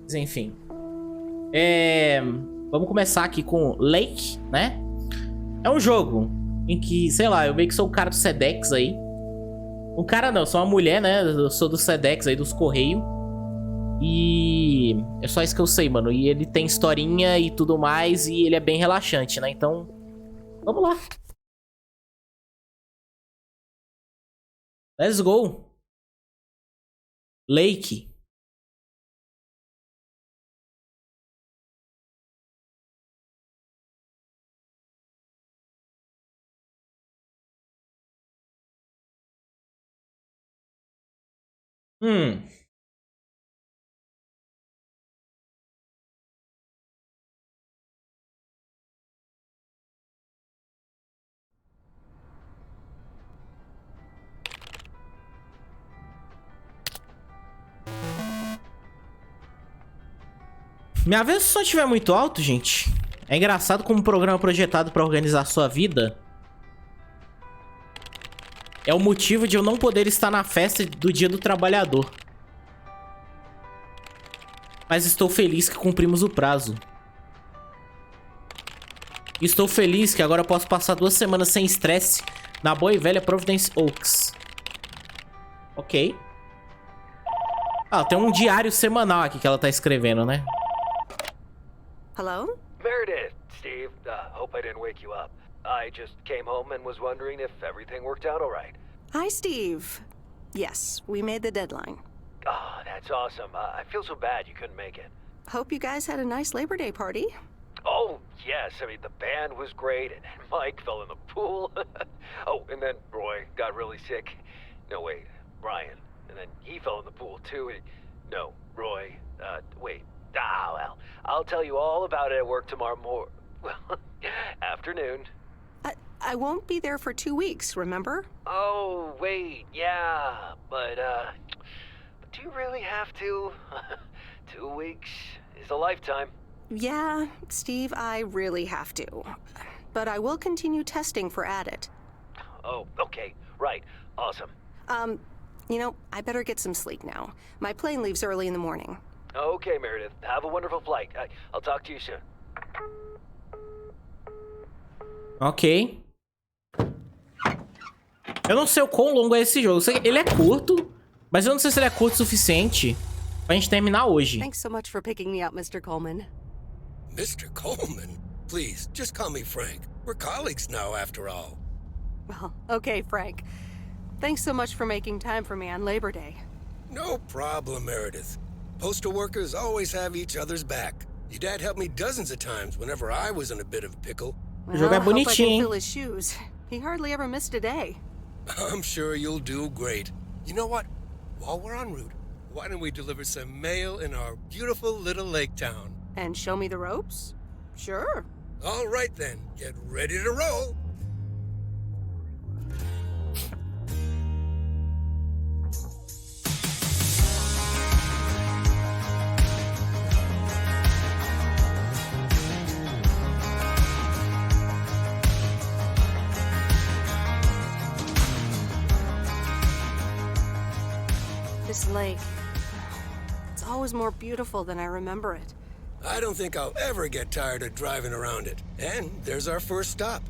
Mas enfim. Vamos começar aqui com Lake, né? É um jogo em que, sei lá, eu meio que sou o cara do Sedex aí. Um cara não, eu sou uma mulher, né? Eu sou do Sedex aí, dos Correios. E é só isso que eu sei, mano. E ele tem historinha e tudo mais. E ele é bem relaxante, né? Então, vamos lá. Let's go. Lake. Minha vez se o som estiver muito alto, gente. É engraçado como um programa projetado pra organizar sua vida é o motivo de eu não poder estar na festa do Dia do Trabalhador. Mas estou feliz que cumprimos o prazo. Estou feliz que agora posso passar 2 semanas sem estresse na boa e velha Providence Oaks. Ok. Ah, tem um diário semanal aqui que ela tá escrevendo, né? Hello? Meredith, Steve. Hope I didn't wake you up. I just came home and was wondering if everything worked out all right. Hi, Steve. Yes, we made the deadline. Oh, that's awesome. I feel so bad you couldn't make it. Hope you guys had a nice Labor Day party. Oh, yes. I mean, the band was great, and Mike fell in the pool. Oh, and then Roy got really sick. No, wait, Brian. And then he fell in the pool, too. No, Roy. Wait. Ah, well, I'll tell you all about it at work tomorrow afternoon. I won't be there for 2 weeks, remember? Oh, wait, yeah, but do you really have to? 2 weeks is a lifetime. Yeah, Steve, I really have to. But I will continue testing for Addit. Oh, okay, right, awesome. You know, I better get some sleep now. My plane leaves early in the morning. Okay, Meredith, have a wonderful flight. I'll talk to you soon. Ok. Eu não sei o quão longo é esse jogo. Eu sei que ele é curto, mas eu não sei se ele é curto o suficiente pra gente terminar hoje. Thanks so much for picking me up, Mr. Coleman. Mr. Coleman? Please, just call me Frank. We're colleagues now, after all. Well, okay, Frank. Thanks so much for making time for me on Labor Day. No problem, Meredith. Postal workers always have each other's back. Your dad helped me dozens of times whenever I was in a bit of a pickle. O jogo é Well, I hope I can bonitinho, fill hein? his shoes. He hardly ever missed a day. I'm sure you'll do great. You know what? While we're en route, why don't we deliver some mail in our beautiful little lake town? And show me the ropes? Sure. All right then, get ready to roll. This lake, it's always more beautiful than I remember it. I don't think I'll ever get tired of driving around it. And there's our first stop.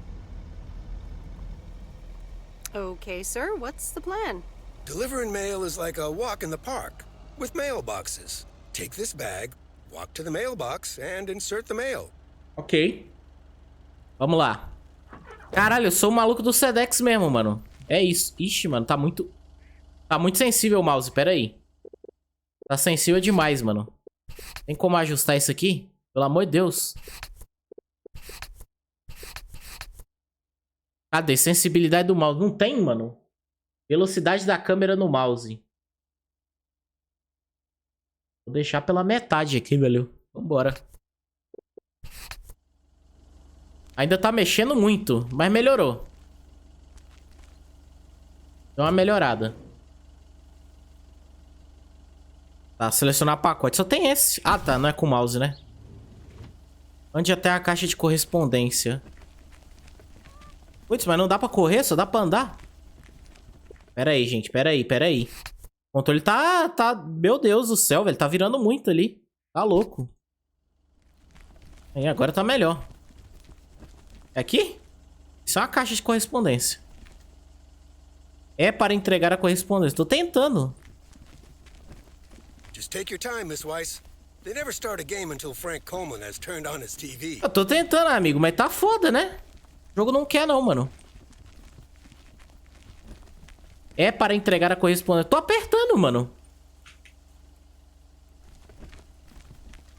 Okay, sir, what's the plan? Delivering mail is like a walk in the park, with mailboxes. Take this bag, walk to the mailbox, and insert the mail. Ok. Vamos lá. Caralho, eu sou o maluco do Sedex mesmo, mano. É isso. Ixi, mano, tá muito... Tá muito sensível o mouse, pera aí. Tá sensível demais, mano. Tem como ajustar isso aqui? Pelo amor de Deus. Cadê? Sensibilidade do mouse. Não tem, mano. Velocidade da câmera no mouse. Vou deixar pela metade aqui, velho. Vambora. Ainda tá mexendo muito, mas melhorou. Deu uma melhorada. Tá, selecionar pacote. Só tem esse. Ah, tá. Não é com o mouse, né? Onde até a caixa de correspondência. Putz, mas não dá pra correr? Só dá pra andar? Pera aí, gente. Pera aí, pera aí. O controle tá... Meu Deus do céu, velho. Tá virando muito ali. Tá louco. Aí, agora tá melhor. É aqui? Isso é uma caixa de correspondência. É para entregar a correspondência. Tô tentando. Just take your time, Miss Weiss. They never start a game until Frank Coleman has turned on his TV. Eu tô tentando, amigo, mas tá foda, né? O jogo não quer não, mano. É para entregar a correspondência. Tô apertando, mano.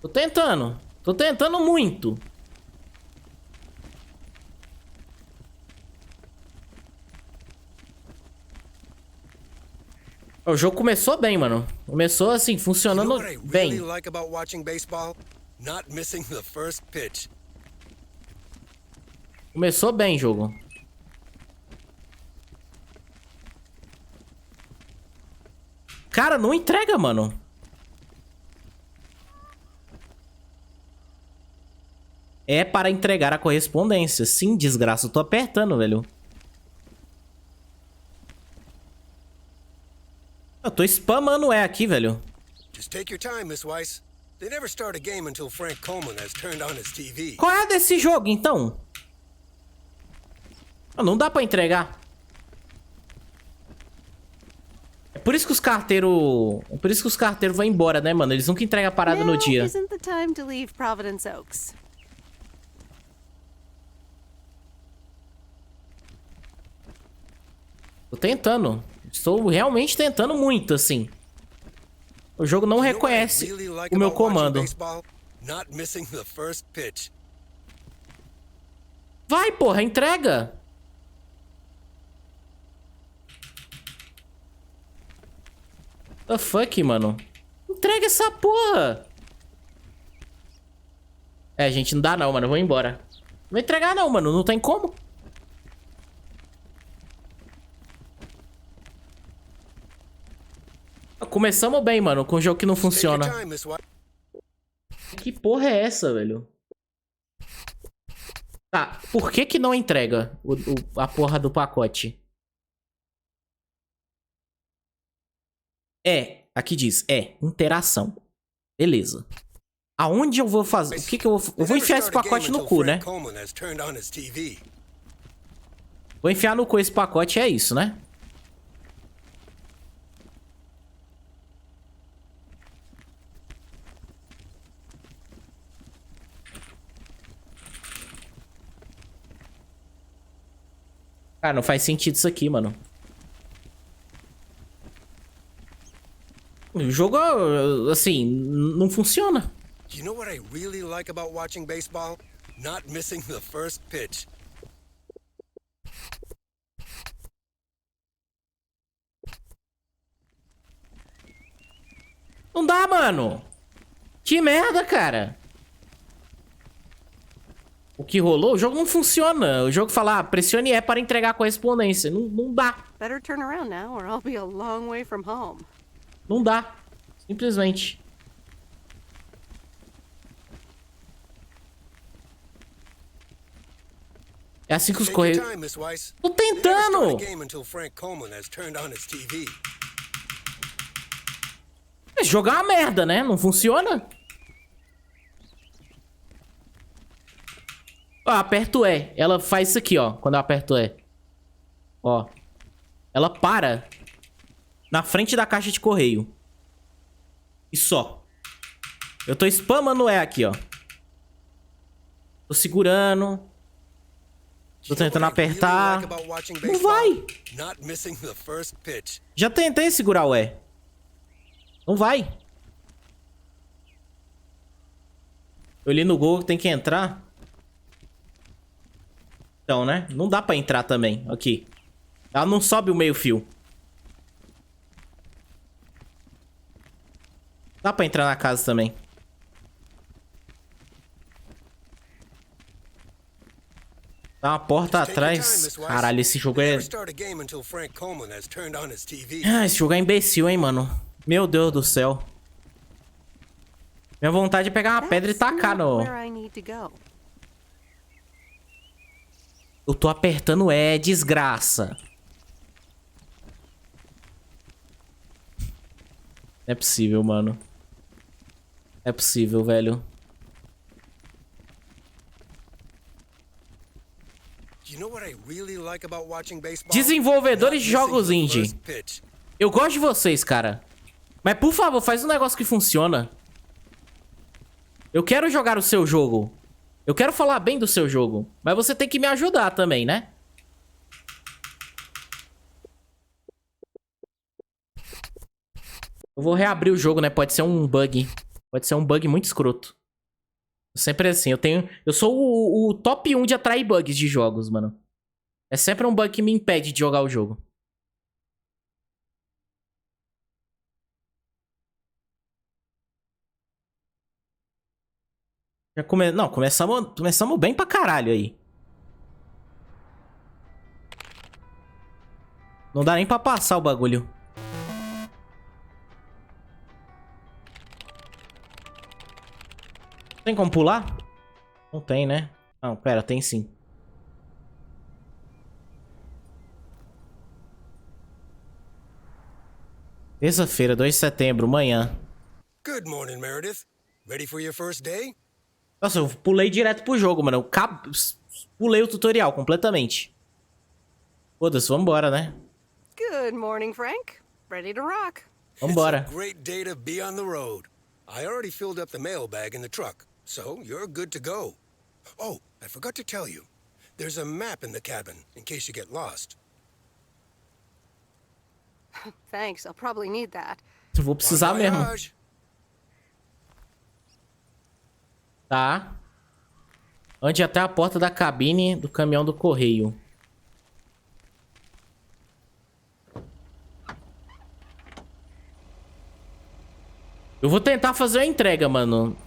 Tô tentando. Tô tentando muito. O jogo começou bem, mano. Começou assim, You know funcionando what I bem. really like about watching baseball? Not missing the first pitch. Começou bem, jogo. Cara, não entrega, mano. É para entregar a correspondência. Sim, desgraça. Eu tô apertando, velho. Eu tô spamando o aqui, velho. Just take your time, Miss Weiss. They never start a game until Frank Coleman has turned on his TV. Qual é a desse jogo, então? Não dá pra entregar. É por isso que os carteiros... É por isso que os carteiros vão embora, né, mano? Eles nunca entregam a parada no Now dia. isn't the time to leave Providence Oaks. Tô tentando. Estou realmente tentando muito, assim. O jogo não You know what I reconhece really like o meu about watching comando. baseball? Not missing the first pitch. Vai, porra, entrega. The fuck, mano? Entrega essa porra. É, gente, não dá não, mano. Eu vou embora. Não vou entregar não, mano. Não tem como. Começamos bem, mano, com um jogo que não Take your funciona. time, Miss Weiss. Que porra é essa, velho? Tá, por que que não entrega a porra do pacote? Aqui diz, interação. Beleza. Aonde eu vou fazer? O que que eu vou... Eu vou enfiar esse pacote no cu, né? Vou enfiar no cu esse pacote, é isso, né? Cara, não faz sentido isso aqui, mano. O jogo, assim, não funciona. You know what I really like about watching baseball? Not missing the first pitch. Não dá, mano. Que merda, cara. O que rolou? O jogo não funciona. O jogo fala, pressione E para entregar a correspondência. Não dá. Better turn around now or I'll be a long way from home. Não dá. Simplesmente. É assim que os Take your correios... time, Miss Weiss. Tô They never start a tentando. game until Frank Coleman has turned on his TV. Esse jogo é uma merda, né? Não funciona. Ó, aperto E. Ela faz isso aqui, ó. Quando eu aperto E. Ó. Ela para na frente da caixa de correio. E só. Eu tô spamando o E aqui, ó. Tô segurando. Tô tentando apertar. Não vai. Not missing the first pitch. Já tentei segurar o E. Não vai. Eu li no Google que tem que entrar. Então, né? Não dá pra entrar também. Aqui. Ela não sobe o meio fio. Dá pra entrar na casa também. Tá uma porta atrás. Caralho, esse jogo é... Esse jogo é imbecil, hein, mano. Meu Deus do céu. Minha vontade é pegar uma pedra e tacar no... Where I need to go. Eu tô apertando desgraça. Não é possível, mano. É possível, velho. Desenvolvedores de jogos indie. Eu gosto de vocês, cara. Mas, por favor, faz um negócio que funciona. Eu quero jogar o seu jogo. Eu quero falar bem do seu jogo. Mas você tem que me ajudar também, né? Eu vou reabrir o jogo, né? Pode ser um bug. Pode ser um bug muito escroto. Sempre assim. Eu sou o top 1 de atrair bugs de jogos, mano. É sempre um bug que me impede de jogar o jogo. Não, começamos bem pra caralho aí. Não dá nem pra passar o bagulho. Tem como pular? Não tem, né? Não, pera, tem sim. Terça-feira, 2 de setembro, manhã. Good morning, Meredith. Ready for your first day? Nossa, eu pulei direto pro jogo, mano. Eu pulei o tutorial completamente. Foda-se, vambora, né? Good morning, Frank. Ready to rock. Vambora. It's a great day to be on the road. I already filled up the mailbag in the truck, so you're good to go. Oh, I forgot to tell you. There's a map in the cabin, in case you get lost. Thanks, I'll probably need that. Eu vou precisar mesmo. Voyage. Tá. Ande até a porta da cabine do caminhão do correio. Eu vou tentar fazer a entrega, mano.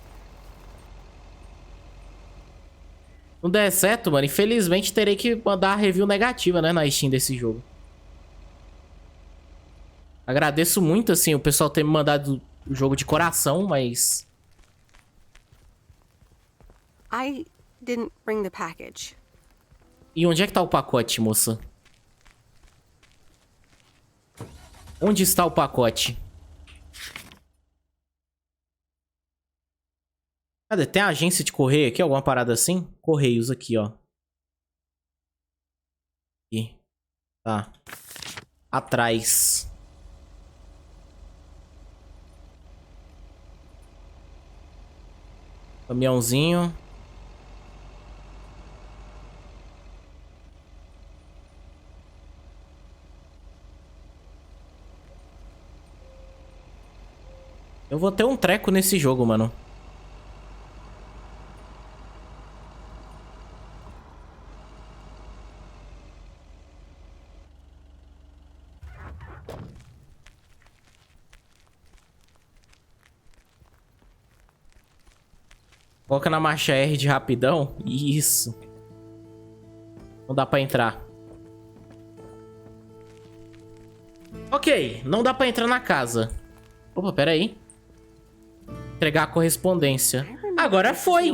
Não der certo, mano, infelizmente terei que mandar a review negativa, né, na Steam desse jogo. Agradeço muito, assim, o pessoal ter me mandado o jogo de coração, mas... I didn't bring the package. E onde é que tá o pacote, moça? Onde está o pacote? Cadê? Tem agência de correio aqui? Alguma parada assim? Correios aqui, ó. Aqui. Tá. Atrás. Caminhãozinho. Eu vou ter um treco nesse jogo, mano. Coloca na marcha R de rapidão. Isso. Não dá pra entrar. Ok, não dá pra entrar na casa. Opa, pera aí. Entregar a correspondência. Agora foi.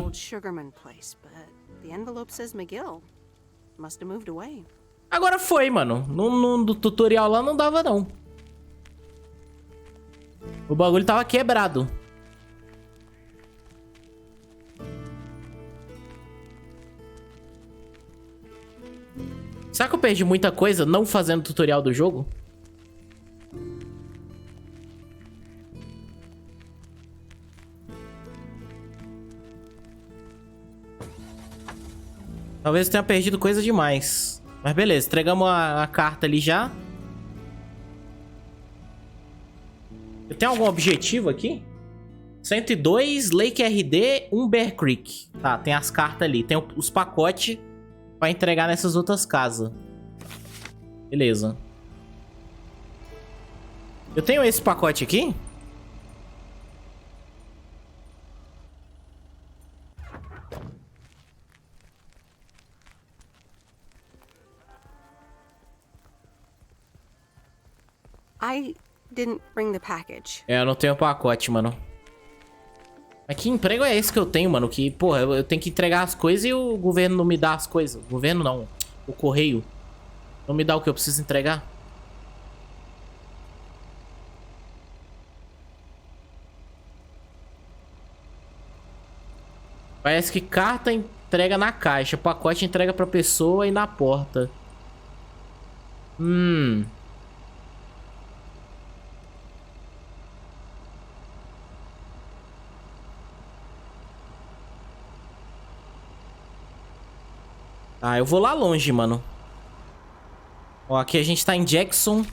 Agora foi, mano. No tutorial lá não dava, não. O bagulho tava quebrado. Será que eu perdi muita coisa não fazendo tutorial do jogo? Talvez eu tenha perdido coisa demais. Mas beleza, entregamos a carta ali já. Eu tenho algum objetivo aqui? 102, Lake RD, 1 Bear Creek. Tá, tem as cartas ali. Tem os pacotes pra entregar nessas outras casas. Beleza. Eu tenho esse pacote aqui? I didn't bring the package. É, eu não tenho pacote, mano. Mas que emprego é esse que eu tenho, mano? Que, porra, eu tenho que entregar as coisas e o governo não me dá as coisas. O governo não. O correio não me dá o que eu preciso entregar. Parece que carta entrega na caixa, pacote entrega pra pessoa e na porta. Ah, eu vou lá longe, mano. Ó, aqui a gente tá em Jackson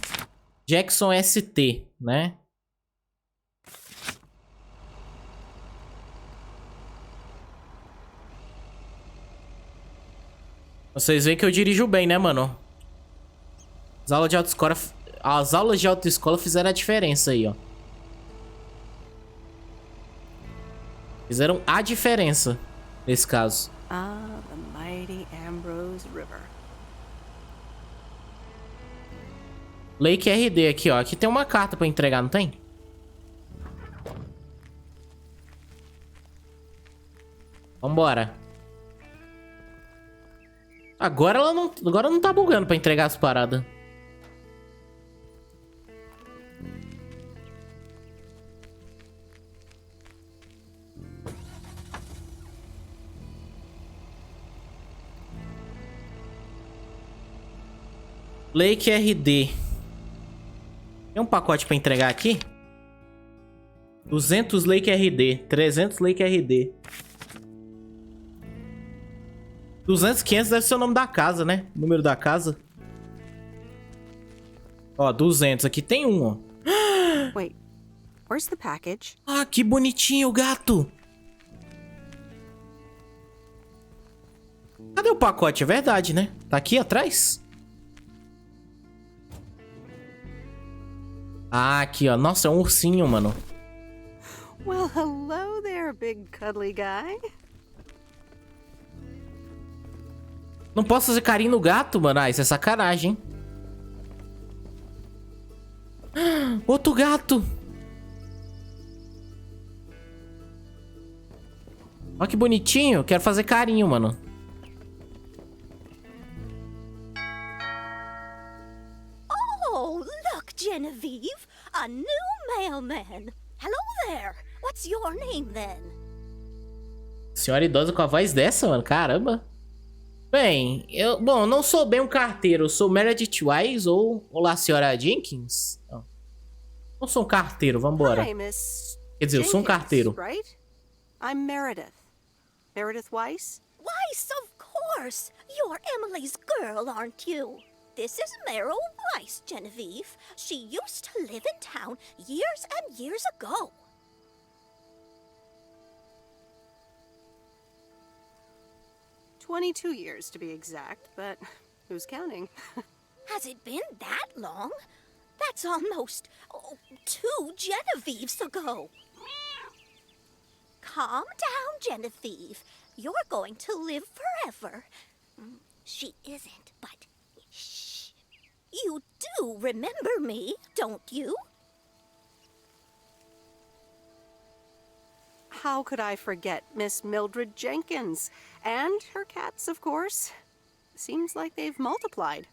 ST, né? Vocês veem que eu dirijo bem, né, mano? As aulas de autoescola fizeram a diferença aí, ó. Fizeram a diferença nesse caso. Ah, the mighty Ambrose River. Lake RD aqui, ó. Aqui tem uma carta pra entregar, não tem? Vambora. Agora agora não tá bugando pra entregar as paradas. Lake RD. Tem um pacote pra entregar aqui? 200 Lake RD. 300 Lake RD. 200, 500 deve ser o nome da casa, né? O número da casa. Ó, 200. Aqui tem um, ó. Wait, where's the package? Ah, que bonitinho o gato. Cadê o pacote? É verdade, né? Tá aqui atrás? Ah, aqui, ó. Nossa, é um ursinho, mano. Well, hello there, big cuddly guy. Não posso fazer carinho no gato, mano. Ah, isso é sacanagem, hein? Outro gato. Olha que bonitinho. Quero fazer carinho, mano. Oh, look, Genevieve. A new mailman. Hello there. What's your name, then? Senhora idosa com a voz dessa, mano. Caramba. Bem, eu não sou bem um carteiro. Eu sou Meredith Wise ou Olá, senhora Jenkins. Não sou um carteiro, vambora. Hi, Miss Quer dizer, eu sou um Jenkins, carteiro. right? I'm Meredith. Meredith Weiss? Weiss, of course. You're Emily's girl, aren't you? This is Meryl Weiss, Genevieve. She used to live in town years and years ago. "22 years to be exact, but who's counting?" Has it been that long? That's almost 2 Genevieves ago. Calm down, Genevieve. You're going to live forever. She isn't, but shh. You do remember me, don't you? How could I forget Miss Mildred Jenkins? And her cats, of course. Seems like they've multiplied.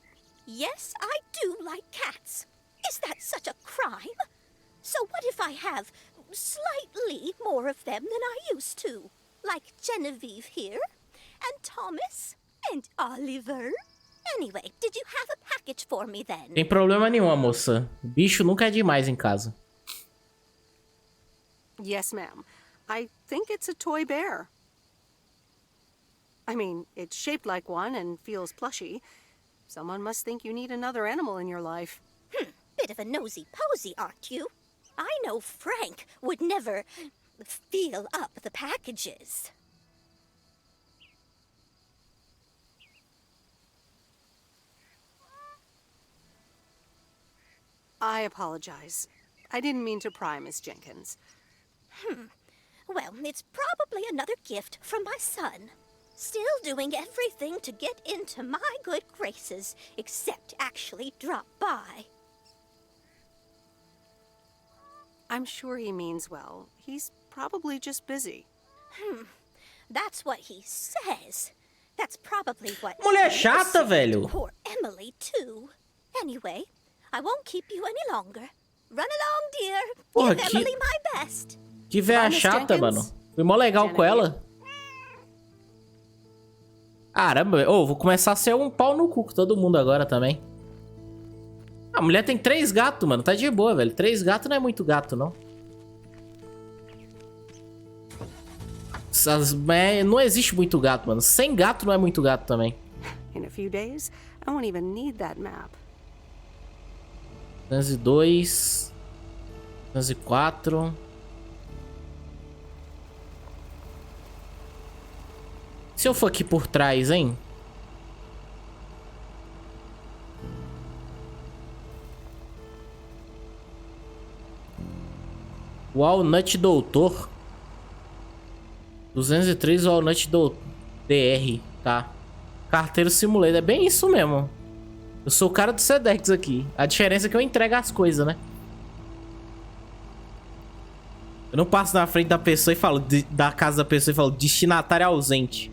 Yes, I do like cats. Is that such a crime? So what if I have slightly more of them than I used to? Like Genevieve here, and Thomas, and Oliver. Anyway, did you have a package for me then? Tem problema nenhum, moça. Bicho nunca é demais em casa. Yes, ma'am. I think it's a toy bear. I mean, it's shaped like one and feels plushy. Someone must think you need another animal in your life. Bit of a nosy-posy, aren't you? I know Frank would never feel up the packages. I apologize. I didn't mean to pry, Miss Jenkins. Well, it's probably another gift from my son. Still doing everything to get into my good graces, except actually drop by. I'm sure he means well. He's probably just busy. That's what he says. That's probably what Mulher he chata, said to velho. Poor Emily, too. Anyway, I won't keep you any longer. Run along, dear. Porra, Give que- Emily my best. Que véia Miss chata, Jenkins. mano. Fui mó legal com ela. Caramba, ô, vou começar a ser um pau no cu com todo mundo agora também. A mulher tem 3 gatos, mano. Tá de boa, velho. 3 gatos não é muito gato, não. Não existe muito gato, mano. 100 gato não é muito gato também. In a few days, I won't even need that map. 202. 204. Se eu for aqui por trás, hein? Walnut Doutor. 203 Walnut do DR, tá? Carteiro Simulator, é bem isso mesmo. Eu sou o cara do Sedex aqui. A diferença é que eu entrego as coisas, né? Eu não passo na frente da pessoa e falo da casa da pessoa e falo destinatário ausente.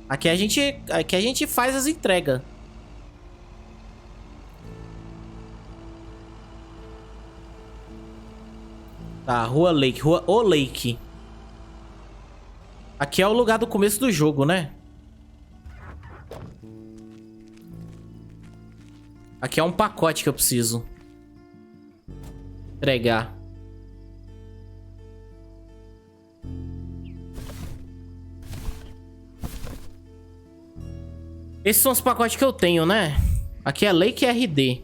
Aqui a gente faz as entregas. Tá, Rua Lake, Rua O Lake. Aqui é o lugar do começo do jogo, né? Aqui é um pacote que eu preciso entregar. Esses são os pacotes que eu tenho, né? Aqui é Lake RD.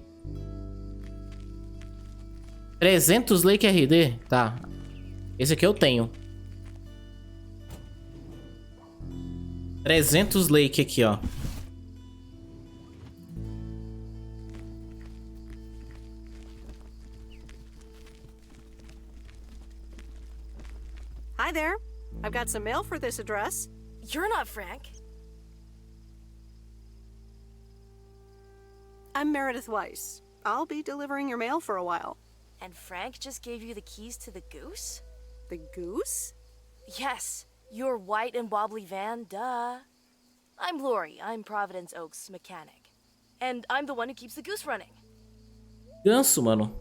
300 Lake RD? Tá. Esse aqui eu tenho. 300 Lake aqui, ó. Hi there. I've got some mail for this address. You're not Frank. I'm Meredith Weiss. I'll be delivering your mail for a while. And Frank just gave you the keys to the goose? The goose? Yes, your white and wobbly van, duh. I'm Lori. I'm Providence Oaks' mechanic. And I'm the one who keeps the goose running. Ganso, mano.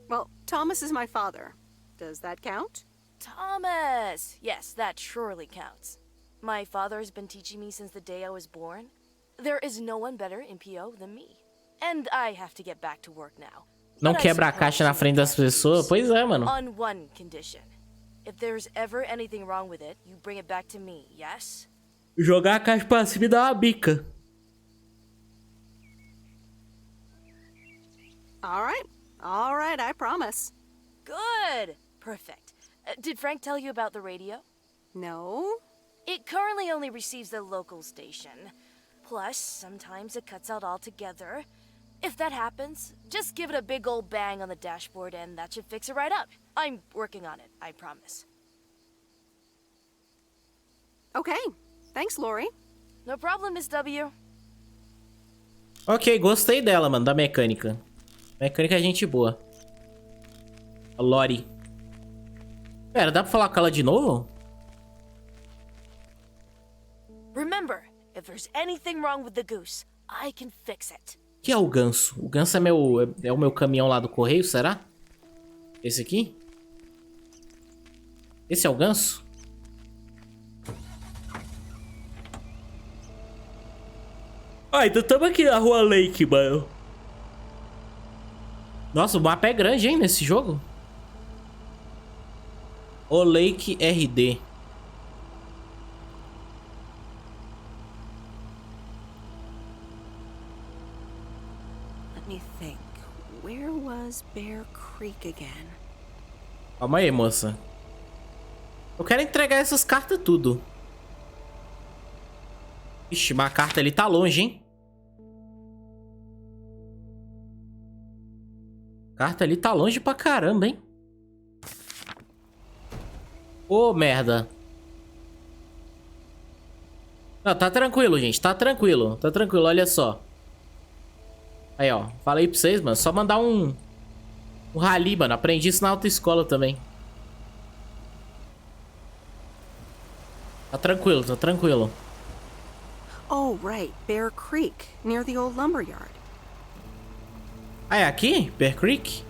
Well, Thomas is my father. Does that count? Thomas! Yes, that surely counts. My father has been teaching me since the day I was born. There is no one better in PO than me. And I have to get back to work now. Não quebra a caixa na frente das pessoas? Pois é, mano. On one condition. If there's ever anything wrong with it, you bring it back to me, yes? Jogar a caixa pra cima e dar uma bica. All right, I promise. Good! Perfect. Did Frank tell you about the radio? No? It currently only receives the local station. Plus, sometimes it cuts out altogether. If that happens, just give it a big old bang on the dashboard and that should fix it right up. I'm working on it, I promise. Okay. Thanks, Lori. No problem, Miss W. Ok, gostei dela, mano, da mecânica. Mecânica é gente boa. A Lori. Pera, dá pra falar com ela de novo? Remember, if there's anything wrong with the goose, I can fix it. O que é o ganso? O ganso é o meu caminhão lá do correio, será? Esse aqui? Esse é o ganso? Ah, então tamo aqui na Rua Lake, mano. Nossa, o mapa é grande, hein, nesse jogo. O Lake RD. Let me think. Where was Bear Creek again? Calma aí, moça. Eu quero entregar essas cartas tudo. Ixi, mas a carta ali tá longe, hein? A carta ali tá longe pra caramba, hein? Ô, merda. Não, tá tranquilo, gente. Tá tranquilo. Tá tranquilo, olha só. Aí, ó. Falei pra vocês, mano. Só mandar um rally, mano. Aprendi isso na autoescola também. Tá tranquilo, tá tranquilo. Oh, right. Bear Creek, near the old lumberyard. Ah, é aqui? Bear Creek?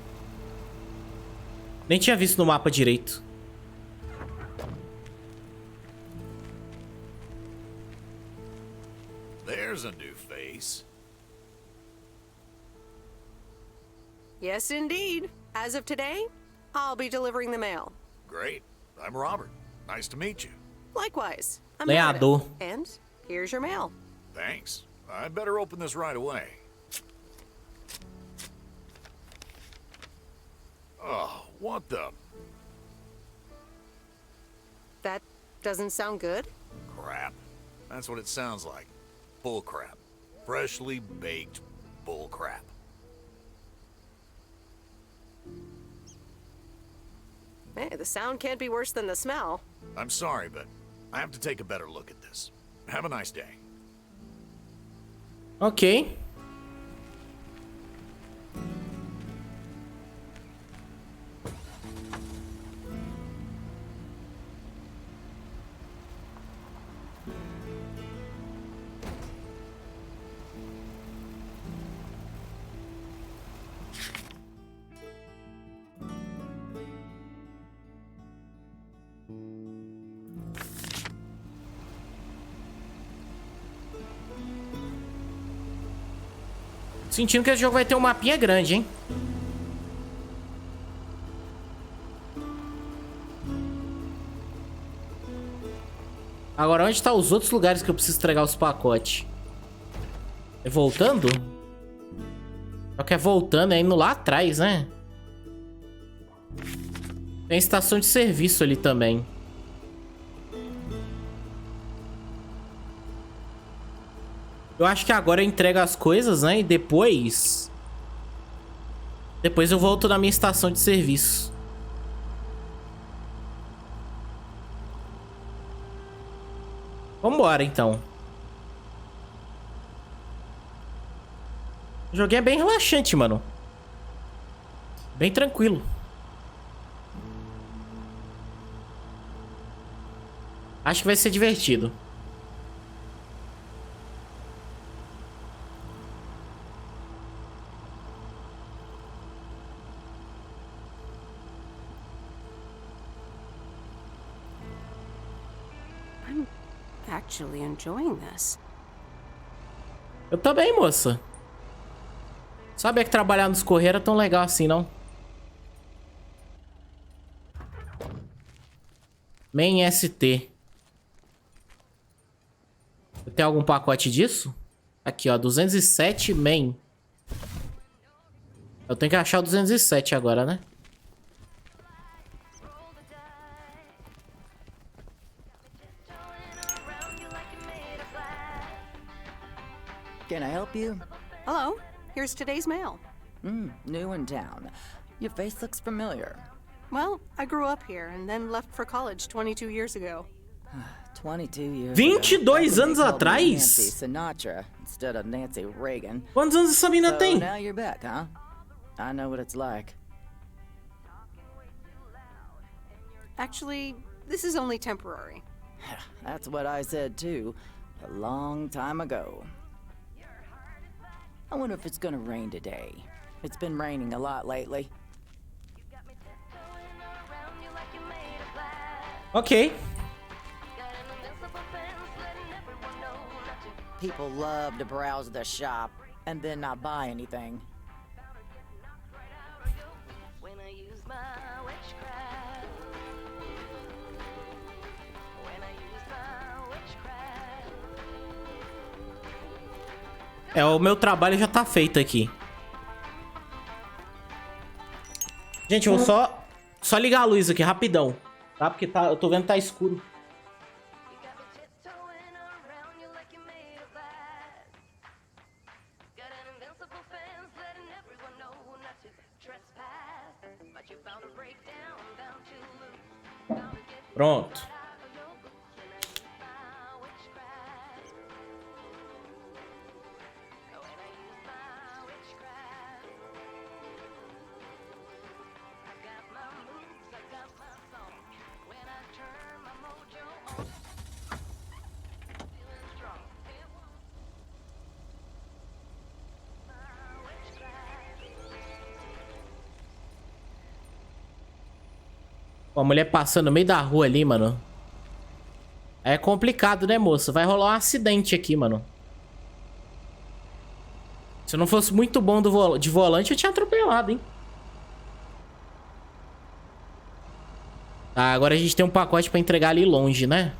Nem tinha visto no mapa direito. There's a new face. Yes, indeed. As of today, I'll be delivering the mail. Great. I'm Robert. Nice to meet you. Likewise. I'm Lenhador. Meredith, and here's your mail. Thanks. I'd better open this right away. Oh, what the That doesn't sound good. crap? That's what it sounds like. Bull crap. Freshly baked bull crap. Hey, the sound can't be worse than the smell. I'm sorry, but I have to take a better look at this. Have a nice day. Ok. Sentindo que esse jogo vai ter um mapinha grande, hein? Agora, onde estão os outros lugares que eu preciso entregar os pacotes? É voltando? Só que é voltando, é indo lá atrás, né? Tem estação de serviço ali também. Eu acho que agora eu entrego as coisas, né? E depois... Depois eu volto na minha estação de serviço. Vambora, então. O joguinho é bem relaxante, mano. Bem tranquilo. Acho que vai ser divertido. Actually enjoying this. Eu também, moça. Sabia que trabalhar nos Correios era tão legal assim, não? Main ST. Tem algum pacote disso? Aqui, ó. 207 main. Eu tenho que achar o 207 agora, né? Can I help you? Hello, here's today's mail. New in town. Your face looks familiar. Well, I grew up here and then left for college 22 years ago. 22 years 22 ago, anos they called me atrás? Nancy Sinatra instead of Nancy Reagan. Quantos anos essa mina So tem? now you're back, huh? I know what it's like. Actually, this is only temporary. That's what I said too, a long time ago. I wonder if it's gonna rain today. It's been raining a lot lately. Ok. People love to browse the shop and then not buy anything. É, o meu trabalho já tá feito aqui. Gente, eu vou só ligar a luz aqui, rapidão. Tá? Porque tá, eu tô vendo que tá escuro. Pronto. A mulher passando no meio da rua ali, mano. É complicado, né, moça? Vai rolar um acidente aqui, mano. Se eu não fosse muito bom de volante, eu tinha atropelado, hein? Tá, agora a gente tem um pacote pra entregar ali longe, né?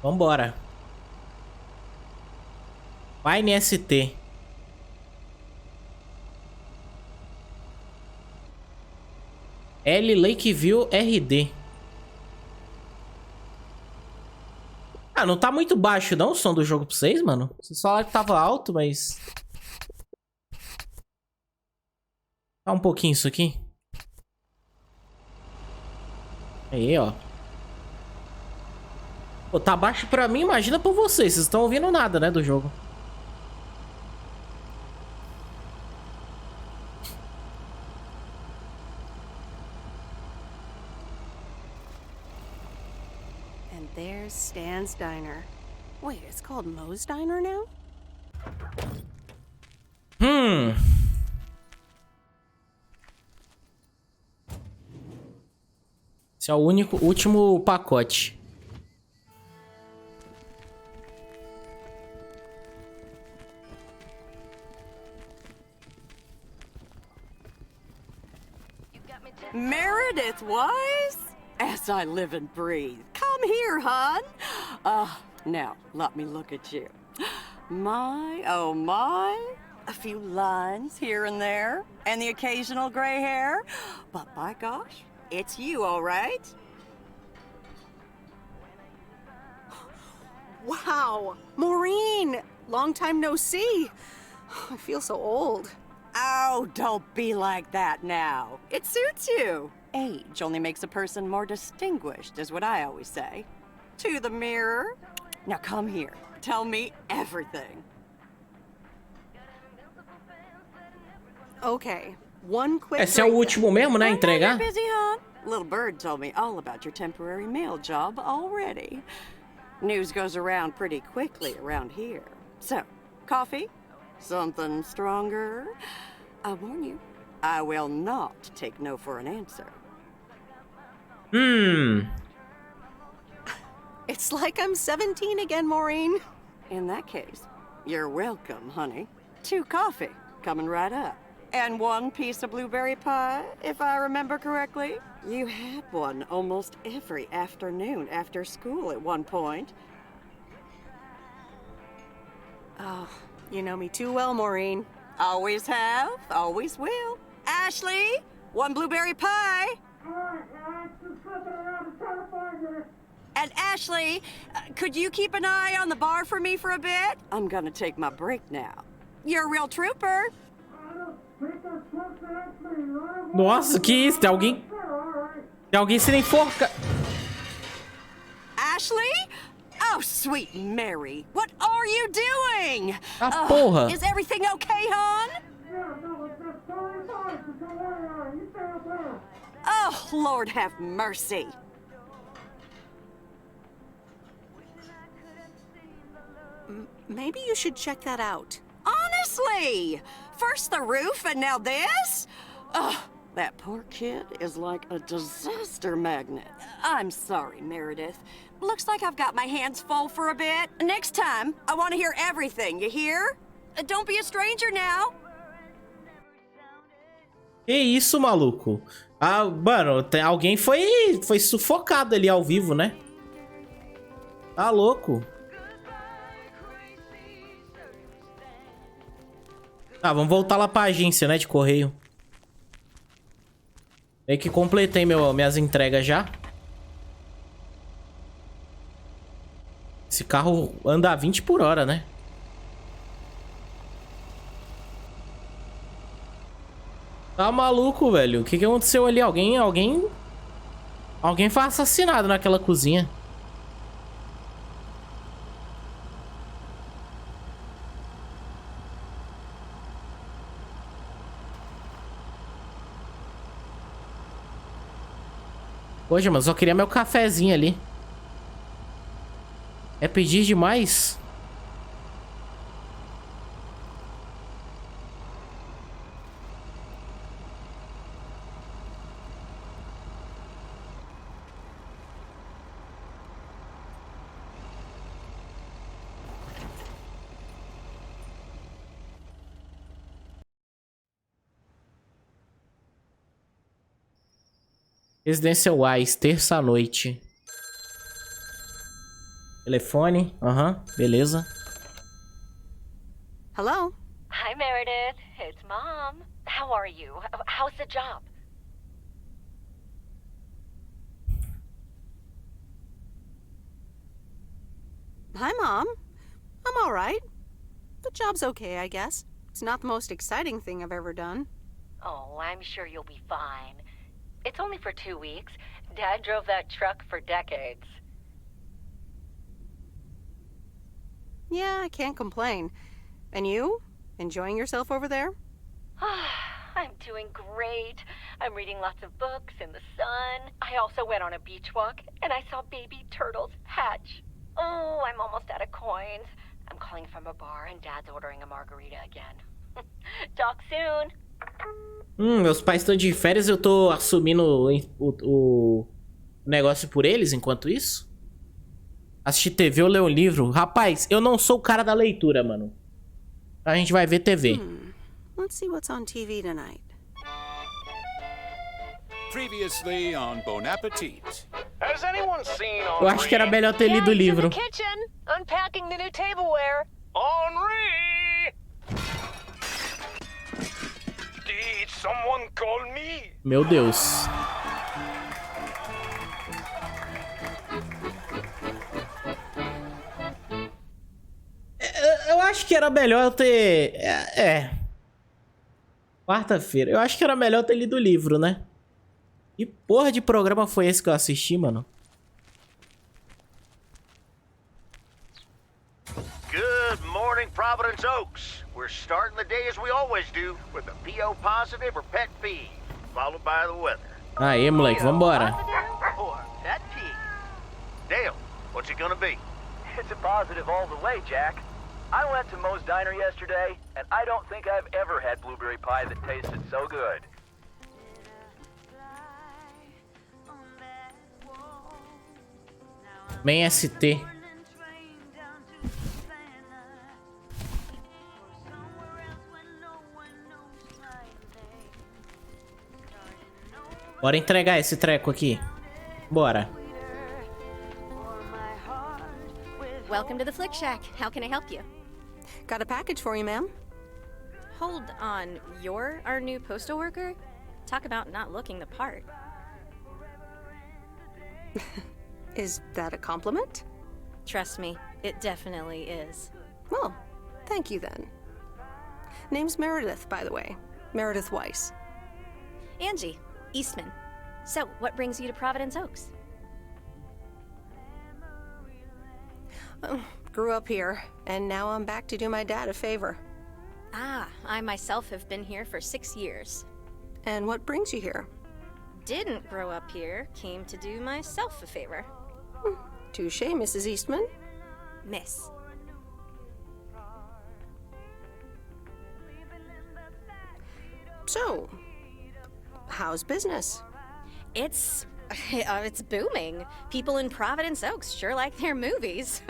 Vambora. Fine ST. L Lakeview RD. Ah, não tá muito baixo não o som do jogo pra vocês, mano? Vocês falaram que tava alto, mas... Tá um pouquinho isso aqui. Aí, ó. Pô, tá baixo pra mim, imagina pra vocês. Vocês estão ouvindo nada, né, do jogo. And there's Stan's Diner. Wait, it's called Moe's Diner now? Esse é o último pacote. Meredith Wise? As I live and breathe. Come here, hon. Now, let me look at you. My, oh my. A few lines here and there, and the occasional gray hair. But by gosh, it's you, all right? Wow! Maureen! Long time no see. I feel so old. Oh, don't be like that now. It suits you. Age only makes a person more distinguished, is what I always say. To the mirror. Now come here. Tell me everything. Okay, one quick Esse é o último mesmo, né? Entregar? You're busy, huh? Little Bird told me all about your temporary mail job already. News goes around pretty quickly around here. So, coffee? Something stronger? I warn you, I will not take no for an answer. It's like I'm 17 again, Maureen. In that case, you're welcome, honey. 2 coffee, coming right up. And 1 piece of blueberry pie, if I remember correctly. You had one almost every afternoon after school at one point. Oh, you know me too well, Maureen. Always have, always will. Ashley, 1 blueberry pie. And Ashley, could you keep an eye on the bar for me for a bit? I'm gonna take my break now. You're a real trooper. Nossa, que isso? Tem alguém sendo enforcado. Ashley? Oh, sweet Mary, what are you doing? Ah, porra. Is everything okay, hon? Oh, Lord have mercy. Maybe you should check that out. Honestly, first the roof and now this? Ugh, that poor kid is like a disaster magnet. I'm sorry, Meredith. Looks like I've got my hands full for a bit. Next time, I want to hear everything, you hear? Don't be a stranger now. Que isso, maluco? Ah, mano, alguém foi sufocado ali ao vivo, né? Tá louco. Tá, vamos voltar lá pra agência, né, de correio. É que completei minhas entregas já. Esse carro anda a 20 por hora, né? Tá maluco, velho. O que aconteceu ali? Alguém foi assassinado naquela cozinha. Poxa, mas eu só queria meu cafezinho ali. É pedir demais? Residência Wise, terça-noite. Telefone. Aham, beleza. Hello? Hi, Meredith. It's Mom. How are you? How's the job? Hi, Mom. I'm all right. The job's okay, I guess. It's not the most exciting thing I've ever done. Oh, I'm sure you'll be fine. It's only for 2 weeks. Dad drove that truck for decades. Yeah, I can't complain. And you? Enjoying yourself over there? I'm doing great. I'm reading lots of books in the sun. I also went on a beach walk, and I saw baby turtles hatch. Oh, I'm almost out of coins. I'm calling from a bar, and Dad's ordering a margarita again. Talk soon. Meus pais estão de férias e eu tô assumindo o negócio por eles enquanto isso? Assistir TV ou ler um livro? Rapaz, eu não sou o cara da leitura, mano. A gente vai ver TV. Let's see what's on TV tonight. Previously on Bon Appetit. Has anyone seen Eu acho que era melhor ter lido o livro. Kitchen, unpacking the new tableware. Henri? Did someone call me? Meu Deus. Eu acho que era melhor eu ter... Quarta-feira. Eu acho que era melhor ter lido o livro, né? Que porra de programa foi esse que eu assisti, mano? Good morning, Providence Oaks. We're starting the day as we always do, with a PO positive or pet peeve, followed by the weather. Aê, moleque, vambora. Or pet peeve. Dale, what's it gonna be? It's a positive all the way, Jack. I went to Moe's Diner yesterday, and I don't think I've ever had blueberry pie that tasted so good. Bem ST. Bora entregar esse treco aqui. Bora. Welcome to the Flick Shack. How can I help you? Got a package for you, ma'am. Hold on. You're our new postal worker? Talk about not looking the part. Is that a compliment? Trust me, it definitely is. Well, thank you then. Name's Meredith, by the way. Meredith Weiss. Angie, Eastman. So, what brings you to Providence Oaks? Grew up here, and now I'm back to do my dad a favor. Ah, I myself have been here for 6 years. And what brings you here? Didn't grow up here, came to do myself a favor. Touche, Mrs. Eastman. Miss. So, how's business? It's booming. People in Providence Oaks sure like their movies.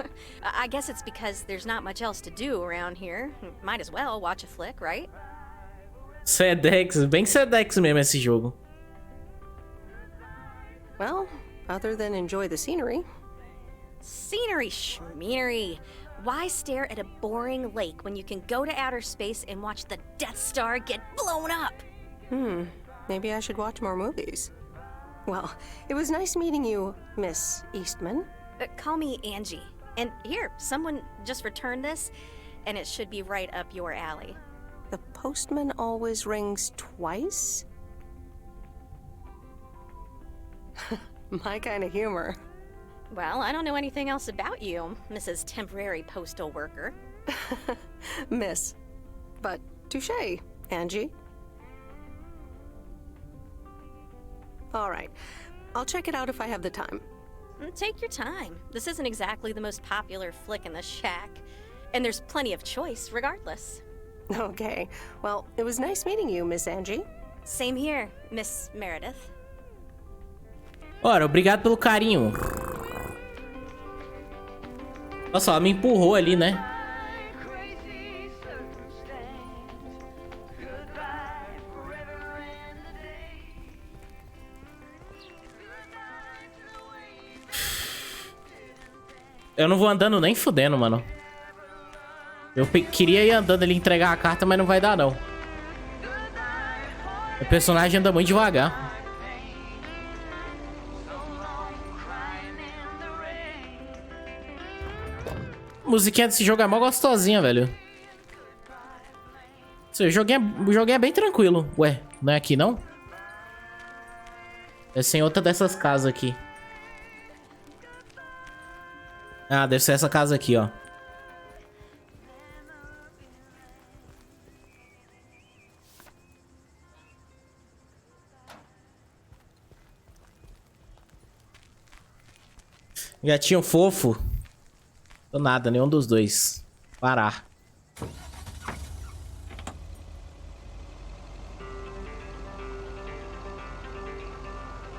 I guess it's because there's not much else to do around here. Might as well watch a flick, right? Sedex, bem Sedex mesmo esse jogo. Well, other than enjoy the scenery. Scenery schmeanery. Why stare at a boring lake when you can go to outer space and watch the Death Star get blown up? Maybe I should watch more movies. Well, it was nice meeting you, Miss Eastman. Call me Angie. And here, someone just returned this, and it should be right up your alley. The postman always rings twice? My kind of humor. Well, I don't know anything else about you, Mrs. Temporary Postal Worker. Miss. But touche, Angie. All right. I'll check it out if I have the time. Take your time. This isn't exactly the most popular flick in the shack. And there's plenty of choice, regardless. Okay. Well, it was nice meeting you, Miss Angie. Same here, Miss Meredith. Ora, obrigado pelo carinho. Nossa, ela me empurrou ali, né? Eu não vou andando nem fudendo, mano. Eu queria ir andando ali entregar a carta, mas não vai dar, não. O personagem anda muito devagar. A musiquinha desse jogo é mó gostosinha, velho. O joguinho é bem tranquilo. Ué, não é aqui, não? É sem outra dessas casas aqui. Ah, deve ser essa casa aqui, ó. Gatinho fofo. Tô nada, nenhum dos dois. Parar.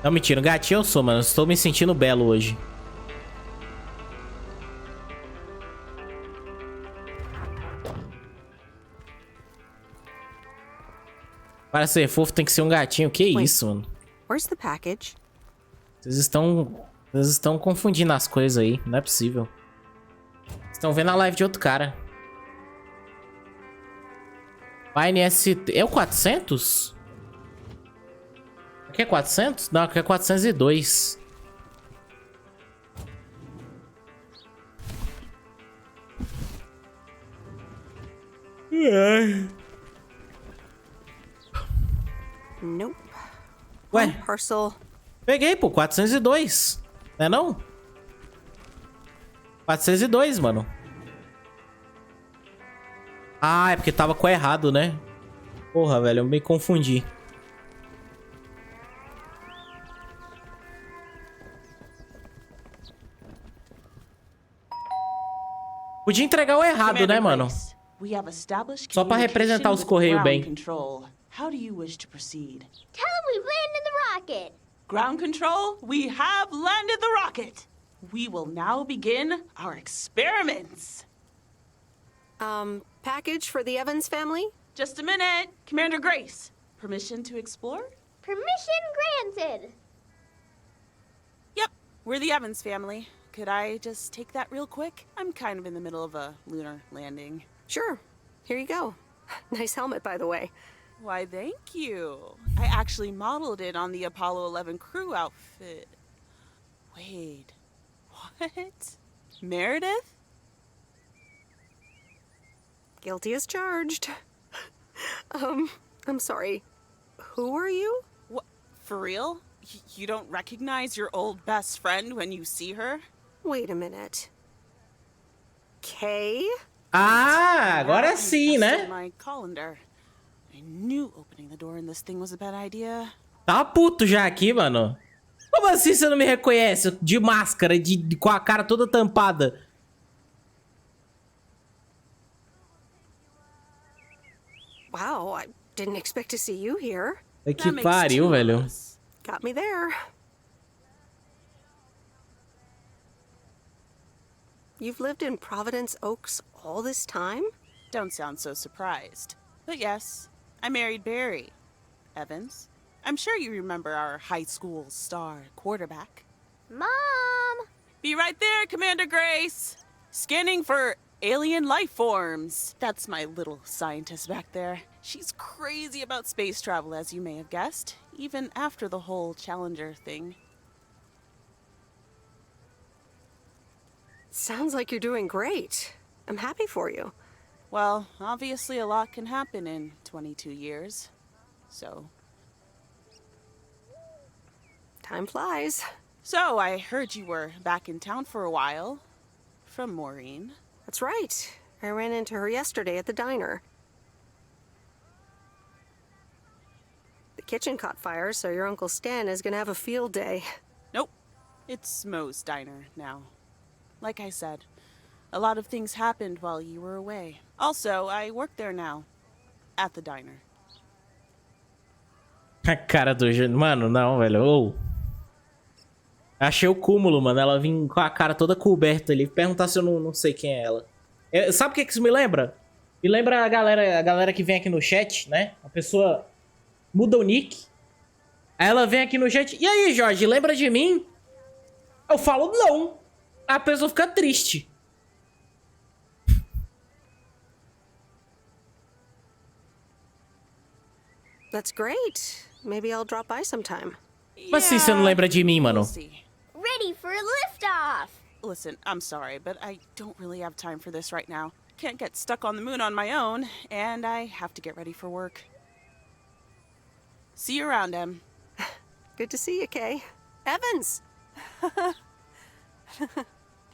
Não, mentira, gatinho eu sou, mano. Estou me sentindo belo hoje. Para ser fofo tem que ser um gatinho. Que isso, mano? Where's the package? Vocês estão confundindo as coisas aí. Não é possível. Vocês estão vendo a live de outro cara. Fine ST... É o 400? Aqui é 400? Não, aqui é 402. Nope. Ué? Parcel. Peguei, pô. 402. Não é não? 402, mano. Ah, é porque tava com errado, né? Porra, velho. Eu me confundi. Podia entregar o errado, né, mano? Só pra representar os correios bem. How do you wish to proceed? Tell him we've landed the rocket. Ground control, we have landed the rocket. We will now begin our experiments. Package for the Evans family? Just a minute. Commander Grace, permission to explore? Permission granted. Yep, we're the Evans family. Could I just take that real quick? I'm kind of in the middle of a lunar landing. Sure. Here you go. Nice helmet, by the way. Why, thank you. I actually modeled it on the Apollo 11 crew outfit. Wait, what? Meredith? Guilty as charged. I'm sorry. Who are you? What? For real? You don't recognize your old best friend when you see her? Wait a minute. Kay? Ah, agora sim, né? My colander. I knew opening the door in this thing was a bad idea. Tá puto já aqui, mano. Como assim você não me reconhece? De máscara, com a cara toda tampada. Wow, I didn't expect to see you here. Que pariu, velho. Got me there. You've lived in Providence Oaks all this time? Don't sound so surprised. But yes, I married Barry. Evans, I'm sure you remember our high school star quarterback. Mom! Be right there, Commander Grace. Scanning for alien life forms. That's my little scientist back there. She's crazy about space travel, as you may have guessed, even after the whole Challenger thing. Sounds like you're doing great. I'm happy for you. Well, obviously a lot can happen in 22 years. So... Time flies. So, I heard you were back in town for a while. From Maureen. That's right. I ran into her yesterday at the diner. The kitchen caught fire, so your Uncle Stan is gonna have a field day. Nope. It's Moe's diner now. Like I said, a lot of things happened while you were away. Also, I work there now. At the diner. A cara do... Mano, não, velho. Oh. Achei o cúmulo, mano. Ela vinha com a cara toda coberta ali. Perguntar se eu não sei quem é ela. Sabe o que isso me lembra? Me lembra a galera que vem aqui no chat, né? A pessoa muda o nick. Aí ela vem aqui no chat. E aí, Jorge, lembra de mim? Eu falo, não. A pessoa fica triste. That's great. Maybe I'll drop by sometime. Mas assim, você não lembra de mim, mano? Ready for liftoff! Listen, I'm sorry, but I don't really have time for this right now. Can't get stuck on the moon on my own, and I have to get ready for work. See you around, Em. Good to see you, Kay. Evans!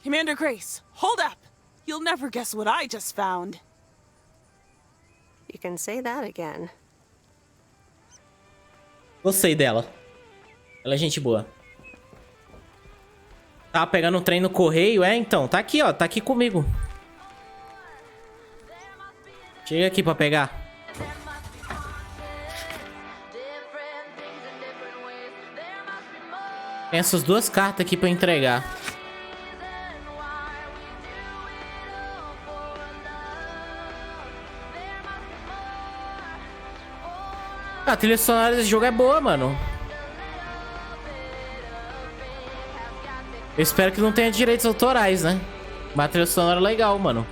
Commander Grace, hold up! You'll never guess what I just found. You can say that again. Gostei dela. Ela é gente boa. Tava pegando um trem no correio, é? Então, tá aqui, ó. Tá aqui comigo. Chega aqui pra pegar. Tem essas duas cartas aqui pra entregar. A trilha sonora desse jogo é boa, mano. Eu espero que não tenha direitos autorais, né? Mas a trilha sonora é legal, mano.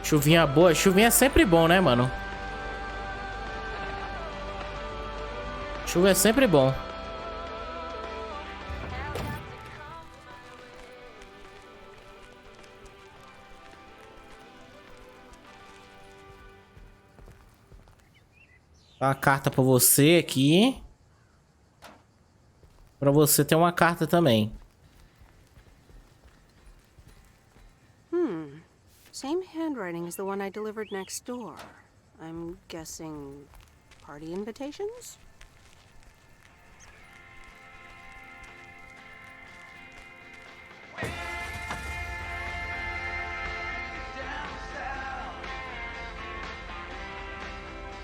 Chuvinha boa. Chuvinha é sempre bom, né, mano? Chuva é sempre bom. Uma carta pra você aqui. Pra você ter uma carta também. Same handwriting as the one I delivered next door. I'm guessing party invitations?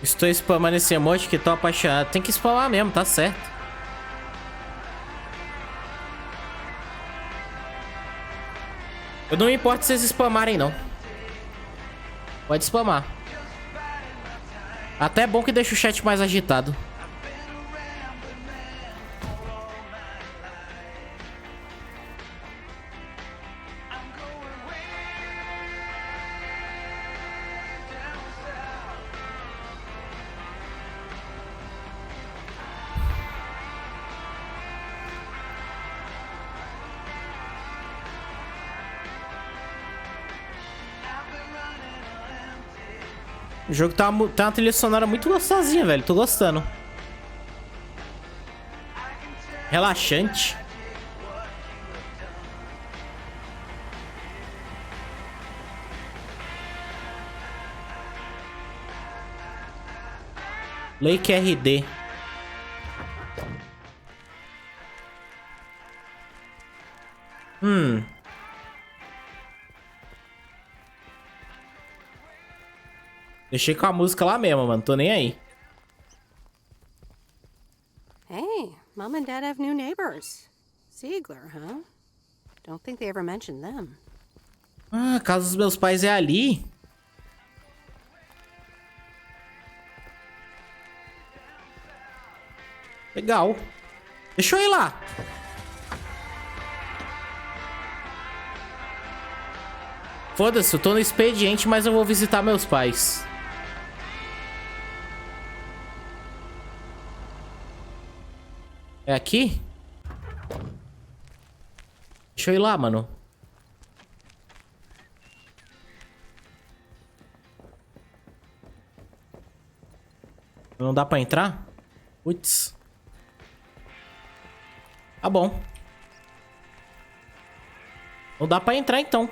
Estou spamando esse emoji que tô apaixonado. Tem que spamar mesmo, tá certo. Eu não me importo se vocês spamarem, não. Pode spamar. Até é bom que deixa o chat mais agitado. O jogo tá uma trilha sonora muito gostosinha, velho. Tô gostando. Relaxante. Lake RD. Deixei com a música lá mesmo, mano. Tô nem aí. Hey, Mom and Dad have new neighbors. Ziegler, huh? Don't think they ever mentioned them. Ah, a casa dos meus pais é ali. Legal. Deixa eu ir lá. Foda-se, eu tô no expediente, mas eu vou visitar meus pais. É aqui? Deixa eu ir lá, mano. Não dá pra entrar? Putz. Tá bom. Não dá pra entrar, então.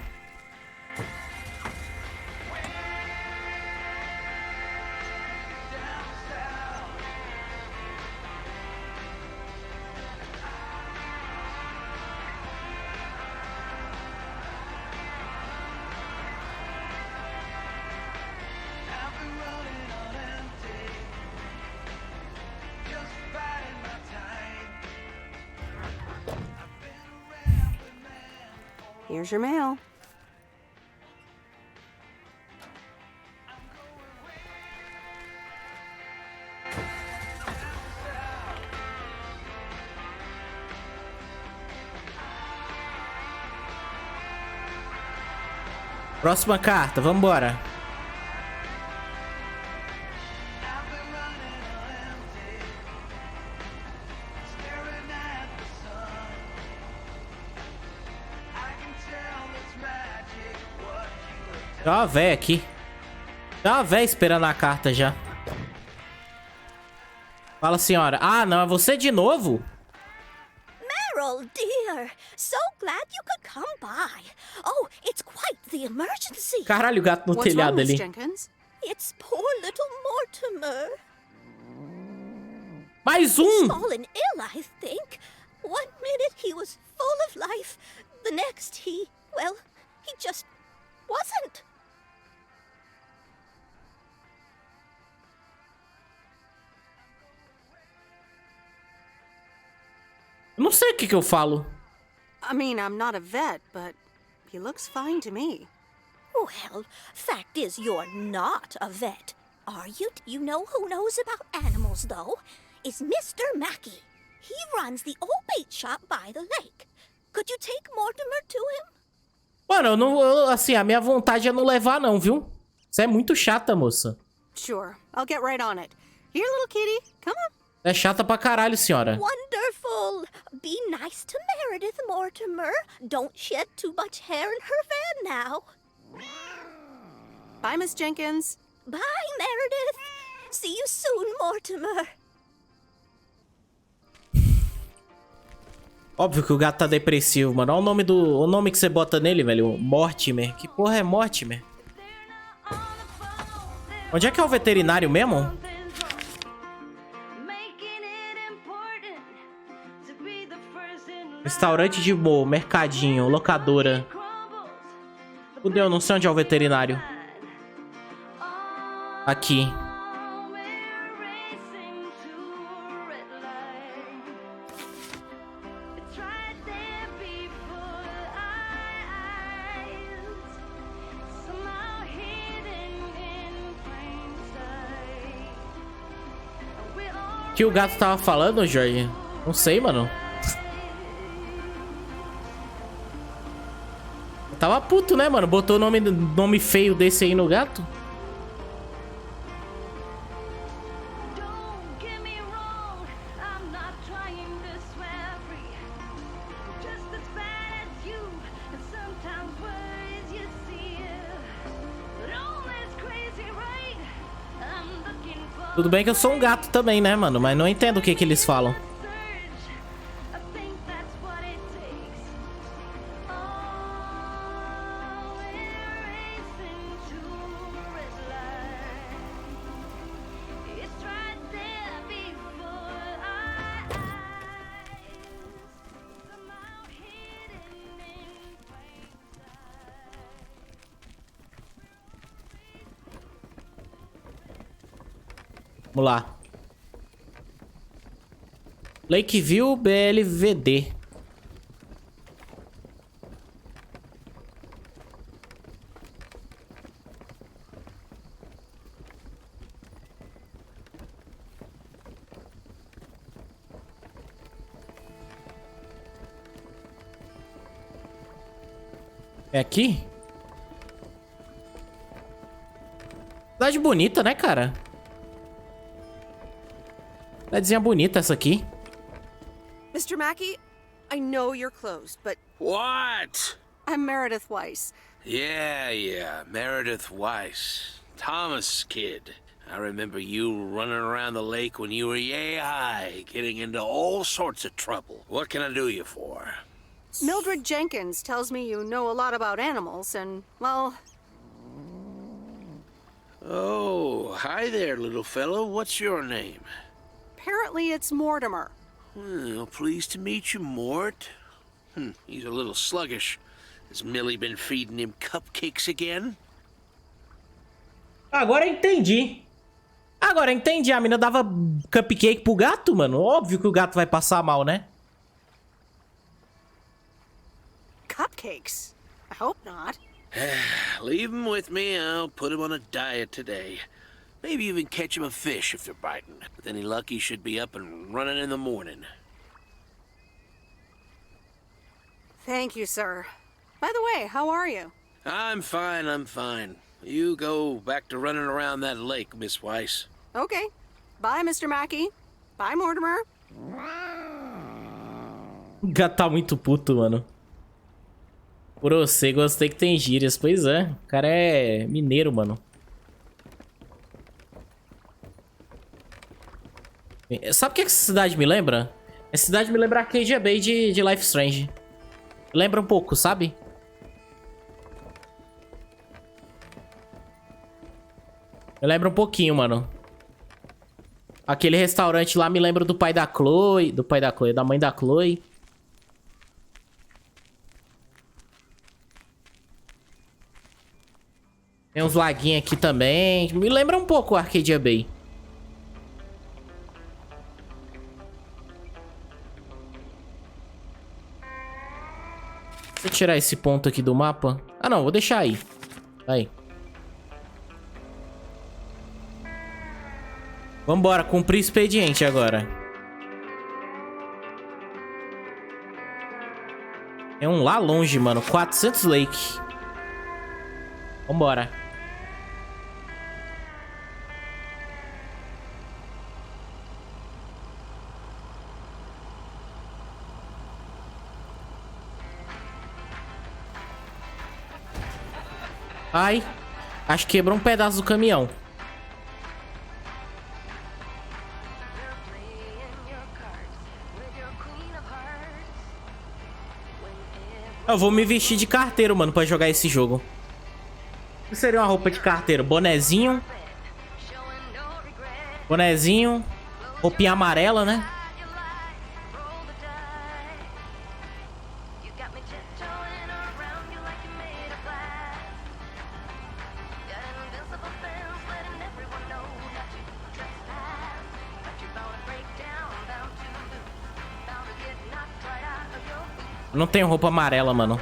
Here's your mail. Próxima carta, vambora. Tem uma véia aqui. Tem uma véia esperando a carta já. Fala, senhora. Ah, não, é você de novo? Meryl, dear, so glad you could come by. Oh, it's quite the emergency. Caralho, o gato no What's telhado wrong, Miss ali. Jenkins? It's poor little Mortimer. Mais He's fallen ill, I think. One minute he was full of life. The next he just wasn't. Eu não sei o que eu falo. I mean, I'm not a vet, but he looks fine to me. Well, fact is you're not a vet, are you? You know who knows about animals, though? Is Mr. Mackey. He runs the old bait shop by the lake. Could you take Mortimer to him? Mano, eu não, assim, a minha vontade é não levar não, viu? Você é muito chata, moça. Sure, I'll get right on it. Here, little kitty, come on. É chata pra caralho, senhora. Wonderful. Be nice to Meredith, Mortimer. Don't shed too much hair in her van now. Bye, Miss Jenkins. Bye, Meredith. See you soon, Mortimer. Óbvio que o gato tá depressivo, mano. Olha o nome que você bota nele, velho. Mortimer. Que porra é Mortimer? Onde é que é o veterinário mesmo? Restaurante de boa, mercadinho, locadora. Fudeu, não sei onde é o veterinário. Aqui. O que o gato tava falando, Jorge? Não sei, mano. Tava puto, né, mano? Botou nome feio desse aí no gato. Tudo bem que eu sou um gato também, né, mano? Mas não entendo o que eles falam. Vamos lá. Lakeview BLVD. É aqui? Cidade bonita, né, cara? Cidadezinha bonita essa aqui. Mr. Mackey, I know you're closed, but... What? I'm Meredith Weiss. Yeah, Meredith Weiss. Thomas' kid. I remember you running around the lake when you were yay high, getting into all sorts of trouble. What can I do you for? Mildred Jenkins tells me you know a lot about animals, and, well... Oh, hi there, little fellow. What's your name? Apparently it's Mortimer. Well, pleased to meet you, Mort. He's a little sluggish. Has Millie been feeding him cupcakes again? Agora entendi. Agora entendi. A mina dava cupcake pro gato, mano. Óbvio que o gato vai passar mal, né? Cupcakes? I hope not. Leave him with me. I'll put him on a diet today. Maybe even catch him a fish if they're biting. With any luck, he should be up and running in the morning. Thank you, sir. By the way, how are you? I'm fine, I'm fine. You go back to running around that lake, Miss Weiss. Okay. Bye, Mr. Mackey. Bye, Mortimer. O gato tá muito puto, mano. Por você, gostei que tem gírias. Pois é, o cara é mineiro, mano. Sabe o que essa cidade me lembra? Essa cidade me lembra a Arcadia Bay de Life Strange. Lembra um pouco, sabe? Eu lembro um pouquinho, mano. Aquele restaurante lá me lembra do pai da Chloe. Da mãe da Chloe. Tem uns laguinhos aqui também. Me lembra um pouco o Arcadia Bay. Deixa eu tirar esse ponto aqui do mapa. Ah, não. Vou deixar aí. Aí. Vambora. Cumprir o expediente agora. É um lá longe, mano. 400 Lake. Vambora. Ai, acho que quebrou um pedaço do caminhão. Eu vou me vestir de carteiro, mano, pra jogar esse jogo. O que seria uma roupa de carteiro? Bonezinho. Bonezinho. Roupinha amarela, né? Não tenho roupa amarela, mano.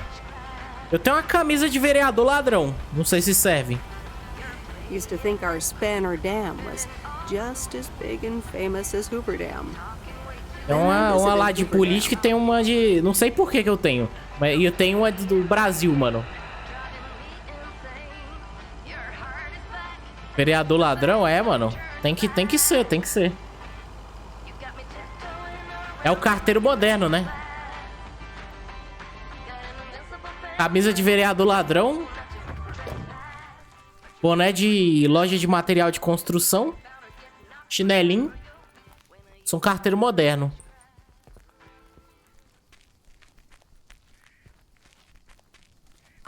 Eu tenho uma camisa de vereador ladrão. Não sei se serve. Used to think our Spanner Dam was just as big and famous as Hoover Dam. É uma lá de política e tem uma de... Não sei por que eu tenho. Mas eu tenho uma do Brasil, mano. Vereador ladrão? É, mano. Tem que ser, tem que ser. É o carteiro moderno, né? Camisa de vereador ladrão. Boné de loja de material de construção. Chinelinho. Sou um carteiro moderno.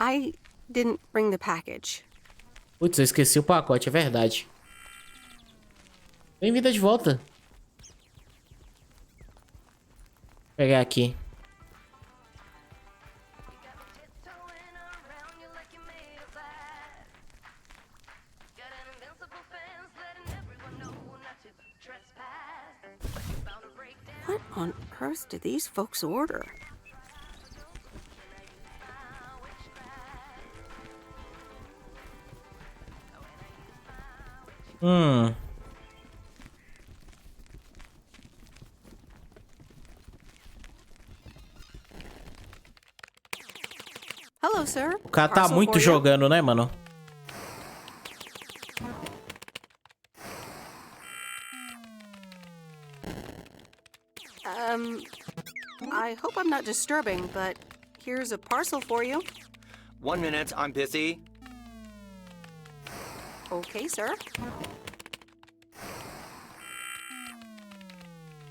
I didn't bring the package. Putz, eu esqueci o pacote, é verdade. Bem-vinda de volta. Vou pegar aqui. What on earth did these folks order? Hello, sir. O cara tá muito jogando, né, mano? I hope I'm not disturbing, but here's a parcel for you. 1 minute, I'm busy. Okay, sir.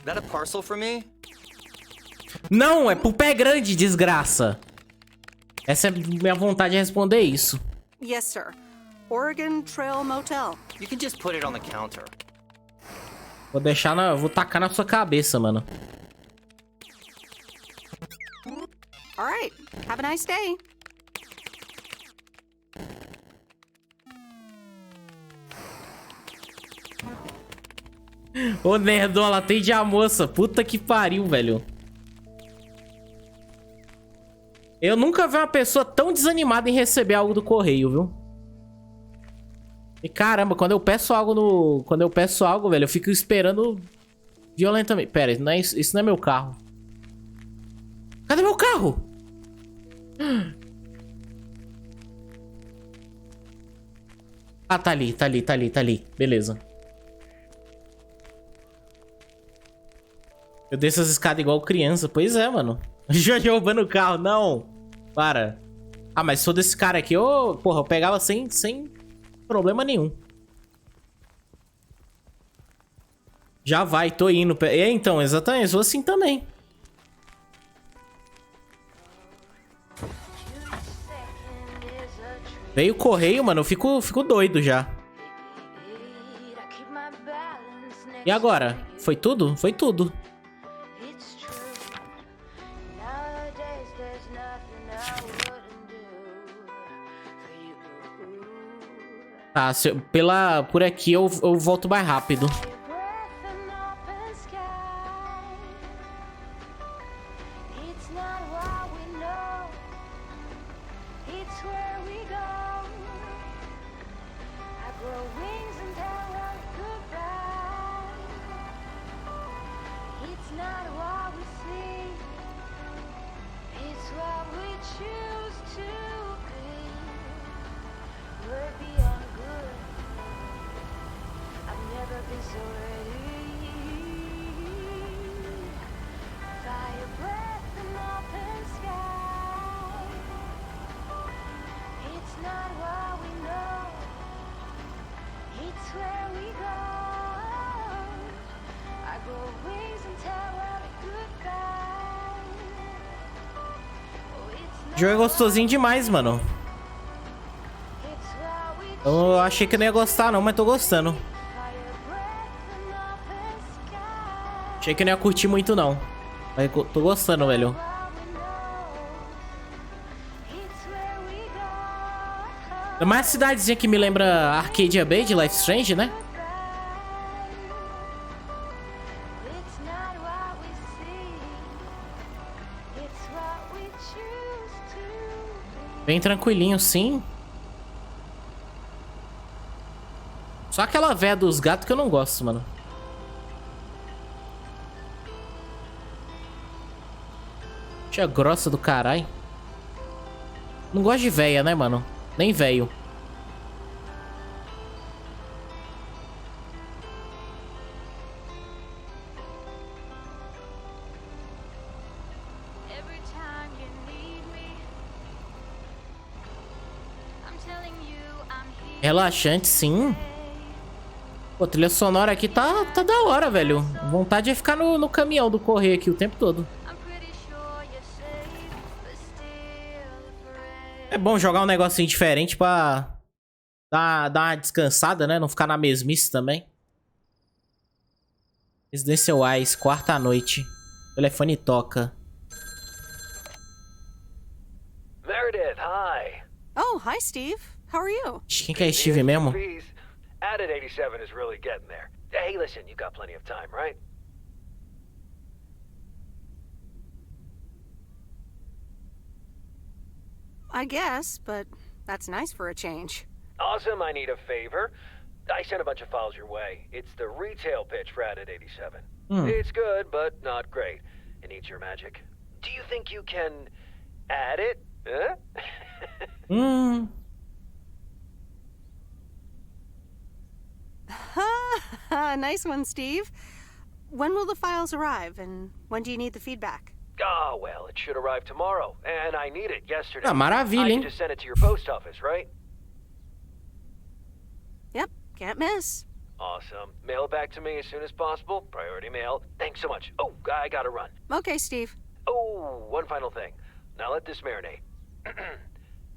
That a parcel for me? Não, é pro pé grande, desgraça. Essa é minha vontade de responder isso. Yes, sir. Oregon Trail Motel. You can just put it on the counter. Vou deixar na... Vou tacar na sua cabeça, mano. All right. Have a nice day. Ô, nerdola, atende a moça. Puta que pariu, velho. Eu nunca vi uma pessoa tão desanimada em receber algo do correio, viu? E caramba, quando eu peço algo no... Quando eu peço algo, velho, eu fico esperando violentamente. Pera, isso não é meu carro. Cadê meu carro? Ah, tá ali, tá ali, tá ali, tá ali. Beleza. Eu desço as escadas igual criança. Pois é, mano. Jojo roubando o carro. Não. Para. Ah, mas se for desse cara aqui, eu... Porra, eu pegava sem problema nenhum. Já vai, tô indo. É, então, exatamente. Eu sou assim também. Veio o correio, mano. Eu fico doido já. E agora? Foi tudo? Foi tudo. Tá, por aqui eu volto mais rápido. O jogo é gostosinho demais, mano. Eu achei que não ia gostar não, mas tô gostando. Achei que não ia curtir muito não. Mas tô gostando, velho. É uma cidadezinha que me lembra Arcadia Bay de Life Strange, né? Bem tranquilinho, sim. Só aquela véia dos gatos que eu não gosto, mano. Tia grossa do caralho. Não gosto de véia, né, mano? Nem véio. Relaxante, sim. Pô, a trilha sonora aqui tá da hora, velho. Vontade é ficar no caminhão do correio aqui o tempo todo. É bom jogar um negocinho diferente pra dar uma descansada, né? Não ficar na mesmice também. Residência Wise, quarta noite. O telefone toca. Meredith, hi. Oh, hi, Steve. How are you? Quem que é Steve mesmo? Added 87 is really getting there. Hey, listen, you got plenty of time, right? I guess, but that's nice for a change. Awesome, I need a favor. I sent a bunch of files your way. It's the retail pitch for Added 87. It's good, but not great. It needs your magic. Do you think you can add it? Huh? Nice one, Steve. When will the files arrive, and when do you need the feedback? Oh, well, it should arrive tomorrow, and I need it yesterday. Ah, maravilha, I hein? can just send it to your post office, right? Yep, can't miss. Awesome. Mail it back to me as soon as possible. Priority mail. Thanks so much. Oh, I gotta run. Okay, Steve. Oh, one final thing. Now let this marinate.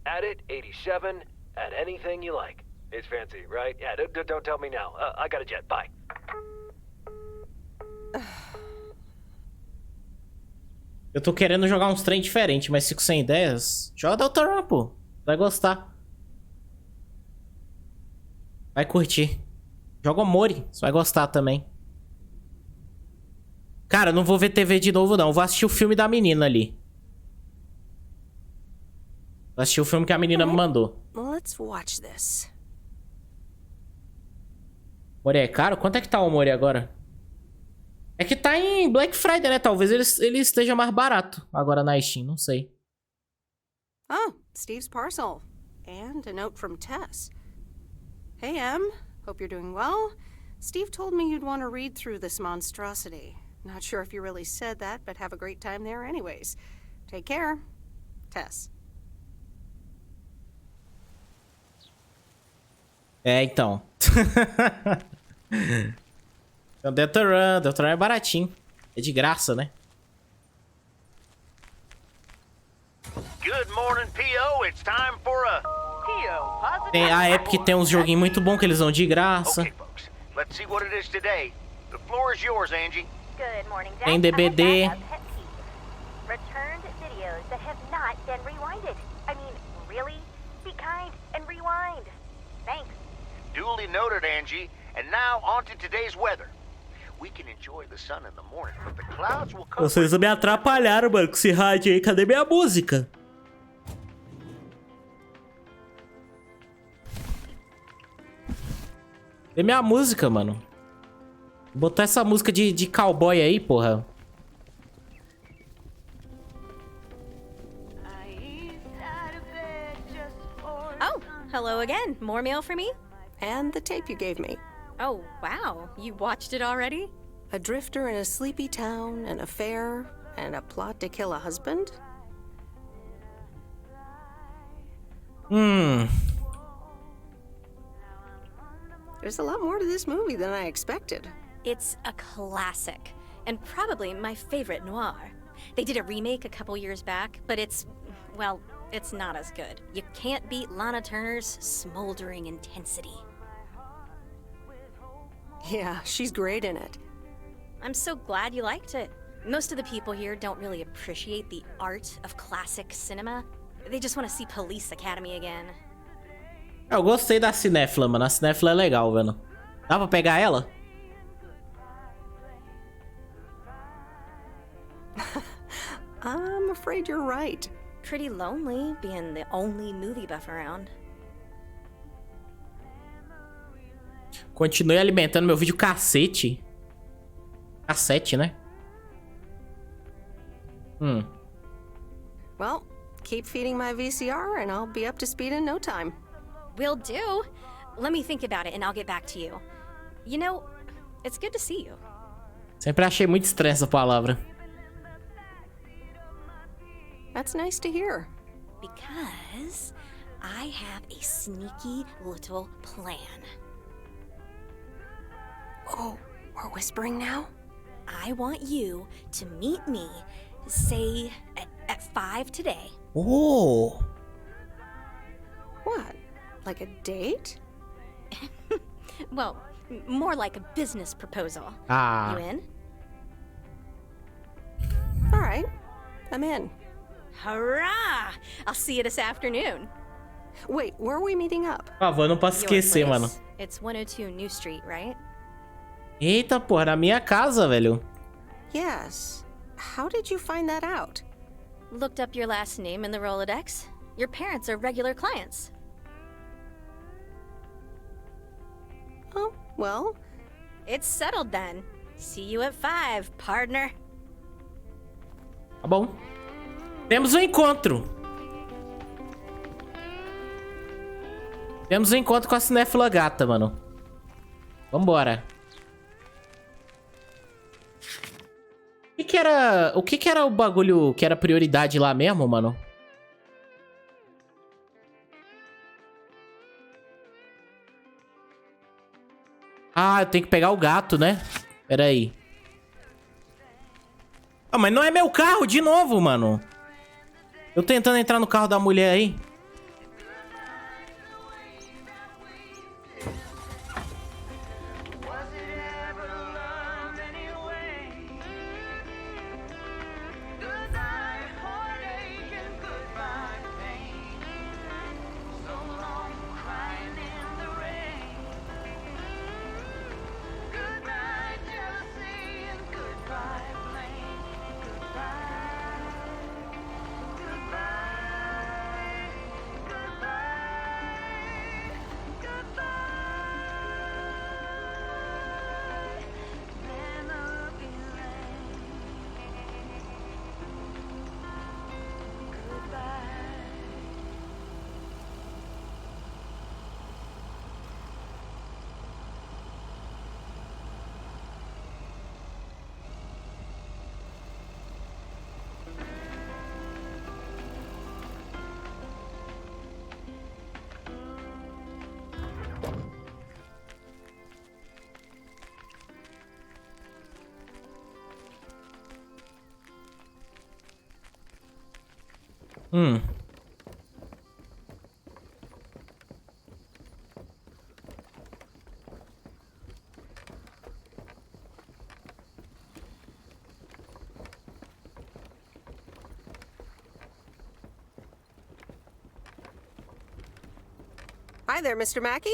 Add it, 87, add anything you like. It's fancy, right? Yeah, don't tell me now. I got a jet. Bye. Eu tô querendo jogar uns trem diferentes, mas fico sem ideias. Joga Deltarune, pô. Vai gostar. Vai curtir. Joga Mori. Você vai gostar também. Cara, eu não vou ver TV de novo, não. Vou assistir o filme da menina ali. Vou assistir o filme que a menina me mandou. Let's watch this. Mori é caro? Quanto é que tá o Mori agora? É que tá em Black Friday, né? Talvez ele esteja mais barato agora na Steam, não sei. Oh, Steve's parcel. And a note from Tess. Hey, Em. Hope you're doing well. Steve told me you'd want to read through this monstrosity. Not sure if you really said that, but have a great time there anyways. Take care. Tess. É, então. Então, Delta Run é baratinho. É de graça, né? Good morning, P.O. It's time for a P.O. positive. Tem, a Epic tem uns joguinhos muito bons que eles dão de graça. Okay, folks. Let's see what it is today. The floor is yours, Angie. Good morning, Dad. Tem DBD. I have a pet peeve. Returned videos that have not been rewinded. I mean, really? Be kind and rewind. Thanks. Duly noted, Angie. And now on to today's weather. We can enjoy the sun in the morning, but the clouds will come. Vocês me atrapalharam, mano, com esse rádio aí. Cadê minha música? Cadê minha música, mano? Botar essa música de cowboy aí, porra. Oh, hello again. More mail for me? And the tape you gave me. Oh, wow. You watched it already? A drifter in a sleepy town, an affair, and a plot to kill a husband? There's a lot more to this movie than I expected. It's a classic, and probably my favorite noir. They did a remake a couple years back, but it's, well, it's not as good. You can't beat Lana Turner's smoldering intensity. Yeah, she's great in it. I'm so glad you liked it. Most of the people here don't really appreciate the art of classic cinema. They just want to see Police Academy again. Eu gostei da cinéfila, mano. A cinéfila é legal, velho. Dá pra pegar ela? I'm afraid you're right. Pretty lonely being the only movie buff around. Continue alimentando meu vídeo cacete. Cassete, né? Well, keep feeding my VCR and I'll be up to speed in no time. Will do. Let me think about it and I'll get back to you. You know, it's good to see you. Sempre achei muito estranha essa palavra. That's nice to hear. Because I have a sneaky little plan. Oh, we're whispering now? I want you to meet me, say, at 5 today. Oh. What? Like a date? Well, more like a business proposal. Ah. You in? All right, I'm in. Hurrah! I'll see you this afternoon. Wait, where are we meeting up? Por favor, não posso esquecer, mano. It's 102 New Street, right? Eita, porra, na minha casa, velho. Yes. How did you find that out? Looked up your last name in the Rolodex. Your parents are regular clients. Oh, well. It's settled then. See you at 5, partner. Tá bom. Temos um encontro. Temos um encontro com a cinéfila gata, mano. Vambora. O que era o bagulho que era prioridade lá mesmo, mano? Ah, eu tenho que pegar o gato, né? Pera aí. Ah, mas não é meu carro de novo, mano. Eu tentando entrar no carro da mulher aí. Hi there, Mr. Mackey.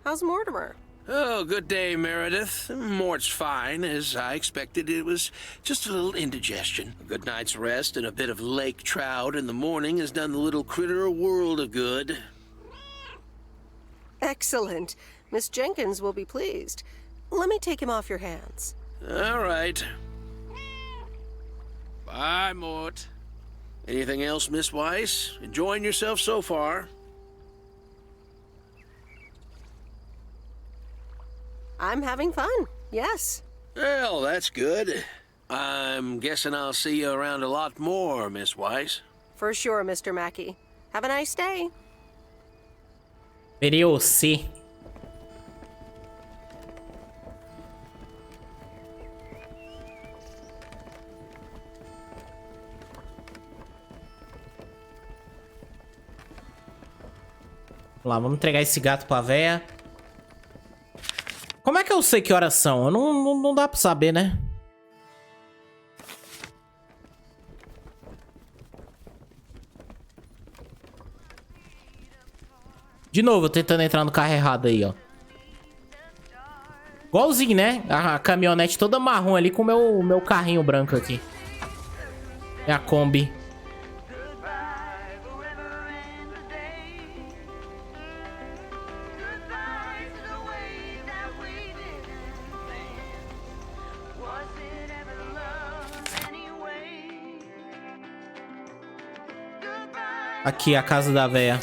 How's Mortimer? Oh, good day, Meredith. Mort's fine. As I expected, it was just a little indigestion. A good night's rest and a bit of lake trout in the morning has done the little critter a world of good. Excellent. Miss Jenkins will be pleased. Let me take him off your hands. All right. Bye, Mort. Anything else, Miss Weiss? Enjoying yourself so far? I'm having fun, yes. Well, that's good. I'm guessing I'll see you around a lot more, Miss Weiss. For sure, Mr. Mackey. Have a nice day. Video C. Vamos lá, vamos entregar esse gato pra véia. Como é que eu sei que horas são? Não dá pra saber, né? De novo, eu tentando entrar no carro errado aí, ó. Igualzinho, né? A caminhonete toda marrom ali com o meu carrinho branco aqui. É a Kombi. Aqui, a casa da véia.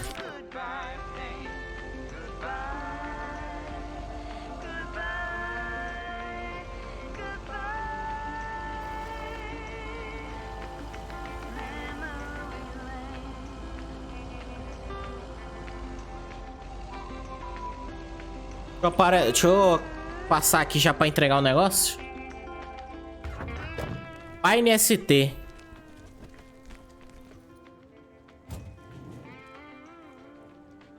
Deixa eu passar aqui já pra entregar o negócio. Paine ST.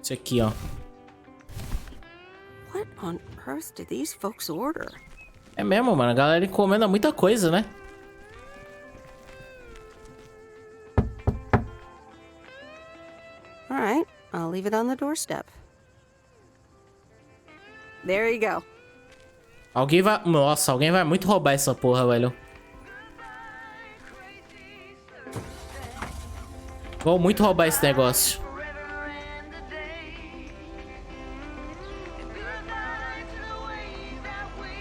Esse aqui, ó. What on earth did these folks order? É mesmo, mano. A galera encomenda muita coisa, né? All right, I'll leave it on the doorstep. There you go. Alguém vai... Nossa, alguém vai muito roubar essa porra, velho. Vou muito roubar esse negócio.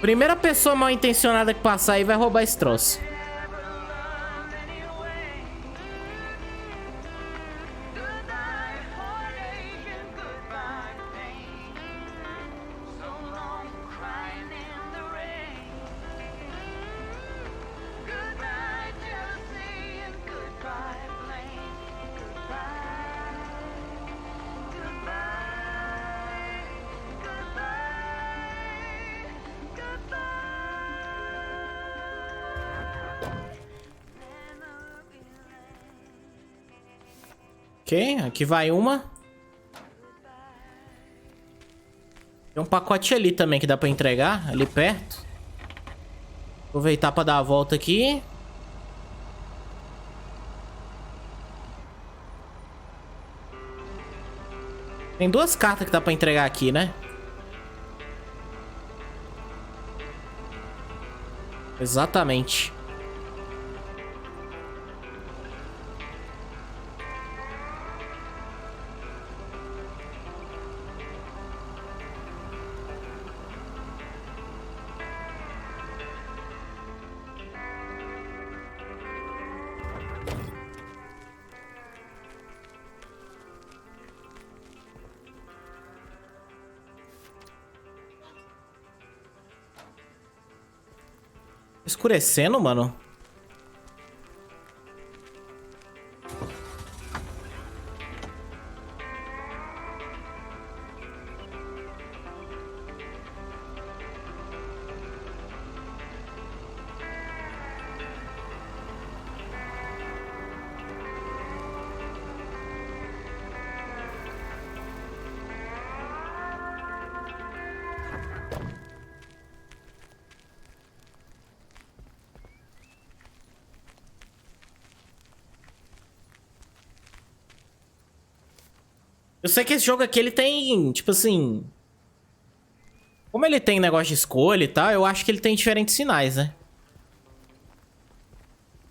Primeira pessoa mal intencionada que passar aí vai roubar esse troço. Ok, aqui vai uma. Tem um pacote ali também que dá pra entregar, ali perto. Aproveitar pra dar a volta aqui. Tem duas cartas que dá pra entregar aqui, né? Exatamente. Escurecendo, mano. Eu sei que esse jogo aqui, ele tem, tipo assim... Como ele tem negócio de escolha e tal, eu acho que ele tem diferentes sinais, né?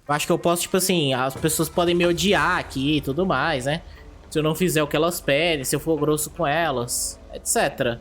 Eu acho que eu posso, tipo assim, as pessoas podem me odiar aqui e tudo mais, né? Se eu não fizer o que elas pedem, se eu for grosso com elas, etc.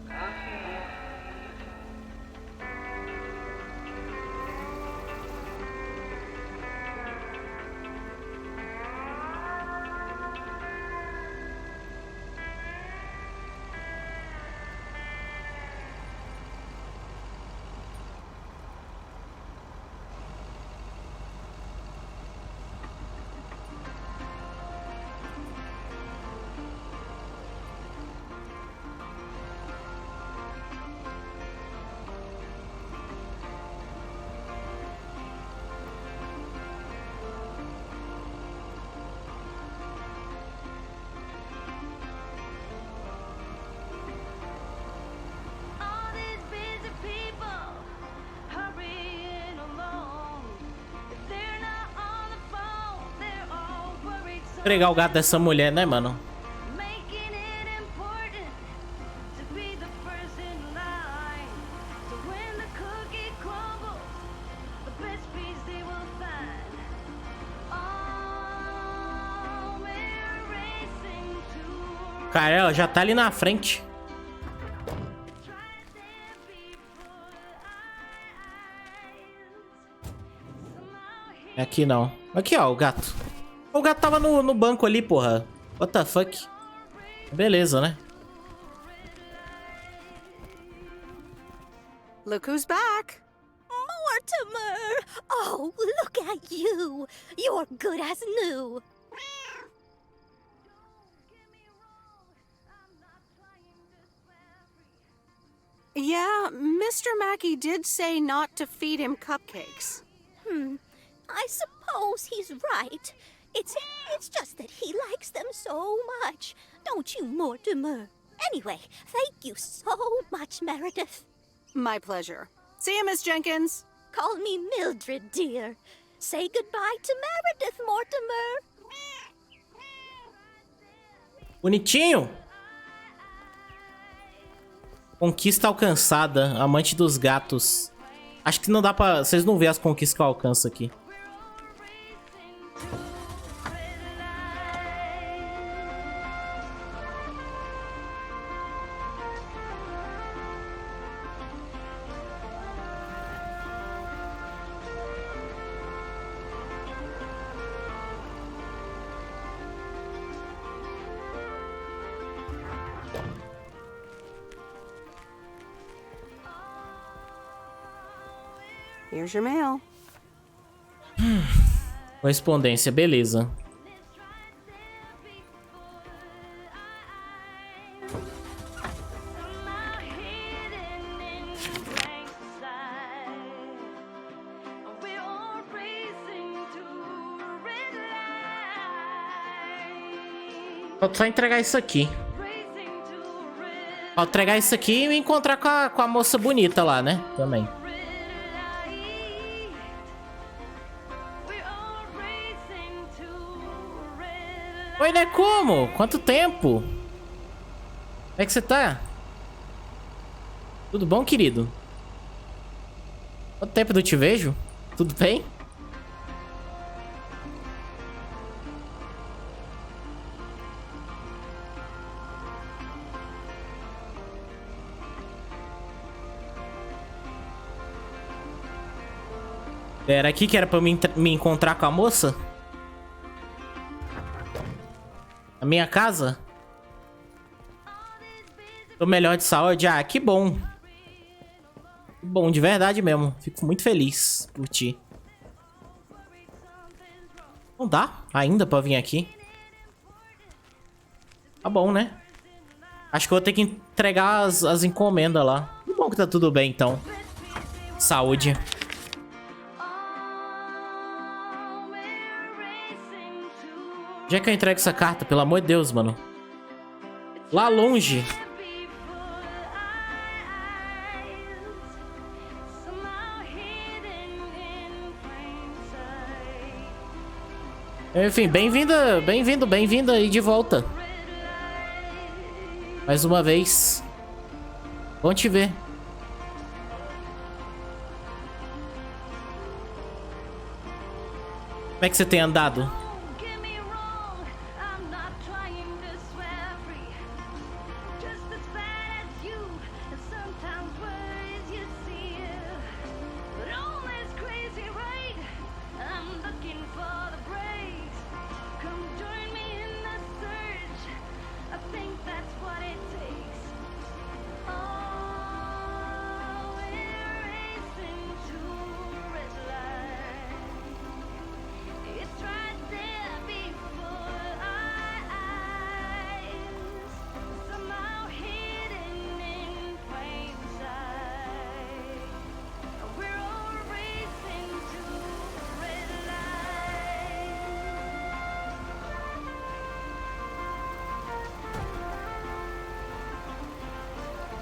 Entregar o gato dessa mulher, né, mano? Cara, ela já tá ali na frente. Aqui não. Aqui, ó, o gato. O gato tava no banco ali, porra. What the fuck? Beleza, né? Look who's back. Mortimer! Oh, look at you. You're good as new. Yeah, Mr. Mackey did say not to feed him cupcakes. I suppose he's right. It's just that he likes them so much. Don't you, Mortimer? Anyway, thank you so much, Meredith. My pleasure. See you, Miss Jenkins. Call me Mildred, dear. Say goodbye to Meredith, Mortimer. Bonitinho. Conquista alcançada. Amante dos gatos. Acho que não dá pra... Vocês não vê as conquistas que eu alcanço aqui. Here's your mail. Correspondência, beleza. Falta só entregar isso aqui. Falta entregar isso aqui e me encontrar com a moça bonita lá, né? Também. Oi, né? Como? Quanto tempo? Como é que você tá? Tudo bom, querido? Quanto tempo eu te vejo? Tudo bem? Era aqui que era pra me encontrar com a moça? A minha casa? Tô melhor de saúde? Ah, que bom. Que bom, de verdade mesmo. Fico muito feliz por ti. Não dá ainda pra vir aqui. Tá bom, né? Acho que eu vou ter que entregar as encomendas lá. Que bom que tá tudo bem, então. Saúde. Onde é que eu entrego essa carta? Pelo amor de Deus, mano. Lá longe. Enfim, bem-vinda aí de volta. Mais uma vez. Bom te ver. Como é que você tem andado?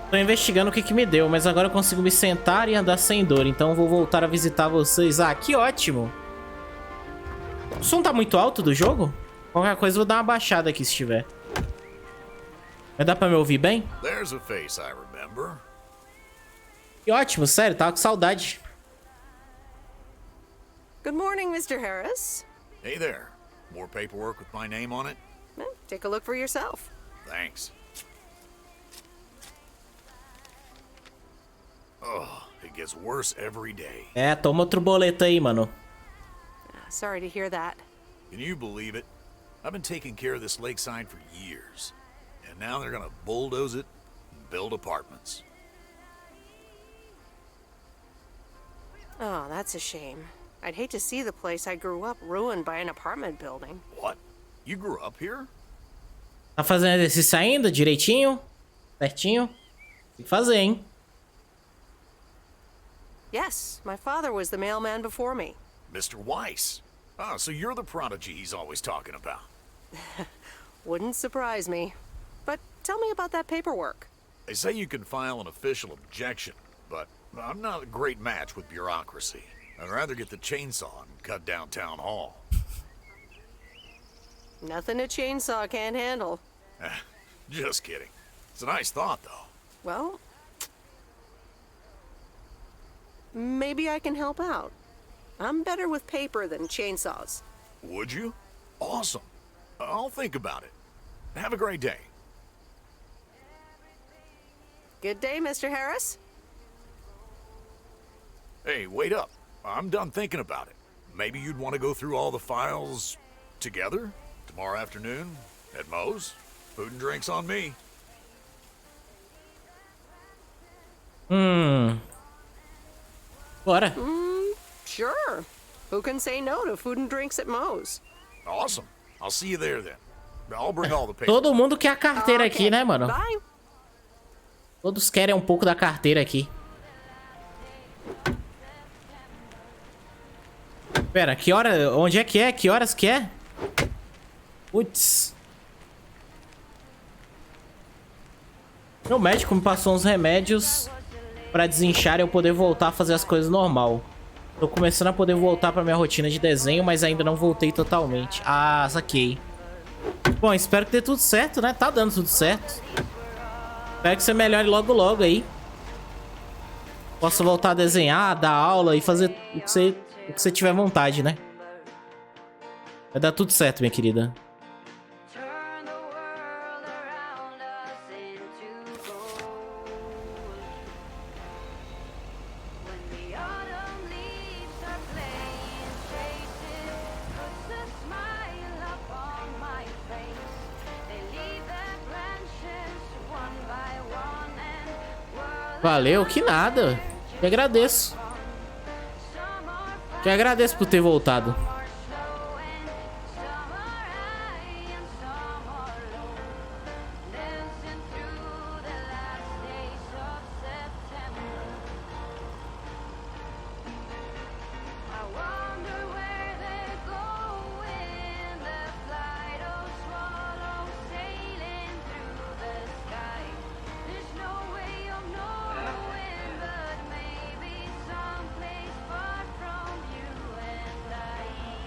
Tô investigando o que me deu, mas agora eu consigo me sentar e andar sem dor. Então eu vou voltar a visitar vocês. Ah, que ótimo. O som tá muito alto do jogo? Qualquer coisa eu vou dar uma baixada aqui se tiver. Vai dar pra me ouvir bem? There's a face I remember. Que ótimo, sério, tava com saudade. Good morning, Mr. Harris. Hey there. More paperwork with my name on it? Take a look for yourself. Thanks. Oh, it gets worse every day. É, toma outro boleto aí, mano. Sorry to hear that. Can you believe it? I've been taking care of this lakeside for years. And now they're gonna bulldoze it and build apartments. Oh, that's a shame. I'd hate to see the place I grew up ruined by an apartment building. What? You grew up here? Tá fazendo exercício ainda, direitinho? Certinho? Tem que fazer, hein? Yes, my father was the mailman before me. Mr. Weiss. Ah, so you're the prodigy he's always talking about. Wouldn't surprise me. But tell me about that paperwork. They say you can file an official objection, but I'm not a great match with bureaucracy. I'd rather get the chainsaw and cut down town hall. Nothing a chainsaw can't handle. Just kidding. It's a nice thought, though. Well, maybe I can help out. I'm better with paper than chainsaws. Would you? Awesome. I'll think about it. Have a great day. Good day, Mr. Harris. Hey, wait up. I'm done thinking about it. Maybe you'd want to go through all the files together? Tomorrow afternoon? At Moe's? Food and drinks on me. Bora. Sure. Who can say no to food and drinks at Moe's? Awesome. I'll see you there then. I'll bring all the papers. Todo mundo quer a carteira aqui, né, mano? Bye. Todos querem um pouco da carteira aqui. Pera, que hora... Onde é que é? Que horas que é? Putz. Meu médico me passou uns remédios pra desinchar e eu poder voltar a fazer as coisas normal. Tô começando a poder voltar pra minha rotina de desenho, mas ainda não voltei totalmente. Ah, saquei. Bom, espero que dê tudo certo, né? Tá dando tudo certo. Espero que você melhore logo logo aí. Possa voltar a desenhar, dar aula e fazer o que você tiver vontade, né? Vai dar tudo certo, minha querida. Valeu, que nada. Eu agradeço. Eu agradeço por ter voltado.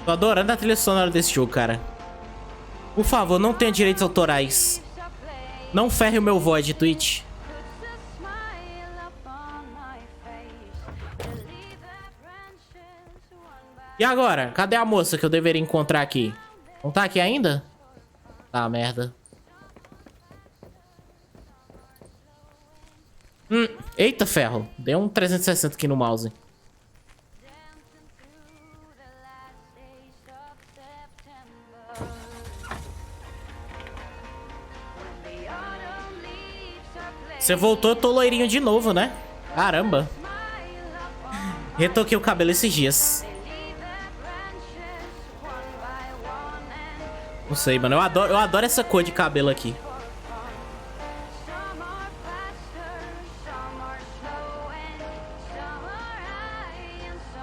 Tô adorando a trilha sonora desse jogo, cara. Por favor, não tenha direitos autorais. Não ferre o meu VOD, Twitch. E agora? Cadê a moça que eu deveria encontrar aqui? Não tá aqui ainda? Tá, merda. Eita, ferro. Deu um 360 aqui no mouse. Você voltou, eu tô loirinho de novo, né? Caramba. Retoquei o cabelo esses dias. Não sei, mano. Eu adoro essa cor de cabelo aqui.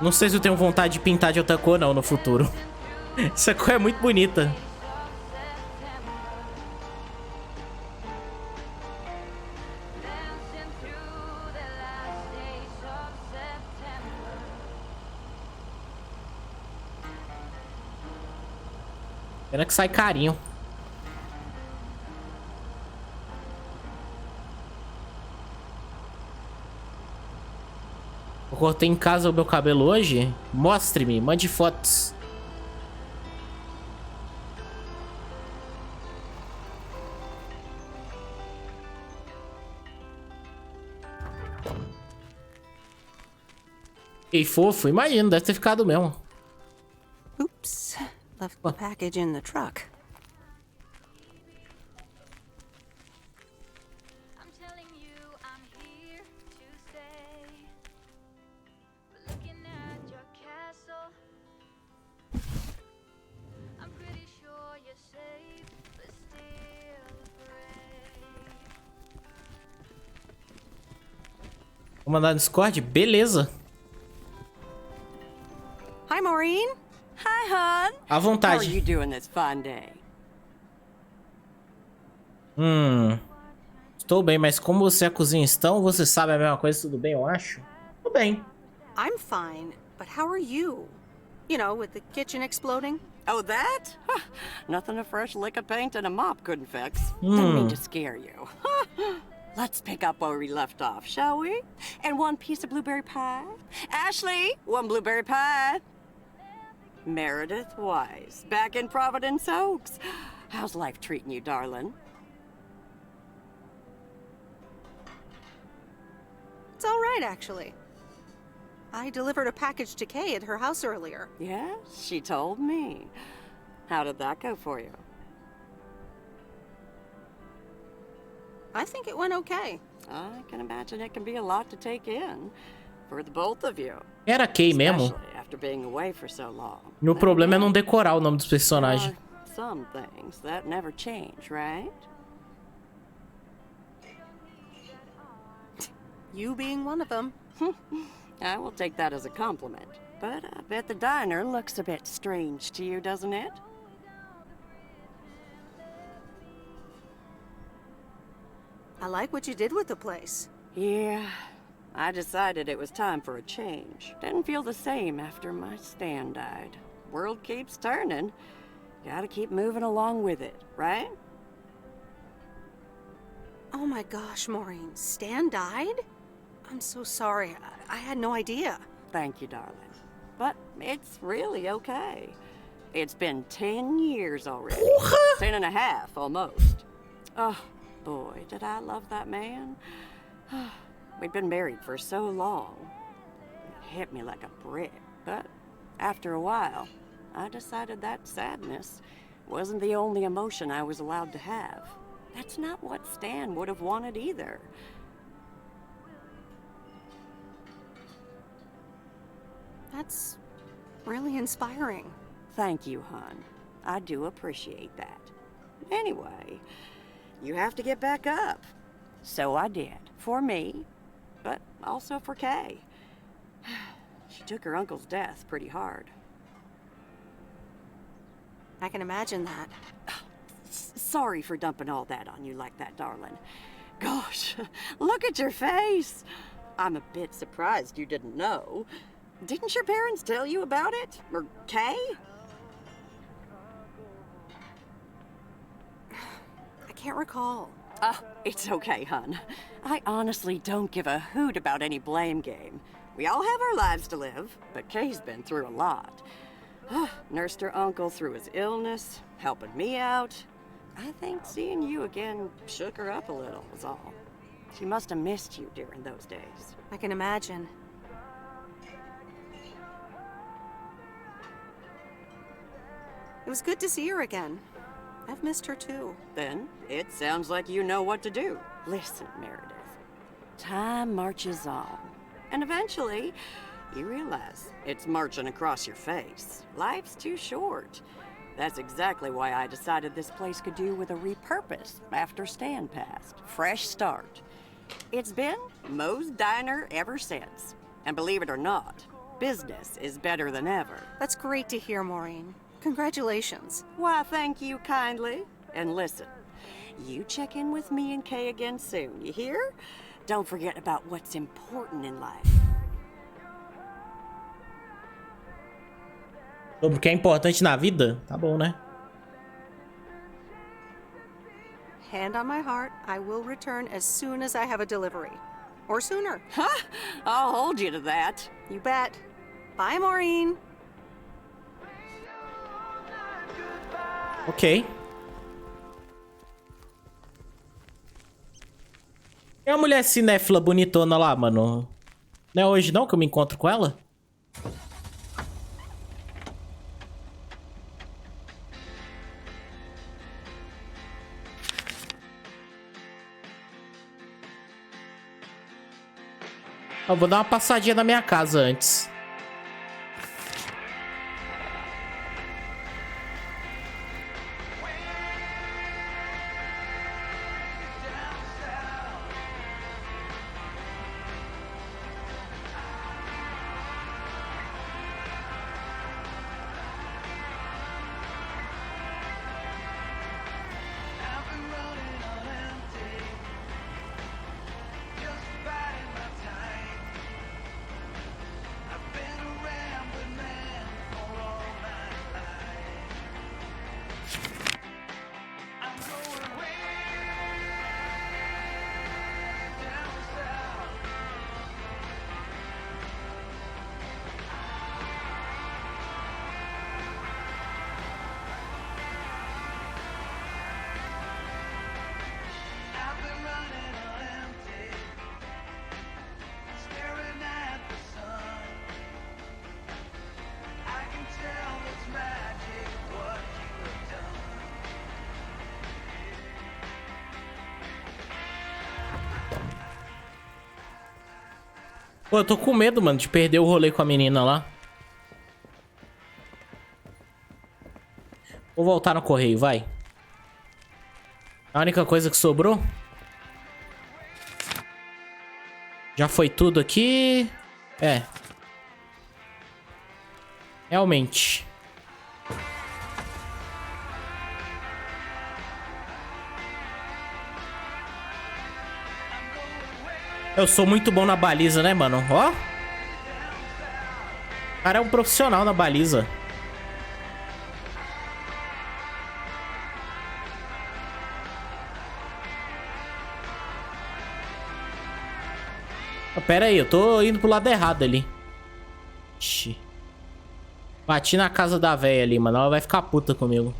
Não sei se eu tenho vontade de pintar de outra cor, não, no futuro. Essa cor é muito bonita. Pena que sai carinho. Eu cortei em casa o meu cabelo hoje. Mostre-me, mande fotos. E fofo, imagina, deve ter ficado mesmo. Oops. Left the package in the truck. Vou mandar no Discord? Beleza. Hi, Maureen. Hi, hon. À vontade. How are you doing this fine day? Estou bem, mas como você e a cozinha estão, você sabe a mesma coisa, tudo bem, eu acho? Tudo bem. I'm fine, but how are you? You know, with the kitchen exploding? Oh, that? Nothing a fresh lick of paint and a mop couldn't fix. Didn't mean to scare you. Let's pick up where we left off, shall we? And one piece of blueberry pie. Ashley, one blueberry pie. Meredith Wise, back in Providence Oaks. How's life treating you, darling? It's all right, actually. I delivered a package to Kay at her house earlier. Yes, she told me. How did that go for you? I think it went okay. I can imagine it can be a lot to take in for the both of you. Era Kay mesmo. Especially after being away for so long. Meu problema é não decorar o nome dos personagens. Some things that never change, right? You being one of them. I will take that as a compliment. But I bet the diner looks a bit strange to you, doesn't it? I like what you did with the place. Yeah, I decided it was time for a change. Didn't feel the same after my Stan died. World keeps turning. Gotta keep moving along with it, right? Oh my gosh, Maureen, Stan died? I'm so sorry. I had no idea. Thank you, darling. But it's really okay. It's been 10 years already. 10 and a half, almost. Oh, boy, did I love that man. We'd been married for so long. It hit me like a brick. But after a while, I decided that sadness wasn't the only emotion I was allowed to have. That's not what Stan would have wanted either. That's really inspiring. Thank you, hon. I do appreciate that. Anyway, you have to get back up. So I did. For me, but also for Kay. She took her uncle's death pretty hard. I can imagine that. Sorry for dumping all that on you like that, darling. Gosh, look at your face. I'm a bit surprised you didn't know. Didn't your parents tell you about it? Or Kay? I can't recall. Oh, it's okay, hon. I honestly don't give a hoot about any blame game. We all have our lives to live, but Kay's been through a lot. Nursed her uncle through his illness, helping me out. I think seeing you again shook her up a little, was all. She must have missed you during those days. I can imagine. It was good to see her again. I've missed her too. Then, it sounds like you know what to do. Listen, Meredith. Time marches on. And eventually, you realize it's marching across your face. Life's too short. That's exactly why I decided this place could do with a repurpose after Stan passed. Fresh start. It's been Moe's Diner ever since. And believe it or not, business is better than ever. That's great to hear, Maureen. Congratulations. Why, thank you kindly. And listen, you check in with me and Kay again soon, you hear? Don't forget about what's important in life. Sobre o que é importante na vida? Tá bom, né? Hand on my heart, I will return as soon as I have a delivery. Or sooner. Huh? I'll hold you to that. You bet. Bye, Maureen. Ok. E a mulher cinéfila bonitona lá, mano? Não é hoje não que eu me encontro com ela? Eu vou dar uma passadinha na minha casa antes. Pô, eu tô com medo, mano, de perder o rolê com a menina lá. Vou voltar no correio, vai. A única coisa que sobrou. Já foi tudo aqui. É. Realmente. Eu sou muito bom na baliza, né, mano? Ó. O cara é um profissional na baliza. Pera aí, eu tô indo pro lado errado ali. Ixi. Bati na casa da véia ali, mano. Ela vai ficar puta comigo.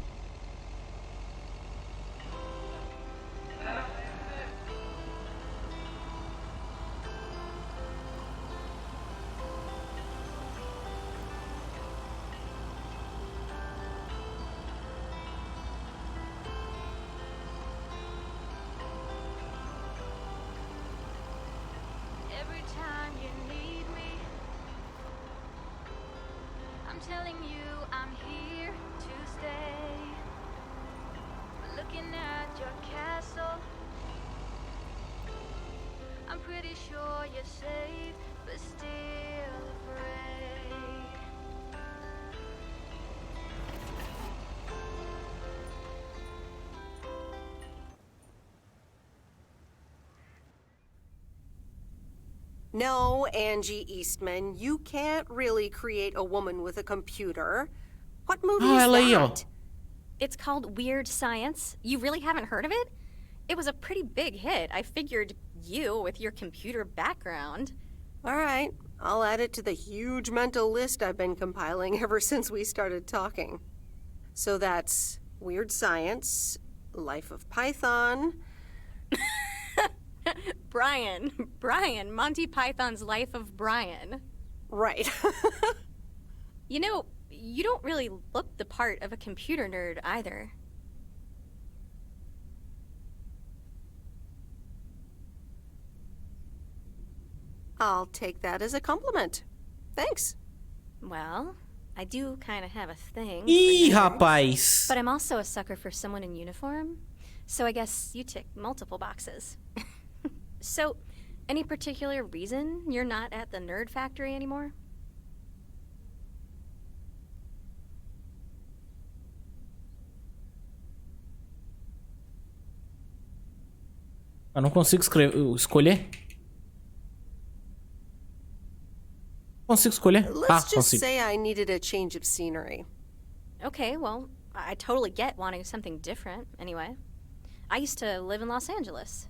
No, Angie Eastman, you can't really create a woman with a computer. What movie is that? It's called Weird Science. You really haven't heard of it? It was a pretty big hit. I figured you, with your computer background. All right, I'll add it to the huge mental list I've been compiling ever since we started talking. So that's Weird Science, Life of Python. Brian, Monty Python's Life of Brian. Right. You know, you don't really look the part of a computer nerd either. I'll take that as a compliment. Thanks. Well, I do kind of have a thing. Ih, for nerds, rapaz. But I'm also a sucker for someone in uniform, so I guess you tick multiple boxes. So, any particular reason you're not at the Nerd Factory anymore? Eu não consigo escolher? Consigo escolher? Let's just consigo. say I needed a change of scenery. Okay, well, I totally get wanting something different, anyway. I used to live in Los Angeles.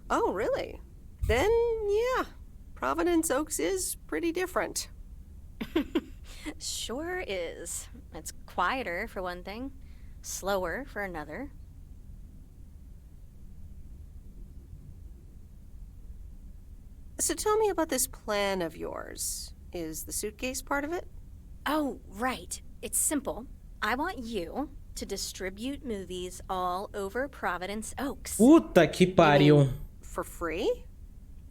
Oh, really? Then, yeah, Providence Oaks is pretty different. Sure is. It's quieter, for one thing. Slower, for another. So tell me about this plan of yours. Is the suitcase part of it? Oh, right. It's simple. I want you to distribute movies all over Providence Oaks. Puta que pariu. For free?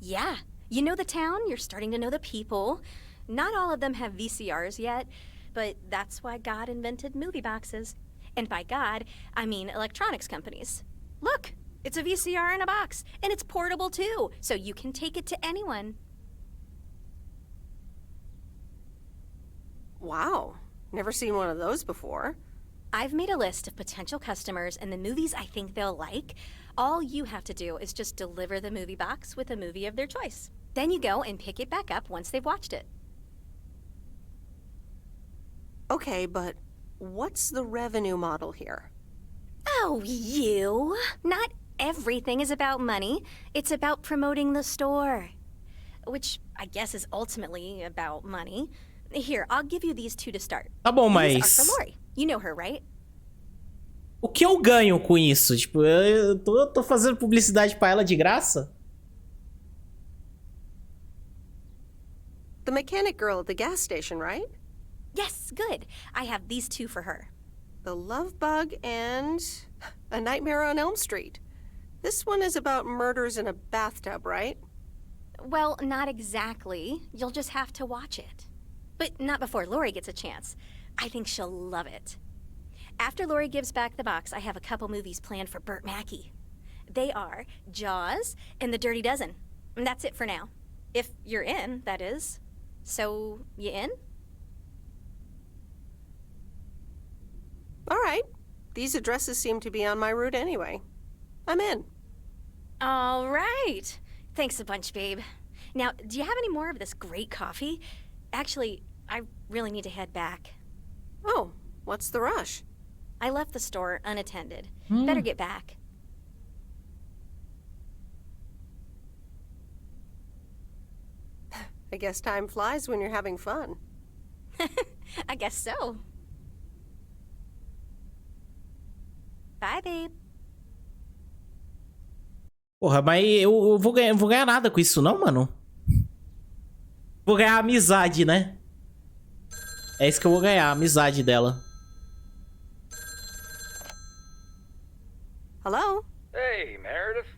Yeah. You know the town, you're starting to know the people. Not all of them have VCRs yet, but that's why God invented movie boxes. And by God, I mean electronics companies. Look, it's a VCR in a box, and it's portable too, so you can take it to anyone. Wow, never seen one of those before. I've made a list of potential customers and the movies I think they'll like. All you have to do is just deliver the movie box with a movie of their choice. Then you go and pick it back up once they've watched it. Okay, but what's the revenue model here? Oh, you! Not everything is about money. It's about promoting the store. Which I guess is ultimately about money. Here, I'll give you these two to start. Tá bom, These mas... are for Lori. You know her, right? O que eu ganho com isso? Tipo, eu tô fazendo publicidade pra ela de graça? The mechanic girl at the gas station, right? Yes, good. I have these two for her. The Love Bug and A Nightmare on Elm Street. This one is about murders in a bathtub, right? Well, not exactly. You'll just have to watch it. But not before Lori gets a chance. I think she'll love it. After Lori gives back the box, I have a couple movies planned for Burt Mackey. They are Jaws and The Dirty Dozen. And that's it for now. If you're in, that is. So, you in? All right. These addresses seem to be on my route anyway. I'm in. All right. Thanks a bunch, babe. Now, do you have any more of this great coffee? Actually, I really need to head back. Oh, what's the rush? I left the store unattended. Better get back. I guess time flies when you're having fun. I guess so. Bye, babe. Porra, mas eu vou ganhar nada com isso não, mano. Vou ganhar a amizade, né? É isso que eu vou ganhar, a amizade dela. Hello? Hey, Meredith.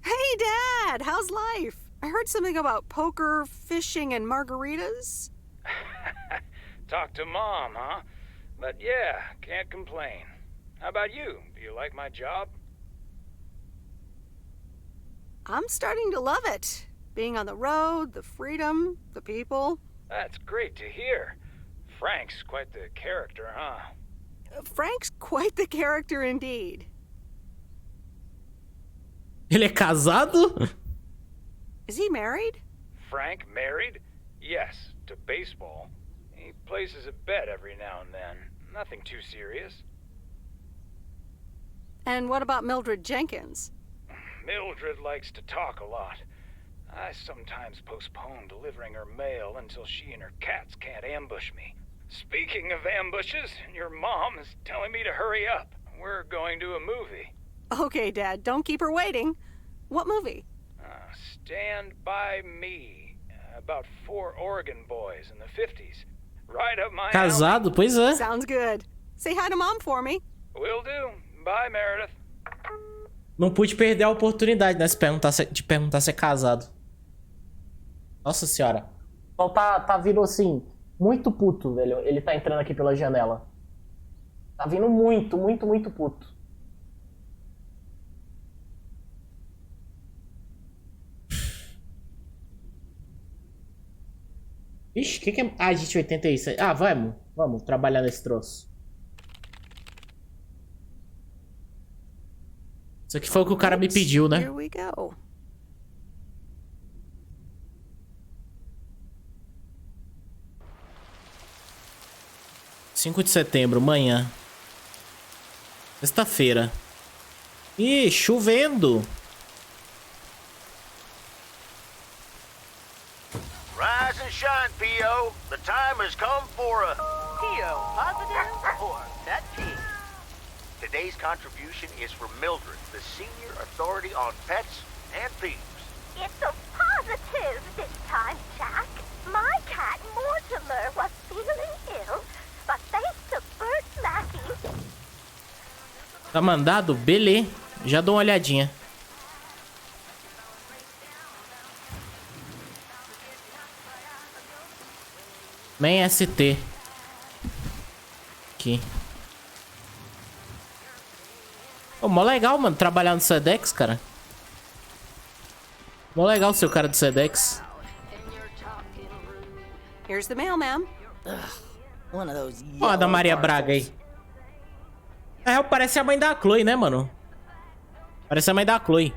Hey, Dad! How's life? I heard something about poker, fishing, and margaritas. Talk to Mom, huh? But yeah, can't complain. How about you? Do you like my job? I'm starting to love it. Being on the road, the freedom, the people. That's great to hear. Frank's quite the character, huh? Frank's quite the character indeed. Ele é casado? Is he married? Frank married? Yes, to baseball. He places a bet every now and then. Nothing too serious. And what about Mildred Jenkins? Mildred likes to talk a lot. I sometimes postpone delivering her mail until she and her cats can't ambush me. Speaking of ambushes, your mom is telling me to hurry up. We're going to a movie. Okay, Dad, don't keep her waiting. What movie? Stand By Me. About 4 Oregon boys in the 50s. Right up my Casado, pois é. Sounds good. Say hi to Mom for me. Will do. Bye, Meredith. Não pude perder a oportunidade, né? De perguntar se é casado. Nossa senhora. Então tá vindo assim, muito puto, velho. Ele tá entrando aqui pela janela. Tá vindo muito, muito, muito puto. Ixi, o que é Agite 86? Ah, vamos trabalhar nesse troço. Isso aqui foi o que o cara me pediu, né? Here we go. (5 de setembro, manhã. Sexta-feira. Ih, chovendo. Rise and shine, P.O. The time has come for a... P.O. positive or that pig? Today's contribution is for Mildred, the senior authority on pets and thieves. It's a positive this time, Jack. My cat Mortimer was feeling ill, but thanks to Bert Massey... Tá mandado? Beleza. Já dou uma olhadinha. Nem ST. Aqui. Pô, mó legal, mano, trabalhar no Sedex, cara. Mó legal ser o cara do Sedex. Here's the mail, ma'am. One of those Ó, a da Maria Braga aí. Na real, parece a mãe da Chloe, né, mano? Parece a mãe da Chloe.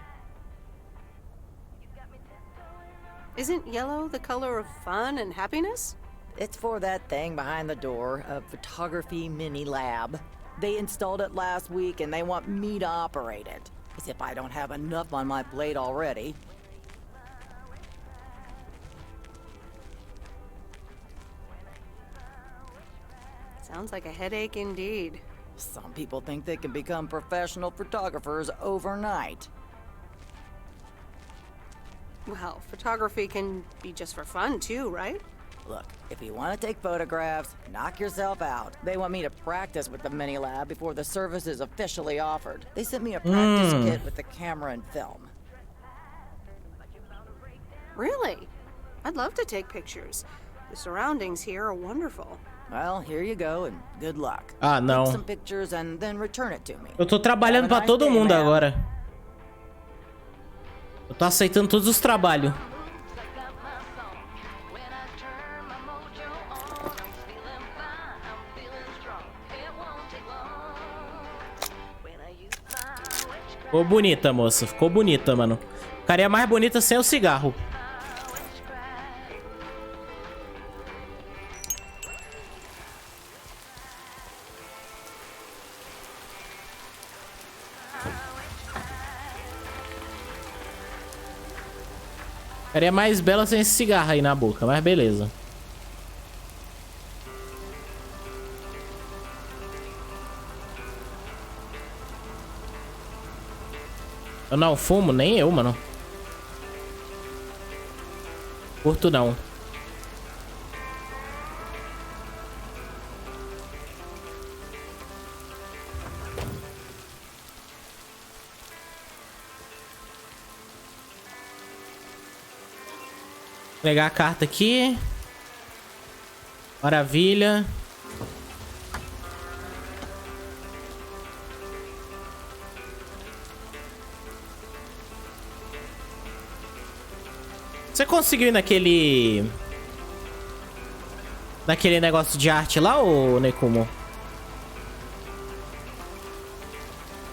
Isn't yellow the color of fun and happiness? It's for that thing behind the door, a photography mini lab. They installed it last week and they want me to operate it. As if I don't have enough on my plate already. Sounds like a headache indeed. Some people think they can become professional photographers overnight. Well, photography can be just for fun too, right? Look, if you want to take photographs, knock yourself out. They want me to practice with the mini lab before the service is officially offered. They sent me a practice kit with the camera and film. Really? I'd love to take pictures. The surroundings here are wonderful. Well, here you go and good luck. Ah, não. Take some pictures and then return it to me. Eu tô trabalhando pra todo mundo agora. Eu tô aceitando todos os trabalhos. Ficou bonita, moça. Ficou bonita, mano. Ficaria mais bonita sem o cigarro. Ficaria mais bela sem esse cigarro aí na boca, mas beleza. Eu não fumo, nem eu, mano. Curto não. Pegar a carta aqui. Maravilha. Você conseguiu ir naquele negócio de arte lá, ô Nekumo?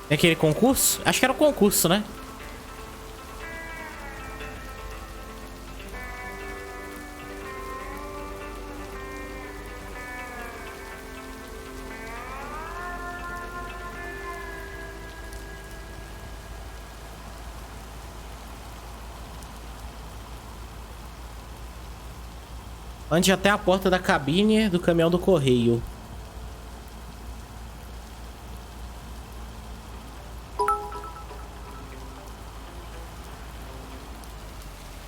Naquele concurso? Acho que era o concurso, né? Ande até a porta da cabine do caminhão do correio.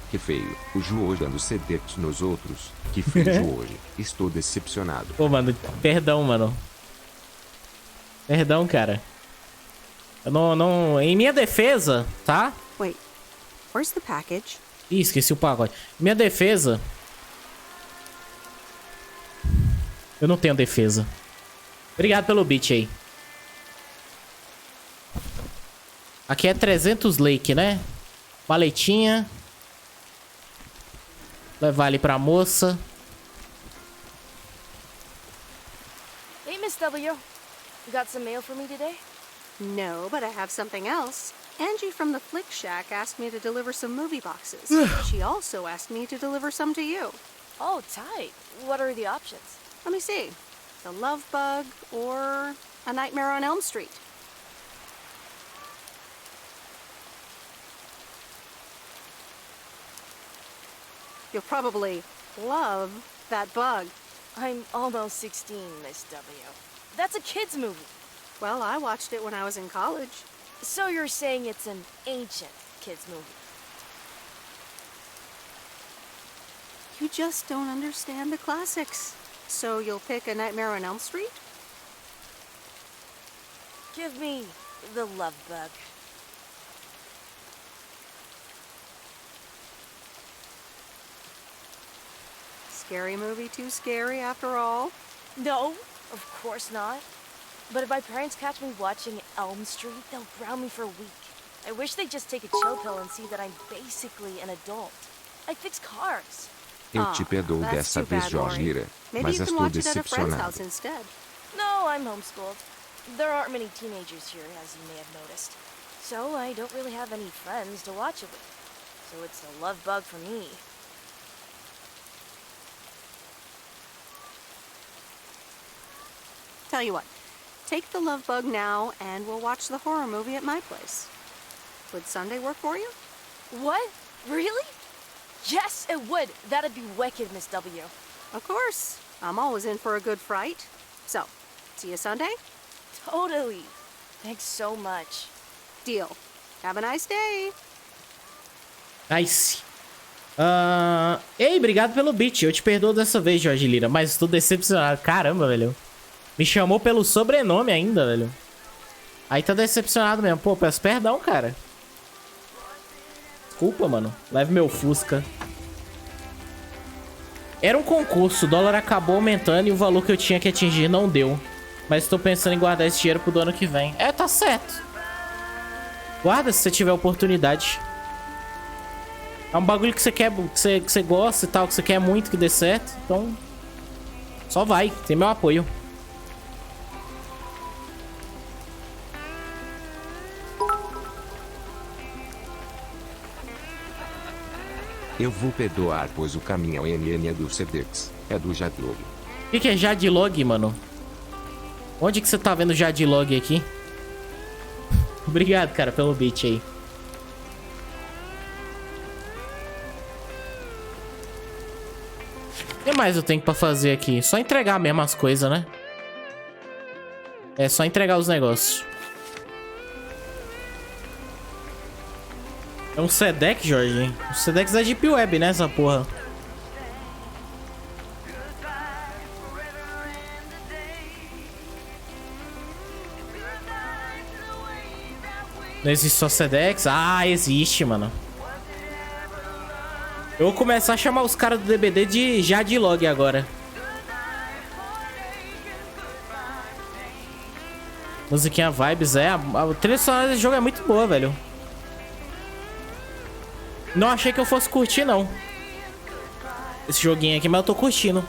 Que feio. O Jooj dando CDs nos outros. Que feio, Jooj. Estou decepcionado. Pô, mano, perdão, mano. Perdão, cara. Eu não... Em minha defesa, tá? Wait, where's the package? Ih, esqueci o pacote. Em minha defesa... Eu não tenho defesa. Obrigado pelo beat aí. Aqui é 300 Lake, né? Maletinha. Levar ali pra moça. Hey, Miss W. You got some mail for me today? No, but I have something else. Angie from the Flick Shack asked me to deliver some movie boxes. She also asked me to deliver some to you. Oh, tight. What are the options? Let me see. The Love Bug or A Nightmare on Elm Street. You'll probably love that bug. I'm almost 16, Miss W. That's a kid's movie. Well, I watched it when I was in college. So you're saying it's an ancient kid's movie? You just don't understand the classics. So you'll pick A Nightmare on Elm Street? Give me The Love Bug. Scary movie too scary after all? No, of course not. But if my parents catch me watching Elm Street, they'll ground me for a week. I wish they'd just take a chill pill and see that I'm basically an adult. I fix cars. Eu te perdoo dessa vez, George Lira, mas estou decepcionado. No, I'm homeschooled. There aren't many teenagers here, as you may have noticed. So I don't really have any friends to watch it with. So it's a love bug for me. Tell you what, take the Love Bug now and we'll watch the horror movie at my place. Would Sunday work for you? What? Really? Yes, it would. That'd be wicked, Miss W. Of course. I'm always in for a good fright. So, see you Sunday? Totally. Thanks so much. Deal. Have a nice day. Nice. Ei, obrigado pelo beat. Eu te perdoo dessa vez, Jorge Lira, mas estou decepcionado. Caramba, velho. Me chamou pelo sobrenome ainda, velho. Aí tá decepcionado mesmo. Pô, peço perdão, cara. Desculpa, mano. Leve meu Fusca. Era um concurso. O dólar acabou aumentando e o valor que eu tinha que atingir não deu. Mas estou pensando em guardar esse dinheiro pro ano que vem. É, tá certo. Guarda se você tiver oportunidade. É um bagulho que você quer, que você gosta e tal, que você quer muito que dê certo. Então, só vai. Tem meu apoio. Eu vou perdoar, pois o caminhão NN é do Sedex. É do Jadlog. O que é Jadlog, mano? Onde que você tá vendo Jadlog aqui? Obrigado, cara, pelo beat aí. O que mais eu tenho pra fazer aqui? Só entregar mesmo as coisas, né? É só entregar os negócios. É um Sedex, Jorge? O Sedex é Deep Web, né, essa porra? Não existe só Sedex? Ah, existe, mano. Eu vou começar a chamar os caras do DBD de Jadlog agora. Musiquinha vibes, é. A trilha sonora desse jogo é muito boa, velho. Não achei que eu fosse curtir, não. Esse joguinho aqui, mas eu tô curtindo.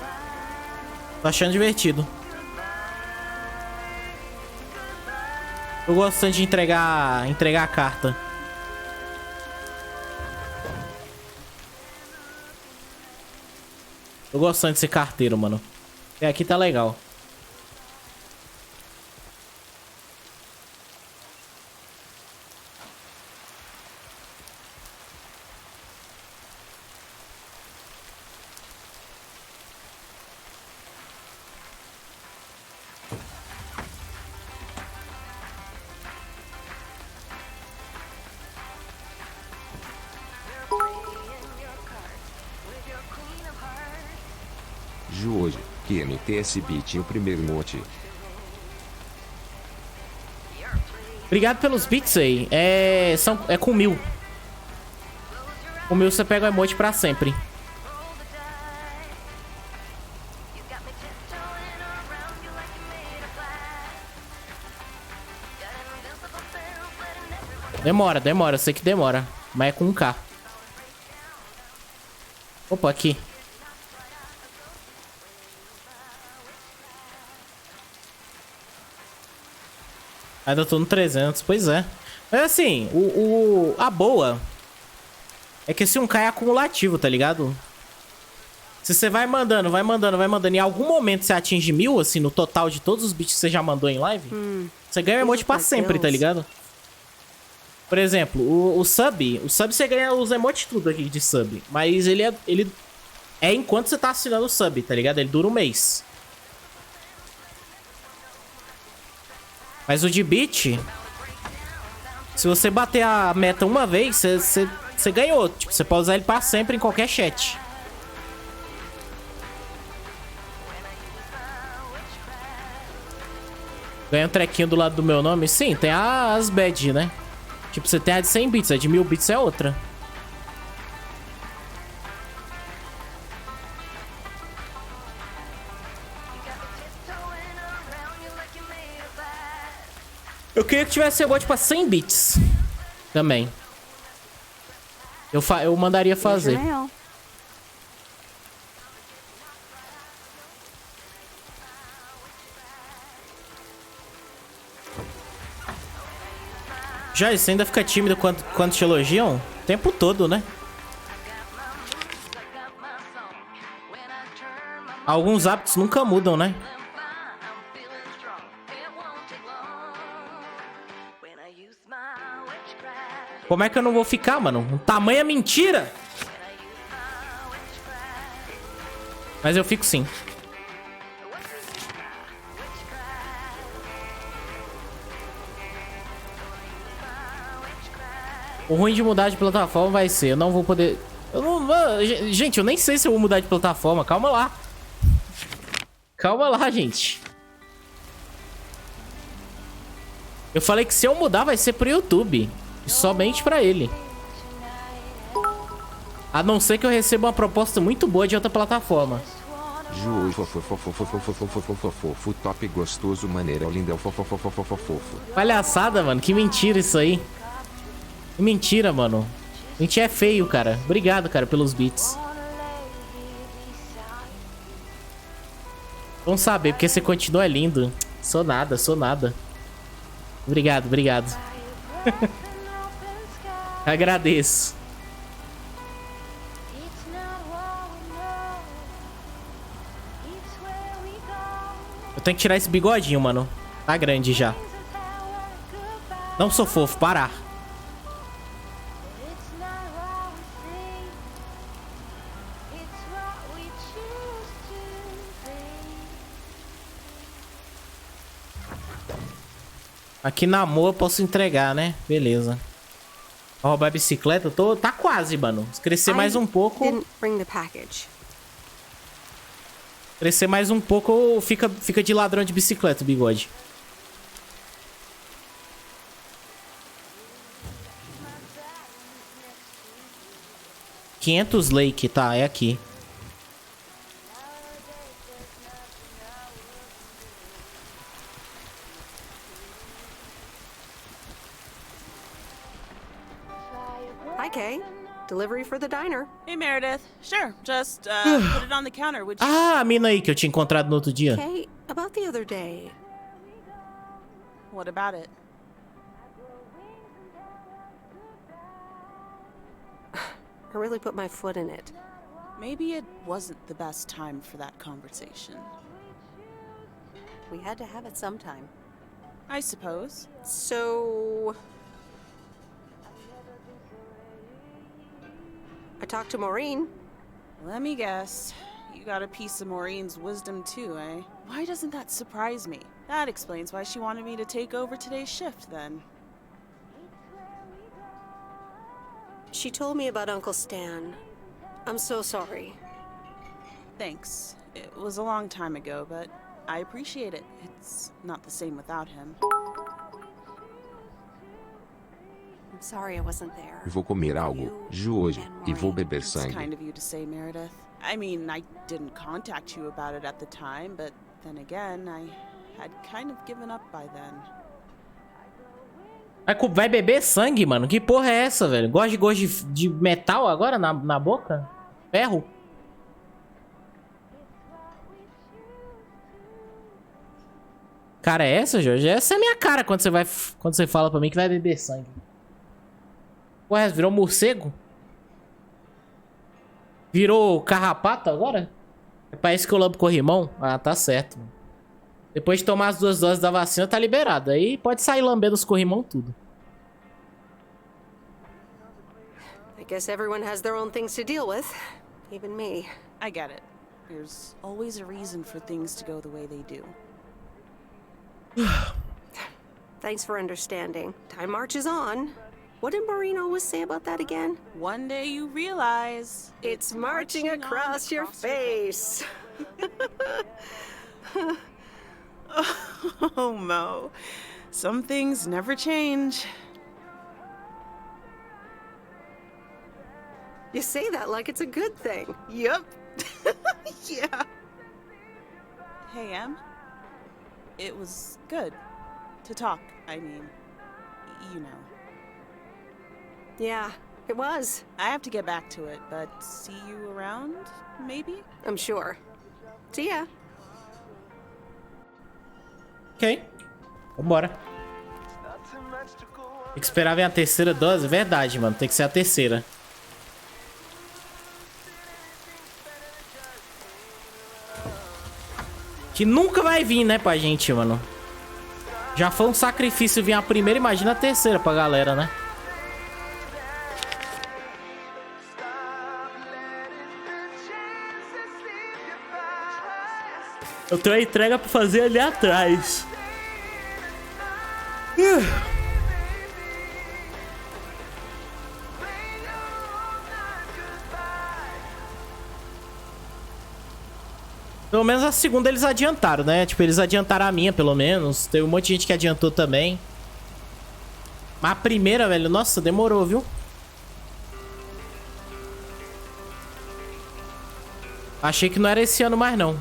Tô achando divertido. Eu gosto tanto de entregar a carta. Eu gosto tanto de ser carteiro, mano. E aqui tá legal. GeorgeJOOJ, QMT esse beat o primeiro emote. Obrigado pelos bits aí. É com 1000. Com 1000 você pega o emote pra sempre. Demora, eu sei que demora. Mas é com 1K. Opa, aqui. Ainda tô no 300, pois é. Mas assim, a boa é que esse 1K é acumulativo, tá ligado? Se você vai mandando, em algum momento você atinge 1000, assim, no total de todos os bits que você já mandou em live, você ganha o emote pra sempre, tá ligado? Por exemplo, o sub você ganha os emotes tudo aqui de sub. Mas ele é enquanto você tá assinando o sub, tá ligado? Ele dura um mês. Mas o de bit, se você bater a meta uma vez, você ganhou. Tipo, você pode usar ele pra sempre em qualquer chat. Ganha um trequinho do lado do meu nome? Sim, tem as badge, né? Tipo, você tem a de 100 bits, a de 1000 bits é outra. Eu queria que tivesse emote pra 100 bits. Também. Eu mandaria fazer. Já, você ainda fica tímido quando te elogiam? O tempo todo, né? Alguns hábitos nunca mudam, né? Como é que eu não vou ficar, mano? Um tamanho é mentira! Mas eu fico sim. O ruim de mudar de plataforma vai ser, eu não vou poder... Eu não vou... Gente, eu nem sei se eu vou mudar de plataforma. Calma lá. Calma lá, gente. Eu falei que se eu mudar vai ser pro YouTube. E somente pra ele. A não ser que eu receba uma proposta muito boa de outra plataforma. Fofo, top gostoso, maneira linda, fofo. Palhaçada, mano. Que mentira isso aí. Que mentira, mano. A gente é feio, cara. Obrigado, cara, pelos beats. Vamos saber, porque você continua lindo. Sou nada, sou nada. Obrigado, obrigado. Agradeço. Eu tenho que tirar esse bigodinho, mano. Tá grande já. Não sou fofo, parar. Aqui na Moa eu posso entregar, né? Beleza. Vou roubar a bicicleta. Tá quase, mano. Se crescer mais um pouco... Crescer mais um pouco, fica de ladrão de bicicleta, bigode. $500 Lake, tá, é aqui. Hi, Kay. Delivery for the diner. Hey, Meredith. Sure, just put it on the counter, would you? Ah, a mina aí que eu tinha encontrado no outro dia. Kay, about the other day. What about it? I really put my foot in it. Maybe it wasn't the best time for that conversation. We had to have it sometime. I suppose. So... I talked to Maureen. Let me guess. You got a piece of Maureen's wisdom too, eh? Why doesn't that surprise me? That explains why she wanted me to take over today's shift, then. She told me about Uncle Stan. I'm so sorry. Thanks. It was a long time ago, but I appreciate it. It's not the same without him. I'm sorry I wasn't there. Vou comer algo, GeorgeJOOJ, e vou beber It's sangue. kind of you to say, Meredith. I mean, I didn't contact you about it at the time, but then again, I had kind of given up by then. Vai beber sangue, mano? Que porra é essa, velho? Gosto de metal agora na boca? Ferro? Cara, é essa, Jorge? Essa é a minha cara quando você fala pra mim que vai beber sangue. Ué, virou morcego? Virou carrapato agora? Parece que eu lambo corrimão. Ah, tá certo. Depois de tomar as 2 doses da vacina, tá liberado. Aí pode sair lambendo os corrimão tudo. I guess everyone has their own things to deal with. Even me. I get it. There's always a reason for things to go the way they do. Thanks for understanding. Time marches on. What did Maureen always say about that again? One day you realize it's marching across your face. Oh, Mo. Some things never change. You say that like it's a good thing. Yep. Yeah. Hey, Em. It was good to talk. I mean, you know. Yeah, it was. I have to get back to it, but see you around, maybe? I'm sure. See ya. Ok. Vambora. Tem que esperar vir a terceira dose? Verdade, mano. Tem que ser a terceira. Que nunca vai vir, né, pra gente, mano. Já foi um sacrifício vir a primeira, imagina a terceira pra galera, né? Eu tenho a entrega pra fazer ali atrás. Pelo menos a segunda eles adiantaram, né? Tipo, eles adiantaram a minha, pelo menos. Teve um monte de gente que adiantou também. Mas a primeira, velho, nossa, demorou, viu? Achei que não era esse ano mais, não.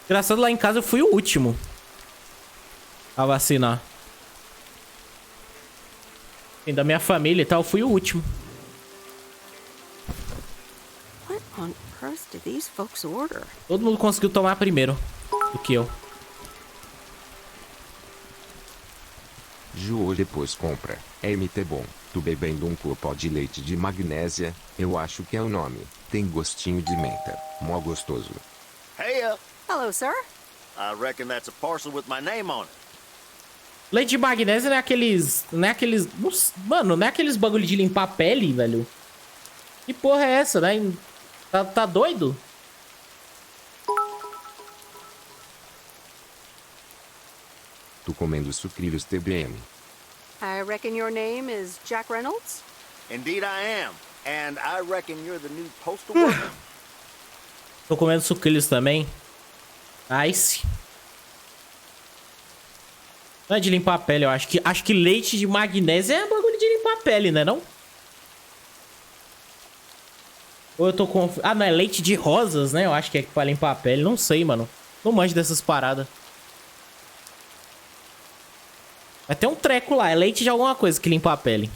Engraçado, lá em casa eu fui o último a vacinar. E da minha família e tal, eu fui o último. What on earth did these folks order? Todo mundo conseguiu tomar primeiro do que eu. GeorgeJOOJ depois compra. É MT bom. Tu bebendo um copo de leite de magnésia, eu acho que é o nome. Tem gostinho de menta. Mó gostoso. Hey, Hello, sir. I reckon that's a parcel with my name on it. Leite de magnésia não é aqueles... Não é aqueles... Mano, não é aqueles bagulho de limpar a pele, velho? Que porra é essa, né? Tá doido? Tu comendo sucrilhos TBM. I reckon your name is Jack Reynolds? Indeed I am. And I reckon you're the new postal worker. Tô comendo sucrilhos também. Nice. Não é de limpar a pele, eu acho que leite de magnésia é bagulho de limpar a pele, né, não? Ou eu tô com... Ah, não, é leite de rosas, né? Eu acho que é pra limpar a pele. Não sei, mano. Não manjo dessas paradas. Vai ter um treco lá. É leite de alguma coisa que limpa a pele.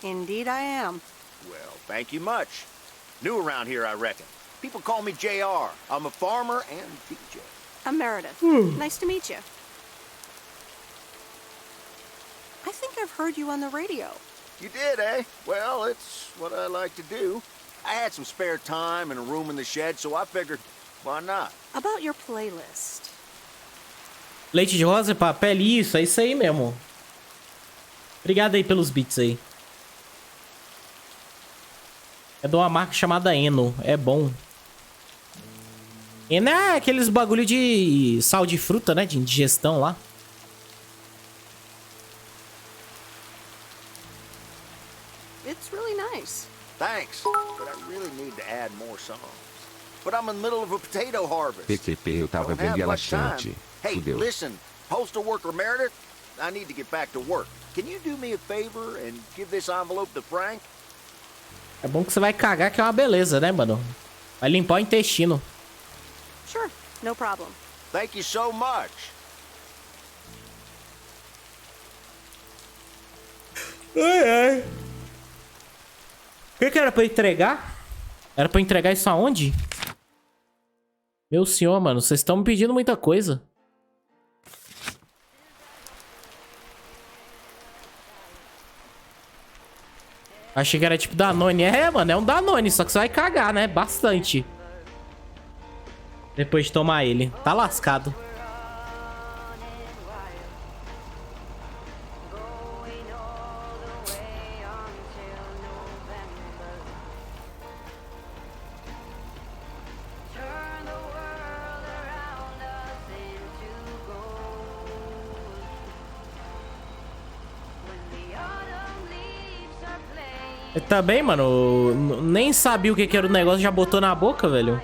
Indeed I am. Well, thank you much. New around here, I reckon. People call me JR. I'm a farmer and DJ. I'm Meredith. Nice to meet you. I think I've heard you on the radio. You did, eh? Well, it's what I like to do. I had some spare time and a room in the shed, so I figured, why not? About your playlist. Leite de rosa e papel, isso, é isso aí mesmo. Obrigado aí pelos beats aí. É de uma marca chamada Eno, é bom. Eno é aqueles bagulho de sal de fruta, né, de indigestão lá. It's really nice. Thanks, but I really need to add more songs. But I'm in the middle of a potato harvest. PQP, eu tava Don't vendo have ela much time. chante. Hey, Fudeu. listen, postal worker Meredith, I need to get back to work. Can you do me a favor and give this envelope to Frank? É bom que você vai cagar, que é uma beleza, né, mano? Vai limpar o intestino. Sure, no problem. Thank you so much. Ai, ai. O que era pra eu entregar? Era pra eu entregar isso aonde? Meu senhor, mano, vocês estão me pedindo muita coisa. Achei que era tipo Danone. É, mano, é um Danone, só que você vai cagar, né? Bastante. Depois de tomar ele. Tá lascado. Tá bem, mano. Nem sabia o que era o negócio, já botou na boca, velho.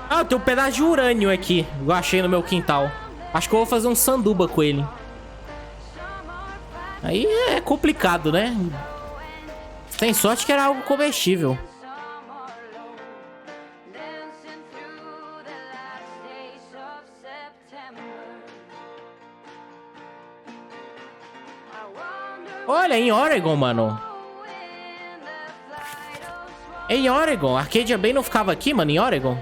Ah, tem um pedaço de urânio aqui. Eu achei no meu quintal. Acho que eu vou fazer um sanduba com ele. Aí é complicado, né? Tem sorte que era algo comestível. Olha, em Oregon, mano. Em Oregon. Arcadia Bay não ficava aqui, mano, em Oregon?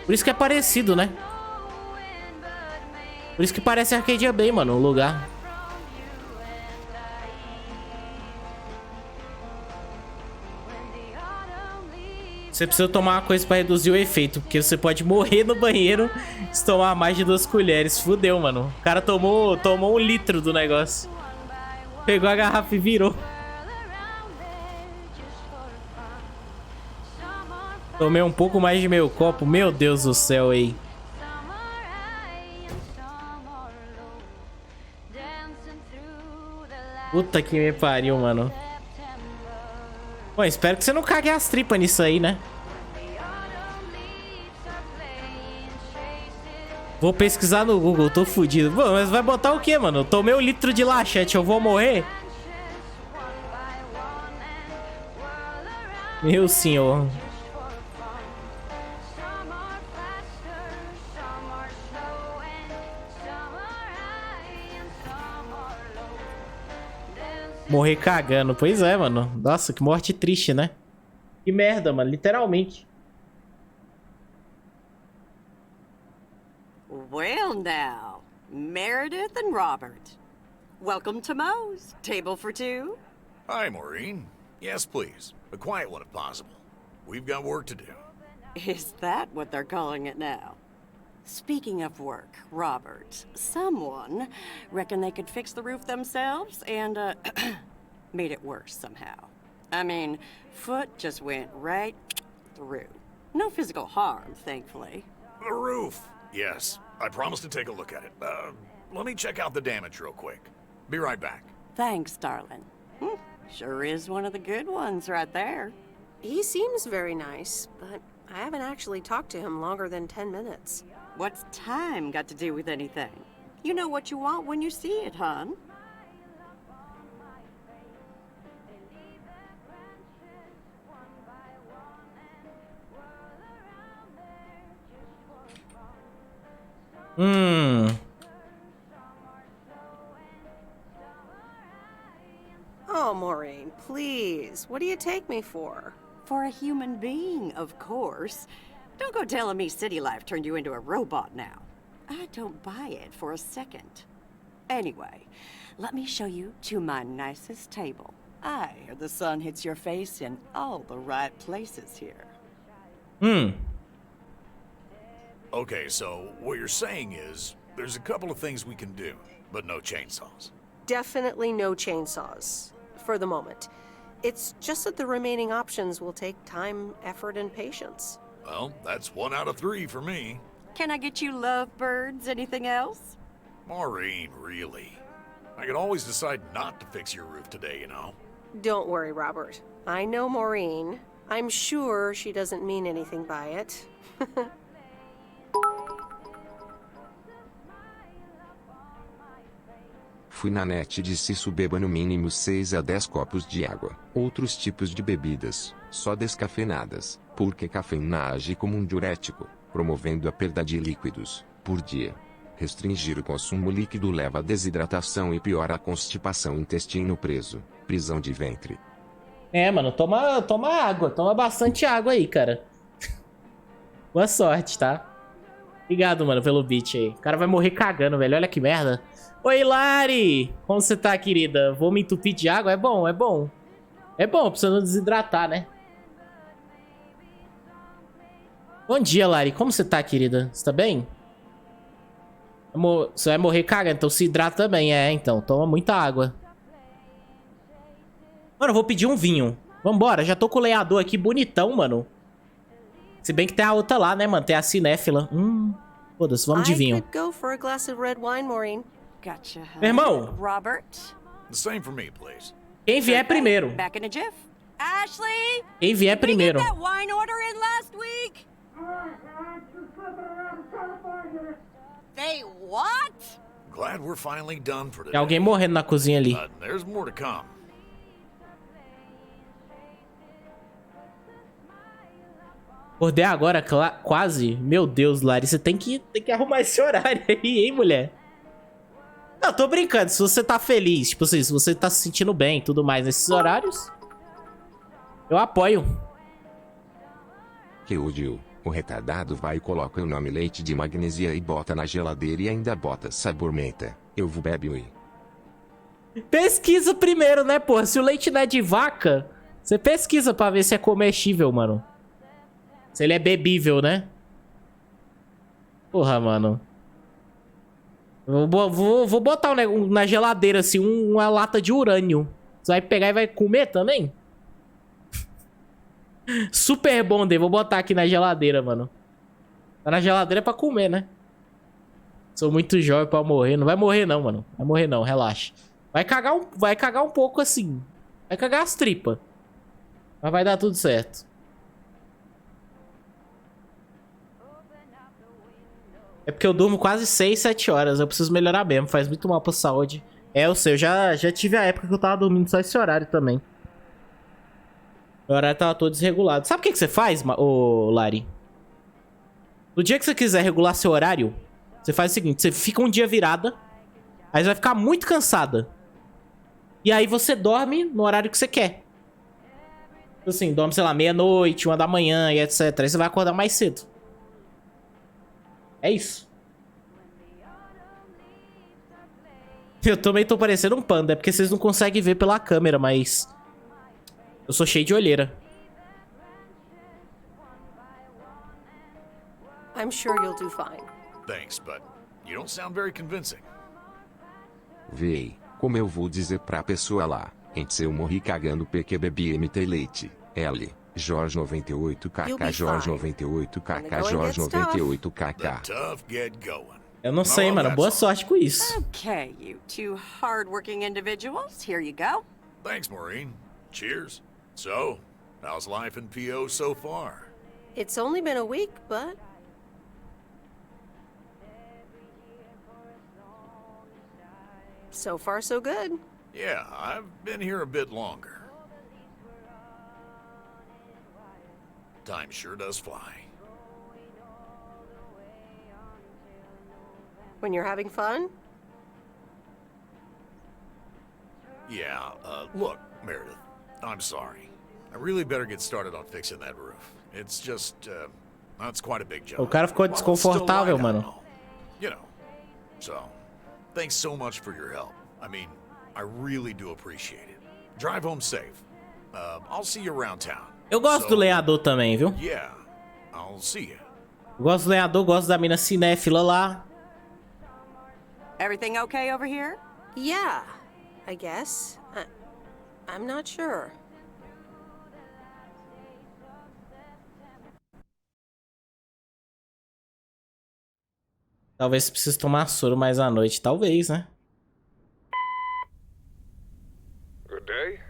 Por isso que é parecido, né? Por isso que parece Arcadia Bay, mano, o lugar. Você precisa tomar uma coisa pra reduzir o efeito, porque você pode morrer no banheiro se tomar mais de 2 colheres. Fudeu, mano. O cara tomou 1 litro do negócio. Pegou a garrafa e virou. Tomei um pouco mais de meio copo. Meu Deus do céu, aí. Puta que me pariu, mano. Bom, espero que você não cague as tripas nisso aí, né? Vou pesquisar no Google, tô fudido. Bom, mas vai botar o quê, mano? Eu tomei 1 litro de laxete, eu vou morrer? Meu senhor. Morrer cagando. Pois é, mano. Nossa, que morte triste, né? Que merda, mano. Literalmente. Well now, Meredith and Robert. Welcome to Moe's. Table for 2? Hi, Maureen. Yes, please. A quiet one if possible. We've got work to do. Is that what they're calling it now? Speaking of work, Robert, someone reckoned they could fix the roof themselves and, made it worse somehow. I mean, foot just went right through. No physical harm, thankfully. The roof. Yes, I promised to take a look at it. Let me check out the damage real quick. Be right back. Thanks, darling. Sure is one of the good ones right there. He seems very nice, but I haven't actually talked to him longer than 10 minutes. What's time got to do with anything? You know what you want when you see it, hon. Oh, Maureen, please. What do you take me for? For a human being, of course. Don't go telling me city life turned you into a robot now. I don't buy it for a second. Anyway, let me show you to my nicest table. I hear the sun hits your face in all the right places here. Okay, so what you're saying is there's a couple of things we can do, but no chainsaws. Definitely no chainsaws, for the moment. It's just that the remaining options will take time, effort, and patience. Well, that's 1 out of 3 for me. Can I get you lovebirds? Anything else? Maureen, really? I could always decide not to fix your roof today, you know? Don't worry, Robert. I know Maureen. I'm sure she doesn't mean anything by it. Fui na net e disse isso beba no mínimo 6 a 10 copos de água. Outros tipos de bebidas, só descafeinadas, porque cafeína age como um diurético, promovendo a perda de líquidos, por dia. Restringir o consumo líquido leva à desidratação e piora a constipação intestino preso, prisão de ventre. É, mano, toma água. Toma bastante água aí, cara. Boa sorte, tá? Obrigado, mano, pelo beat aí. O cara vai morrer cagando, velho. Olha que merda. Oi, Lari! Como você tá, querida? Vou me entupir de água? É bom, é bom. É bom, pra você não desidratar, né? Bom dia, Lari. Como você tá, querida? Você tá bem? Você vai morrer cagando, então se hidrata também. É, então. Toma muita água. Mano, eu vou pedir um vinho. Vambora, já tô com o lenhador aqui bonitão, mano. Se bem que tem a outra lá, né, mano? Tem a cinéfila. Foda-se, vamos de vinho. Go for a glass of red wine, Maureen. Gotcha, huh? Meu irmão. Robert? The same for me, please. Quem vier primeiro. Back in a jiff. Ashley? Quem vier primeiro. Did you get that wine order in last week? They what? Glad we're finally done for today. Tem alguém morrendo na cozinha ali. There's more to come. Acordei agora, quase. Meu Deus, Lari, você tem que arrumar esse horário aí, hein, mulher? Não, tô brincando. Se você tá feliz, tipo assim, se você tá se sentindo bem e tudo mais nesses horários, eu apoio. GeorgeJOOJ, o retardado vai e coloca o nome leite de magnesia e bota na geladeira e ainda bota sabor menta. Eu vou beber oi. Pesquisa primeiro, né, porra? Se o leite não é de vaca, você pesquisa pra ver se é comestível, mano. Se ele é bebível, né? Porra, mano. Vou botar na geladeira, assim, uma lata de urânio. Você vai pegar e vai comer também? Super Bonder. Vou botar aqui na geladeira, mano. Tá na geladeira pra comer, né? Sou muito jovem pra morrer. Não vai morrer não, mano. Vai morrer não, relaxa. Vai cagar um pouco assim. Vai cagar as tripas. Mas vai dar tudo certo. É porque eu durmo quase 6, 7 horas. Eu preciso melhorar mesmo. Faz muito mal pra saúde. É, eu sei. Eu já tive a época que eu tava dormindo só esse horário também. Meu horário tava todo desregulado. Sabe o que você faz, ô Lari? No dia que você quiser regular seu horário, você faz o seguinte. Você fica um dia virada. Aí você vai ficar muito cansada. E aí você dorme no horário que você quer. Assim, dorme, sei lá, meia-noite, 1 da manhã e etc. Aí você vai acordar mais cedo. É isso. Eu também tô parecendo um panda. É porque vocês não conseguem ver pela câmera, mas... eu sou cheio de olheira. I'm sure you'll do fine. Thanks, but you don't sound very convincing. Véi, como eu vou dizer pra pessoa lá, se eu morri cagando porque bebi MT leite, L, Jorge 98kk, Jorge 98kk, Jorge 98kk. Tough get going. Eu não sei, mano. Boa sorte com isso. Okay, you two hard-working individuals, here you go. Thanks, Maureen. Cheers. So, how's life in PO so far? It's only been a week, but... so far, so good. Yeah, I've been here a bit longer. Time sure does fly. When you're having fun? Yeah, look, Meredith, I'm sorry. I really better get started on fixing that roof. It's just, that's quite a big job. O cara ficou desconfortável, mano. You know, so, thanks so much for your help. I mean, I really do appreciate it. Drive home safe. I'll see you around town. Eu gosto do lenhador também, viu? Yeah, I'll see you. Gosto do lenhador, gosto da mina cinéfila lá. Everything okay over here? Yeah, I guess. I'm not sure. Talvez precise tomar soro mais à noite, talvez, né? Good day.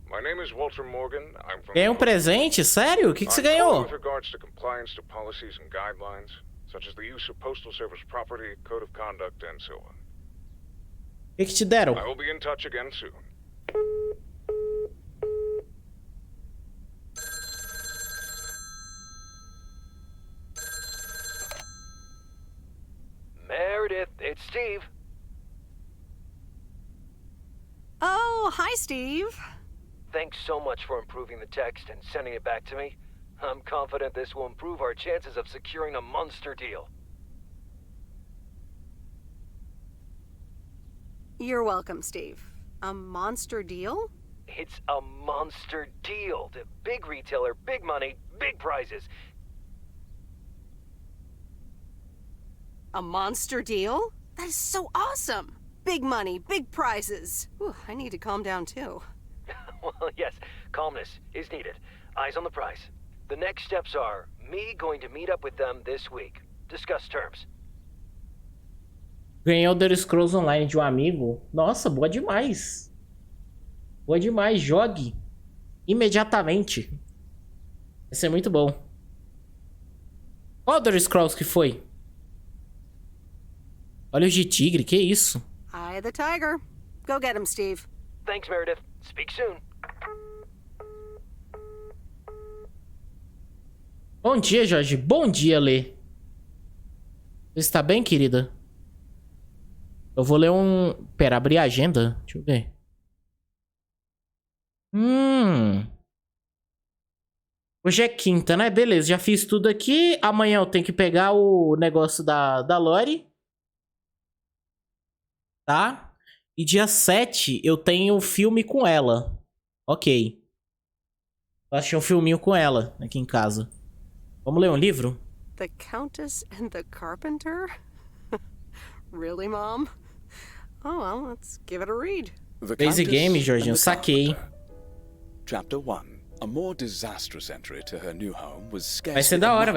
My name is Walter Morgan. I'm from. Ganhei um presente? Sério? O que você ganhou? With regards to compliance to policies and guidelines, such as the use of Postal Service property, code of conduct, and so on. O que te deram? I will be in touch again soon. Meredith, it's Steve. Oh, hi, Steve. Thanks so much for improving the text and sending it back to me. I'm confident this will improve our chances of securing a monster deal. You're welcome, Steve. A monster deal? It's a monster deal. The big retailer, big money, big prizes. A monster deal? That is so awesome! Big money, big prizes. Whew, I need to calm down too. Well, yes, calmness is needed. Eyes on the prize. The next steps are me going to meet up with them this week. Discuss terms. Ganhei o Elder Scrolls Online de um amigo. Nossa, boa demais. Boa demais, jogue. Imediatamente. Vai ser muito bom. Qual Elder Scrolls que foi? Olhos de tigre, que isso? Eye the tiger. Go get him, Steve. Thanks, Meredith. Speak soon. Bom dia, Jorge. Bom dia, Lê. Você está bem, querida? Eu vou ler um... Pera, abrir a agenda. Deixa eu ver. Hoje é quinta, né? Beleza, já fiz tudo aqui. Amanhã eu tenho que pegar o negócio da Lori. Tá? E dia 7 eu tenho filme com ela. Ok. Eu achei um filminho com ela aqui em casa. Vamos ler um livro? The Countess and the Carpenter? Really, Mom? Oh, well, let's give it a read. Basic game, Jorginho, saquei. Chapter 1. A more disastrous entry to her new home was scarcely. Vai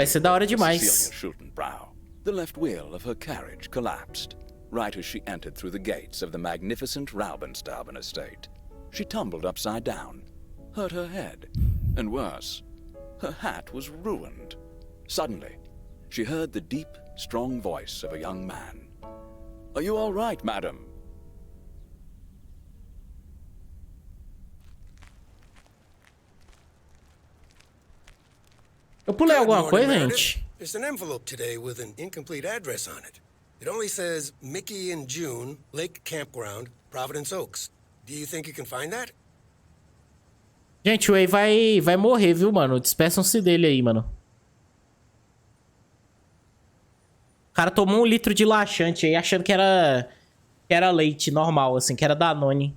ser da hora demais. Cecilia Schultenbrow. The left wheel of her carriage collapsed right as she entered through the gates of the magnificent Raubenstaben estate. She tumbled upside down, hurt her head, and worse, her hat was ruined. Suddenly, she heard the deep, strong voice of a young man. Are you all right, madam? Eu pulei alguma coisa, gente? There's an envelope today with an incomplete address on it. It only says Mickey and June, Lake Campground, Providence Oaks. Do you think you can find that? Gente, o Way vai morrer, viu, mano? Despeçam-se dele aí, mano. O cara tomou 1 litro de laxante aí, achando que era leite normal, assim, que era Danone.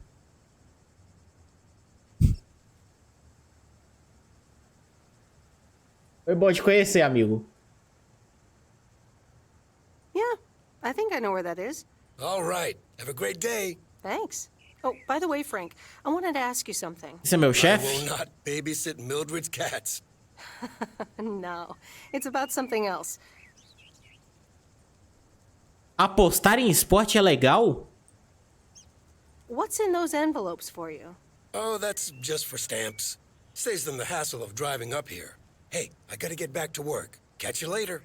Foi bom te conhecer, amigo. Yeah, I think I know where that is. All right. Have a great day. Thanks. Oh, by the way, Frank, I wanted to ask you something. Esse é meu I chefe? will not babysit Mildred's cats. No, it's about something else. Apostar em esporte é legal? What's in those envelopes for you? Oh, that's just for stamps. Saves them the hassle of driving up here. Hey, I gotta get back to work. Catch you later.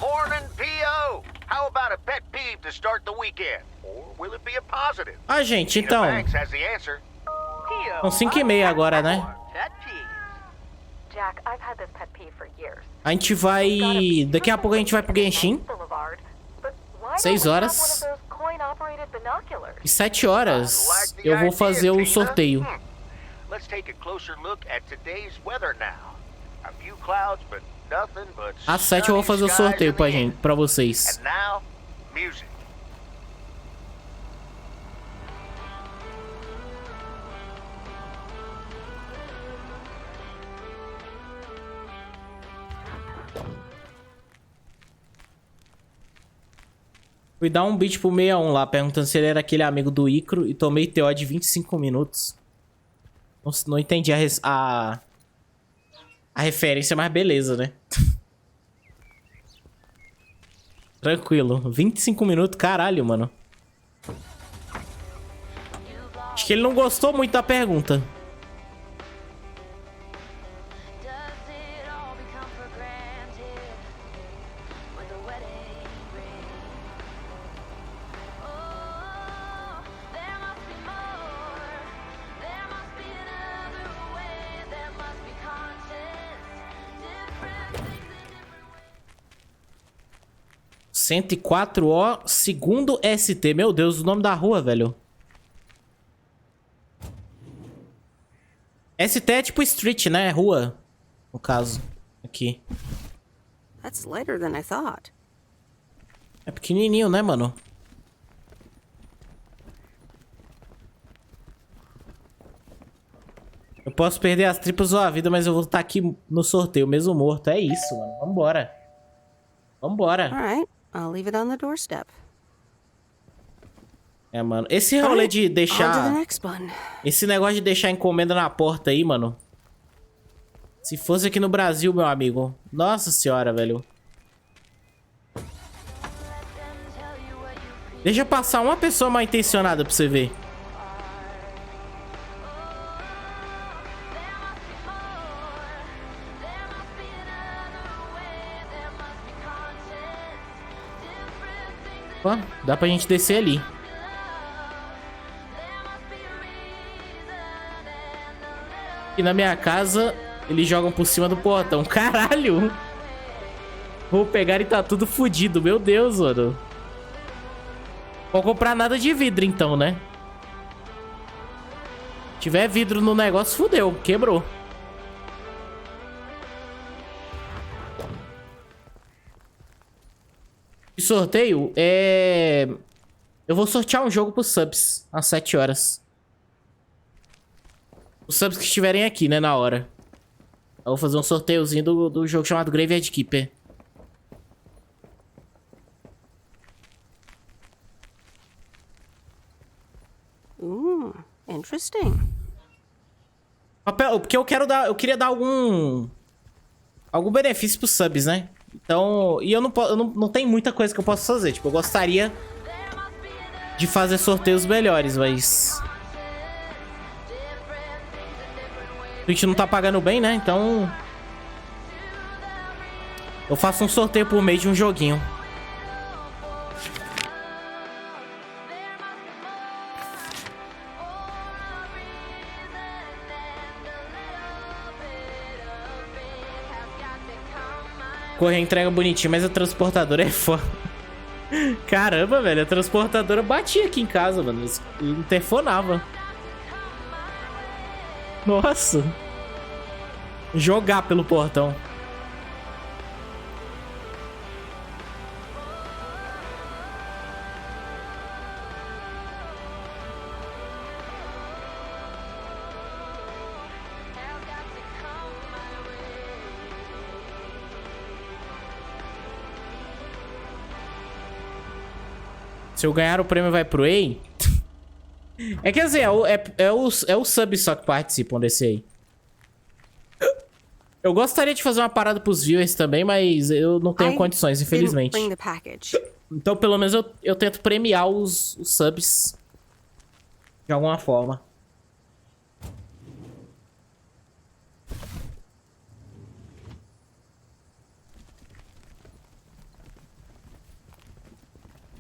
Morning, P.O. How about a pet peeve to start the weekend? Or will it be a positive? Ah, gente, então. Banks has the answer. São 5h30 agora, né? Pet peeve. Jack, I've had this pet peeve for years. A gente vai... Daqui a pouco a gente vai pro Genshin. 6 horas. E 7 horas eu vou fazer o sorteio. let's take a closer look at today's weather now. A few clouds, but nothing but Às 7 eu vou fazer o sorteio pra vocês. And now, music. Fui dar um beat pro 61 lá, perguntando se ele era aquele amigo do Icro e tomei TO de 25 minutos. Não entendi a referência, mas beleza, né? Tranquilo. 25 minutos, caralho, mano. Acho que ele não gostou muito da pergunta. ...104O, segundo ST. Meu Deus, o nome da rua, velho. ST é tipo street, né? Rua, no caso. Aqui. That's lighter than I thought. É pequenininho, né, mano? Eu posso perder as tripas ou a vida, mas eu vou estar aqui no sorteio, mesmo morto. É isso, mano. Vambora. Vambora. Alright, I'll leave it on the doorstep. É, mano. Esse rolê de deixar... On to the next one. Esse negócio de deixar encomenda na porta aí, mano. Se fosse aqui no Brasil, meu amigo. Nossa senhora, velho. Deixa passar uma pessoa mal intencionada pra você ver. Ó, dá pra gente descer ali. E na minha casa, eles jogam por cima do portão. Caralho! Vou pegar e tá tudo fudido. Meu Deus, mano. Vou comprar nada de vidro, então, né? Se tiver vidro no negócio, fudeu. Quebrou. E sorteio é... Eu vou sortear um jogo pros subs às 7 horas. Os subs que estiverem aqui, né, na hora. Eu vou fazer um sorteiozinho do jogo chamado Graveyard Keeper. Interesting. Papel, porque eu queria dar algum benefício pros subs, né? Então, e eu não tenho muita coisa que eu possa fazer. Tipo, eu gostaria de fazer sorteios melhores, mas... A gente não tá pagando bem, né? Então... Eu faço um sorteio por mês de um joguinho. Correio entrega bonitinho, mas a transportadora é foda. Caramba, velho. A transportadora batia aqui em casa, mano. Interfonava. Nossa. Jogar pelo portão. Se eu ganhar o prêmio vai pro EI? É que assim, é o sub só que participam desse aí. Eu gostaria de fazer uma parada pros viewers também, mas eu não tenho condições, infelizmente. Então pelo menos eu tento premiar os subs de alguma forma.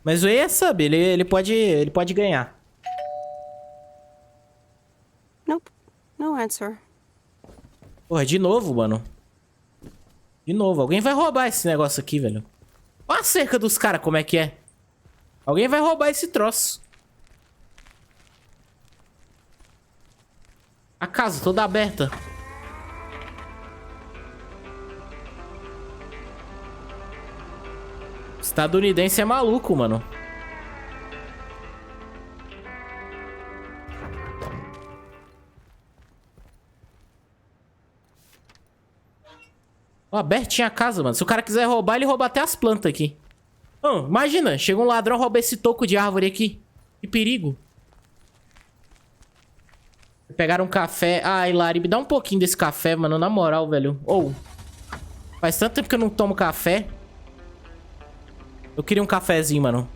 Mas o EI é sub, ele pode ganhar. Nope, no answer. Porra, de novo, mano. De novo, alguém vai roubar esse negócio aqui, velho. Olha a cerca dos caras, como é que é. Alguém vai roubar esse troço. A casa toda aberta. Estadunidense é maluco, mano. Ó, abertinha a casa, mano. Se o cara quiser roubar, ele rouba até as plantas aqui. Oh, imagina, chega um ladrão, rouba esse toco de árvore aqui. Que perigo. Pegaram um café. Ai, Lari, me dá um pouquinho desse café, mano. Na moral, velho. Ou, faz tanto tempo que eu não tomo café. Eu queria um cafezinho, mano.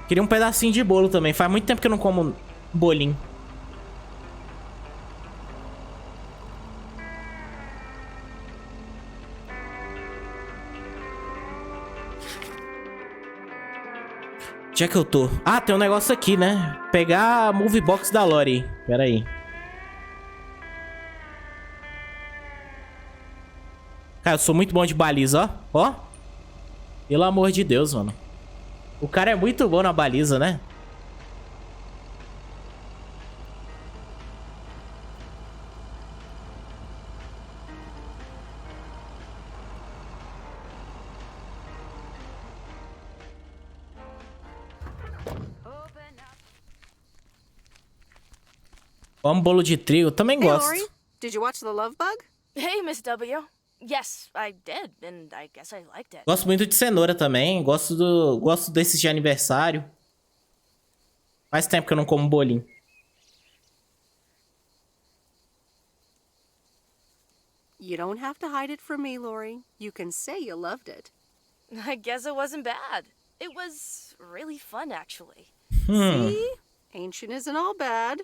Queria um pedacinho de bolo também. Faz muito tempo que eu não como bolinho. Onde é que eu tô? Ah, tem um negócio aqui, né? Pegar a movie box da Lori. Pera aí. Cara, eu sou muito bom de baliza, ó. Ó. Pelo amor de Deus, mano. O cara é muito bom na baliza, né? Amo bolo de trigo, também Hey, gosto. Lori, did you watch The Love Bug? Hey, Miss W. Yes, I did, and I guess I liked it. Gosto muito de cenoura também. Gosto desses de aniversário. Faz tempo que eu não como bolinho. You don't have to hide it from me, Lori. You can say you loved it. I guess it wasn't bad. It was really fun, actually. See? Ancient isn't all bad.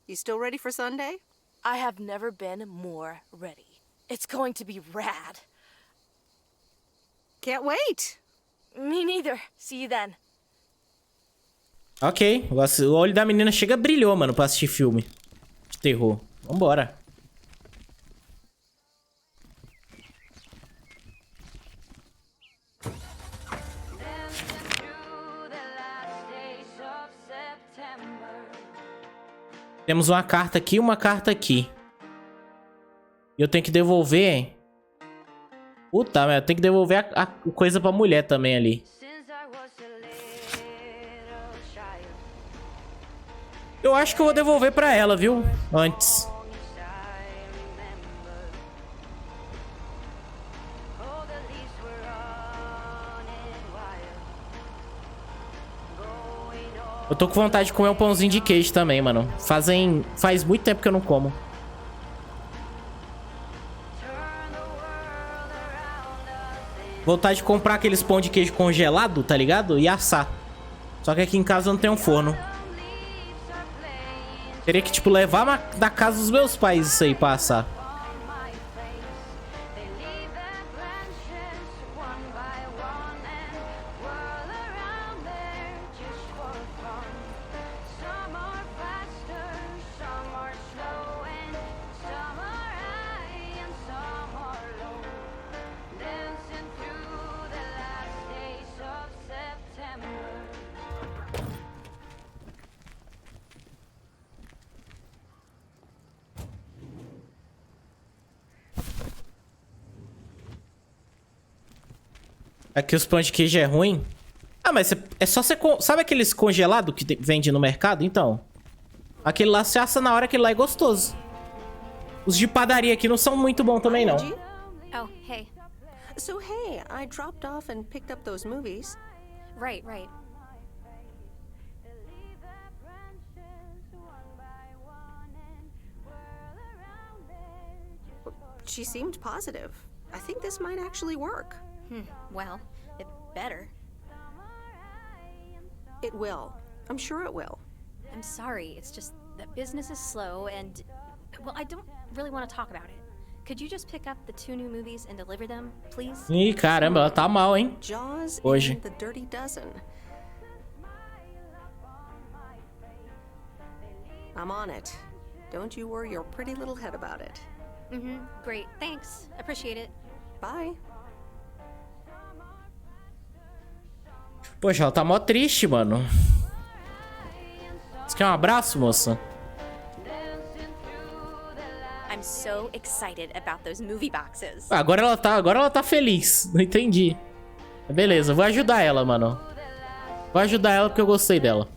You still ready for Sunday? I have never been more ready. It's going to be rad. Can't wait. Me neither. See you then. Ok. O olho da menina chega brilhou, mano, pra assistir filme de terror. Vambora. Temos uma carta aqui e uma carta aqui. E eu tenho que devolver... Puta, mas eu tenho que devolver a coisa pra mulher também ali. Eu acho que eu vou devolver pra ela, viu? Antes. Eu tô com vontade de comer um pãozinho de queijo também, mano. Faz muito tempo que eu não como. Vontade de comprar aqueles pão de queijo congelado, tá ligado? E assar. Só que aqui em casa não tem um forno. Teria que, tipo, levar da casa dos meus pais isso aí pra assar. Aqui os pão de queijo é ruim. Ah, mas é só você... Sabe aqueles congelados que vende no mercado? Então, aquele lá se assa na hora, aquele lá é gostoso. Os de padaria aqui não são muito bons também, não. Oh, hey. So, hey, I dropped off and picked up those movies. Right. She seemed positive. I think this might actually work. Well, it better. It will. I'm sure it will. I'm sorry, it's just that business is slow and... Well, I don't really want to talk about it. Could you just pick up the 2 new movies and deliver them, please? Ih, caramba, ela tá mal, hein? Jaws Hoje. and The Dirty Dozen. I'm on it. Don't you worry your pretty little head about it. Great, thanks. Appreciate it. Bye. Poxa, ela tá mó triste, mano. Você quer um abraço, moça? I'm so excited about those movie boxes. Agora ela tá feliz. Não entendi. Beleza, vou ajudar ela, mano. Vou ajudar ela porque eu gostei dela.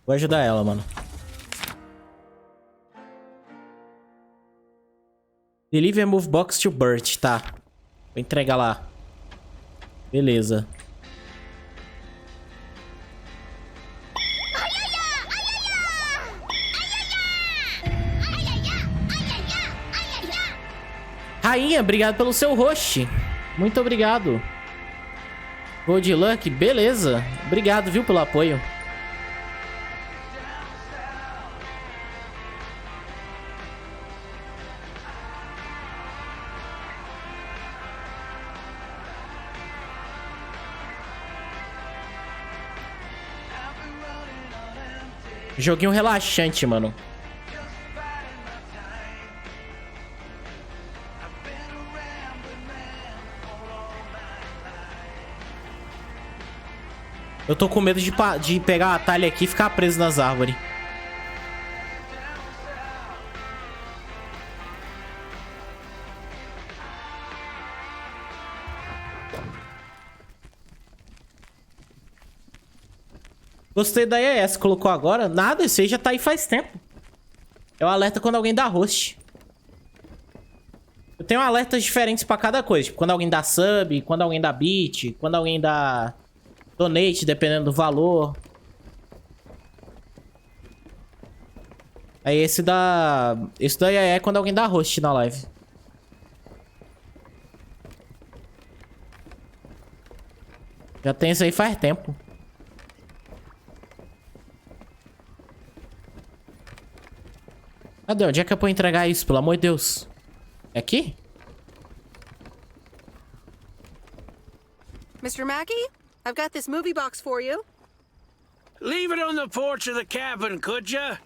Vou ajudar ela, mano. Deliver a move box to Bert, tá. Vou entregar lá. Beleza. Rainha, obrigado pelo seu host. Muito obrigado. Gold Luck, beleza. Obrigado, viu, pelo apoio. Joguinho relaxante, mano. Eu tô com medo de pegar o atalho aqui e ficar preso nas árvores. Gostei da ES, colocou agora. Nada, esse aí já tá aí faz tempo. É o alerta quando alguém dá host. Eu tenho alertas diferentes pra cada coisa. Tipo, quando alguém dá sub, quando alguém dá beat, quando alguém dá donate, dependendo do valor. Aí esse daí é quando alguém dá host na live. Já tem isso aí faz tempo. Cadê? Onde é que eu vou entregar isso, pelo amor de Deus? É aqui? Mr. Mackey, I've got this movie box for you. Leave it on the porch of the cabin, could ya?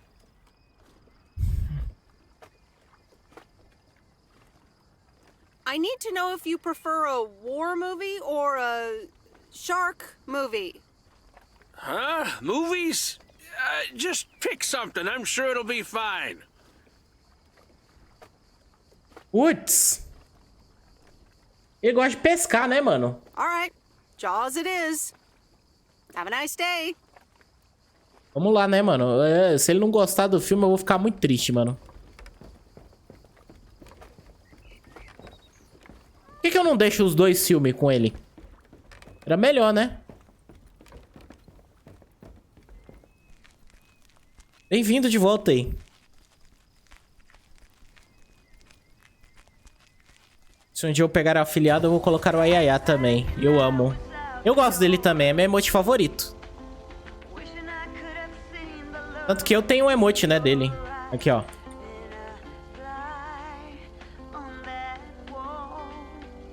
I need to know if you prefer a war movie or a shark movie. Huh? Movies? Just pick something. I'm sure it'll be fine. Putz. Ele gosta de pescar, né, mano? All right, Jaws it is. Have a nice day. Vamos lá, né, mano? Se ele não gostar do filme, eu vou ficar muito triste, mano. Por que eu não deixo os dois filmes com ele? Era melhor, né? Bem-vindo de volta aí. Se um dia eu pegar a afiliada, eu vou colocar o Ayaya também. Eu amo. Eu gosto dele também, é meu emote favorito. Tanto que eu tenho um emote, né, dele. Aqui, ó.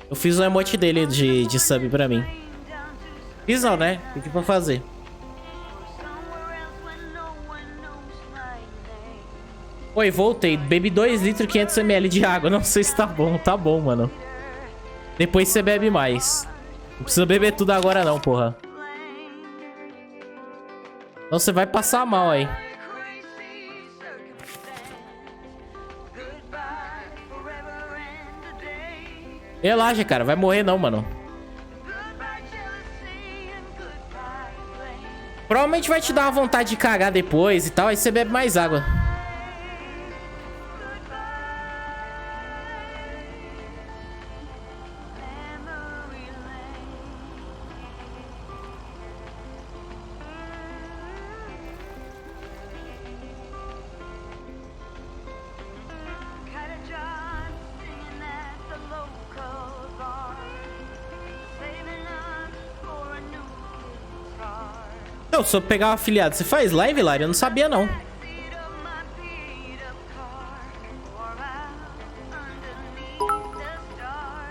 Eu fiz um emote dele de sub pra mim. Fiz não, né? O que pra fazer? Oi, voltei. Bebi 2 litros e 500 ml de água. Não sei se tá bom. Tá bom, mano. Depois você bebe mais. Não precisa beber tudo agora não, porra. Então você vai passar mal aí. Relaxa, cara. Vai morrer não, mano. Provavelmente vai te dar uma vontade de cagar depois e tal. Aí você bebe mais água. Não, só pegar o afiliado. Você faz live, Lari? Eu não sabia, não.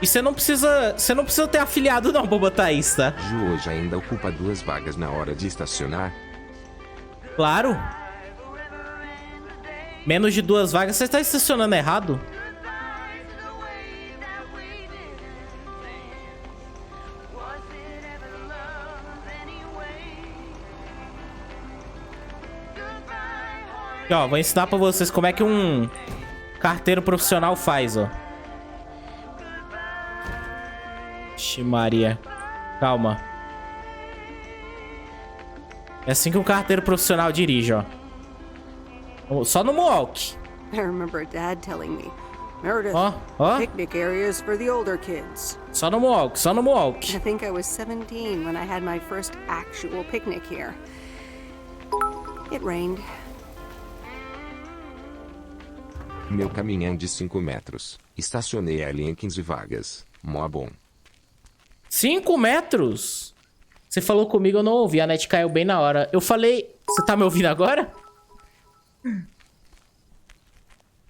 E você não precisa ter afiliado, não, pra botar isso, tá? GeorgeJOOJ ainda ocupa 2 vagas na hora de estacionar? Claro. Menos de 2 vagas. Você tá estacionando Aqui, ó, vou ensinar pra vocês como é que um carteiro profissional faz, ó. Ixi, Maria. Calma. É assim que um carteiro profissional dirige, ó. Só no walk. I remember Dad telling me, Meredith, ó. picnic areas for the older kids. Só no walk, só no walk. I think I was 17 when I had my first actual picnic here. It rained. Meu caminhão de 5 metros. Estacionei ali em 15 vagas. Mó bom. 5 metros? Você falou comigo, eu não ouvi. A net caiu bem na hora. Eu falei... Você tá me ouvindo agora?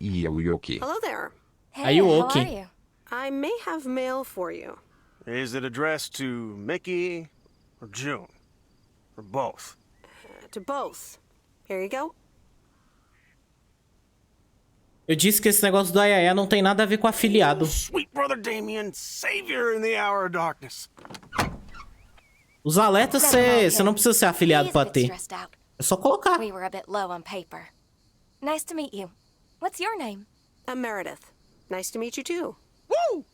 E eu Yoki. Hello there. Hey, how are you? I may have mail for you. Is it addressed to Mickey or June? Or both? To both. Here you go. Eu disse que esse negócio do Ayaya não tem nada a ver com afiliado. Sweet brother Damien, savior in the hour of darkness. Os alertas você não precisa ser afiliado pra ter. É só colocar. We were a bit low on paper. Nice to meet you. What's your name? I'm Meredith. Nice to meet you too. Woo!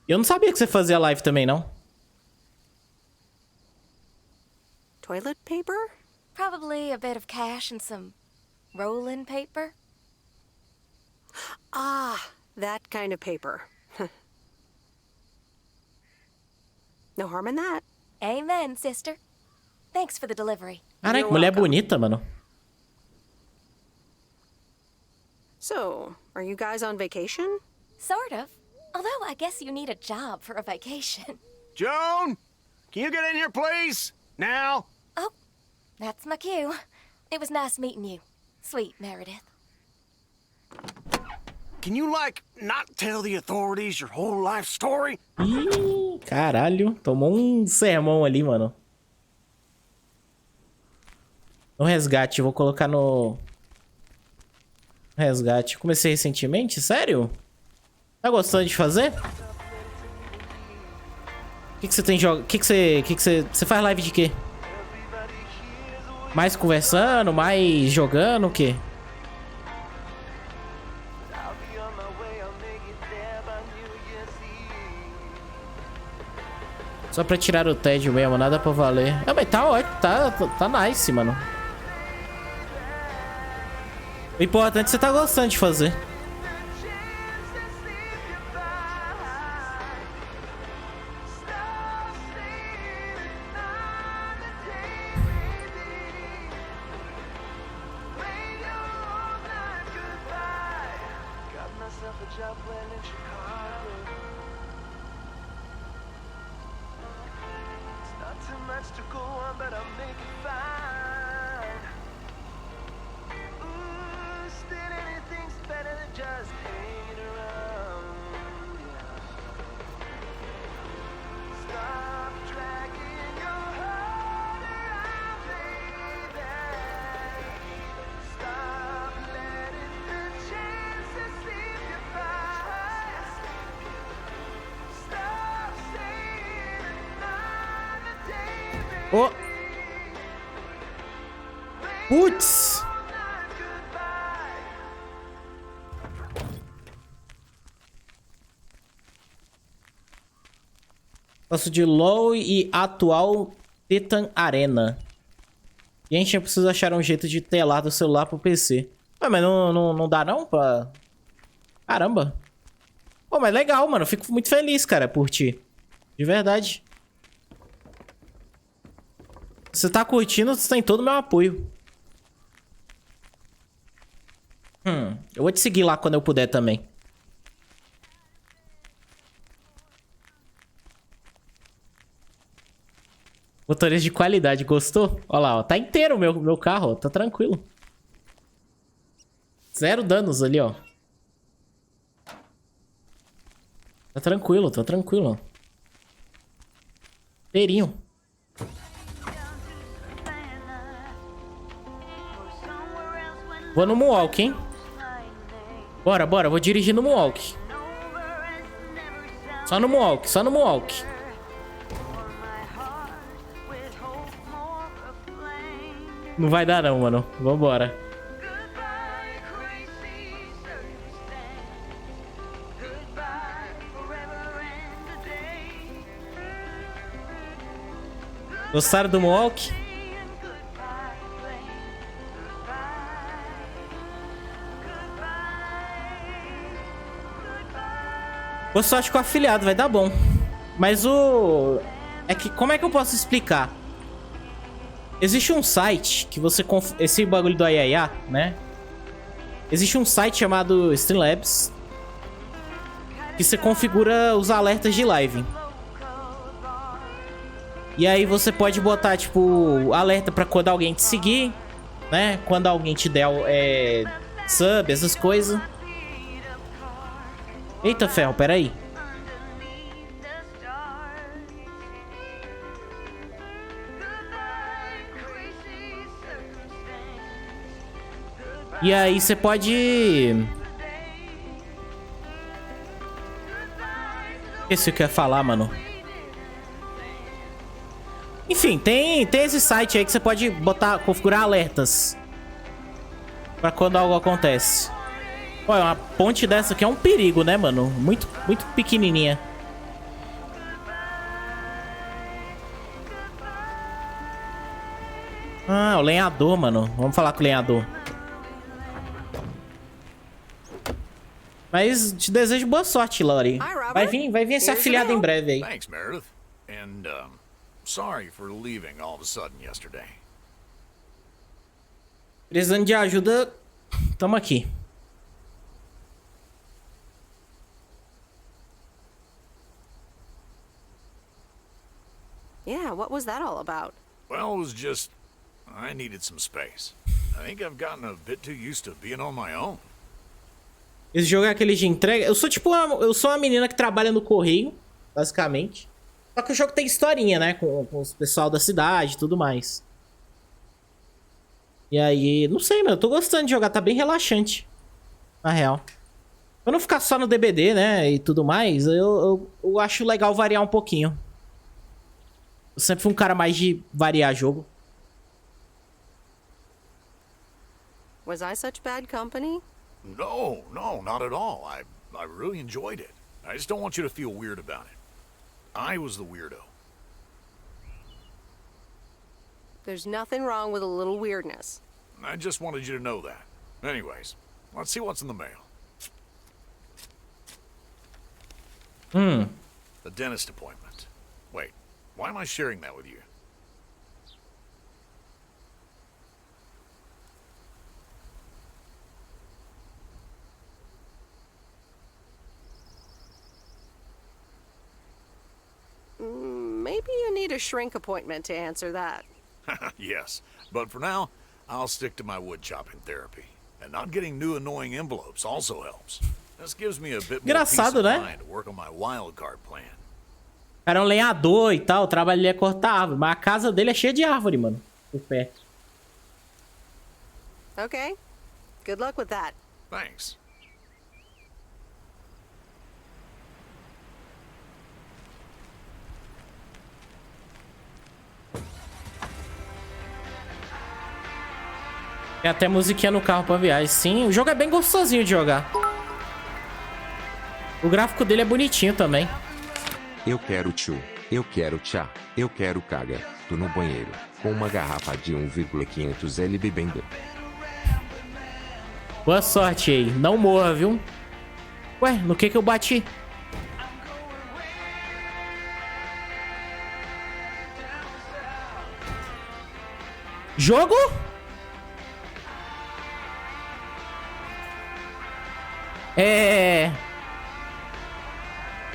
Eu não sabia que você fazia live também, não. Toilet paper? Probably a bit of cash and some roll-in paper. Ah, that kind of paper. No harm in that. Amen, sister. Thanks for the delivery. Caraca, mulher bonita, mano. So, are you guys on vacation? Sort of. Although I guess you need a job for a vacation. Joan, can you get in here, please? Now? Oh, that's my cue. It was nice meeting you. Sweet Meredith. Can you, not tell the authorities your whole life story? Ih, caralho. Tomou um sermão ali, mano. No resgate, eu vou colocar no... Resgate. Comecei recentemente? Sério? Tá gostando de fazer? O que você tem jogado? Você faz live de quê? Mais conversando? Mais jogando? O quê? Só pra tirar o tédio mesmo, nada pra valer. Ah, mas tá ótimo, tá nice, mano. O importante é que você tá gostando de fazer. Oh! Putz! Gosto de LoL e atual Titan Arena. Gente, eu preciso achar um jeito de telar do celular pro PC. Ué, mas não dá não pra... Caramba. Pô, mas legal, mano. Eu fico muito feliz, cara, por ti. De verdade. Você tá curtindo, você tem todo o meu apoio. Eu vou te seguir lá quando eu puder também. Motores de qualidade, gostou? Olha lá, ó, tá inteiro o meu carro, ó, tá tranquilo. 0 danos ali, ó. Tá tranquilo, ó. Inteirinho. Vou no Moonwalk, hein? Bora, vou dirigir no Moonwalk. Só no Moonwalk. Não vai dar não, mano. Vambora. Gostaram do Mohawk? Boa sorte com o afiliado, vai dar bom. Mas o... É que, como é que eu posso explicar? Existe um site que você... Esse bagulho do AIA, né? Existe um site chamado Streamlabs que você configura os alertas de live. E aí você pode botar, tipo, alerta pra quando alguém te seguir, né? Quando alguém te der sub, essas coisas. Eita ferro, peraí. E aí você pode... Esqueci o que eu ia falar, mano. Enfim, tem esse site aí que você pode botar, configurar alertas pra quando algo acontece. Olha, uma ponte dessa aqui é um perigo, né, mano? Muito pequenininha. Ah, o lenhador, mano. Vamos falar com o lenhador. Mas te desejo boa sorte, Lori. Vai vir esse afiliado em breve aí. Thanks, Meredith. And, sorry for leaving all of a sudden yesterday. Precisando de ajuda, tamo aqui. Yeah, what was that all about? Well, it was just... I needed some space. I think I've gotten a bit too used to being on my own. Esse jogo é aquele de entrega. Eu sou tipo eu sou uma menina que trabalha no correio, basicamente. Só que o jogo tem historinha, né? Com os pessoal da cidade e tudo mais. E aí, não sei, mano. Eu tô gostando de jogar. Tá bem relaxante. Na real. Pra não ficar só no DBD, né? E tudo mais, eu acho legal variar um pouquinho. Eu sempre fui um cara mais de variar jogo. Was I such bad company? No, not at all. I really enjoyed it. I just don't want you to feel weird about it. I was the weirdo. There's nothing wrong with a little weirdness. I just wanted you to know that. Anyways, let's see what's in the mail. The dentist appointment. Wait, why am I sharing that with you? Maybe you need a shrink appointment to answer that. Yes, but for now, I'll stick to my wood chopping therapy. And not getting new annoying envelopes also helps. This gives me a bit more peace of mind to work on my wild card plan. Era um lenhador e tal, o trabalho dele é cortar árvore, mas a casa dele é cheia de árvore, mano, por perto. Okay. Good luck with that. Thanks. Tem até musiquinha no carro pra viagem. Sim, o jogo é bem gostosinho de jogar. O gráfico dele é bonitinho também. Eu quero tchu, eu quero tchá, eu quero caga, tô no banheiro, com uma garrafa de 1,500 L bebendo. Boa sorte aí, não morra, viu? Ué, no que eu bati? Jogo?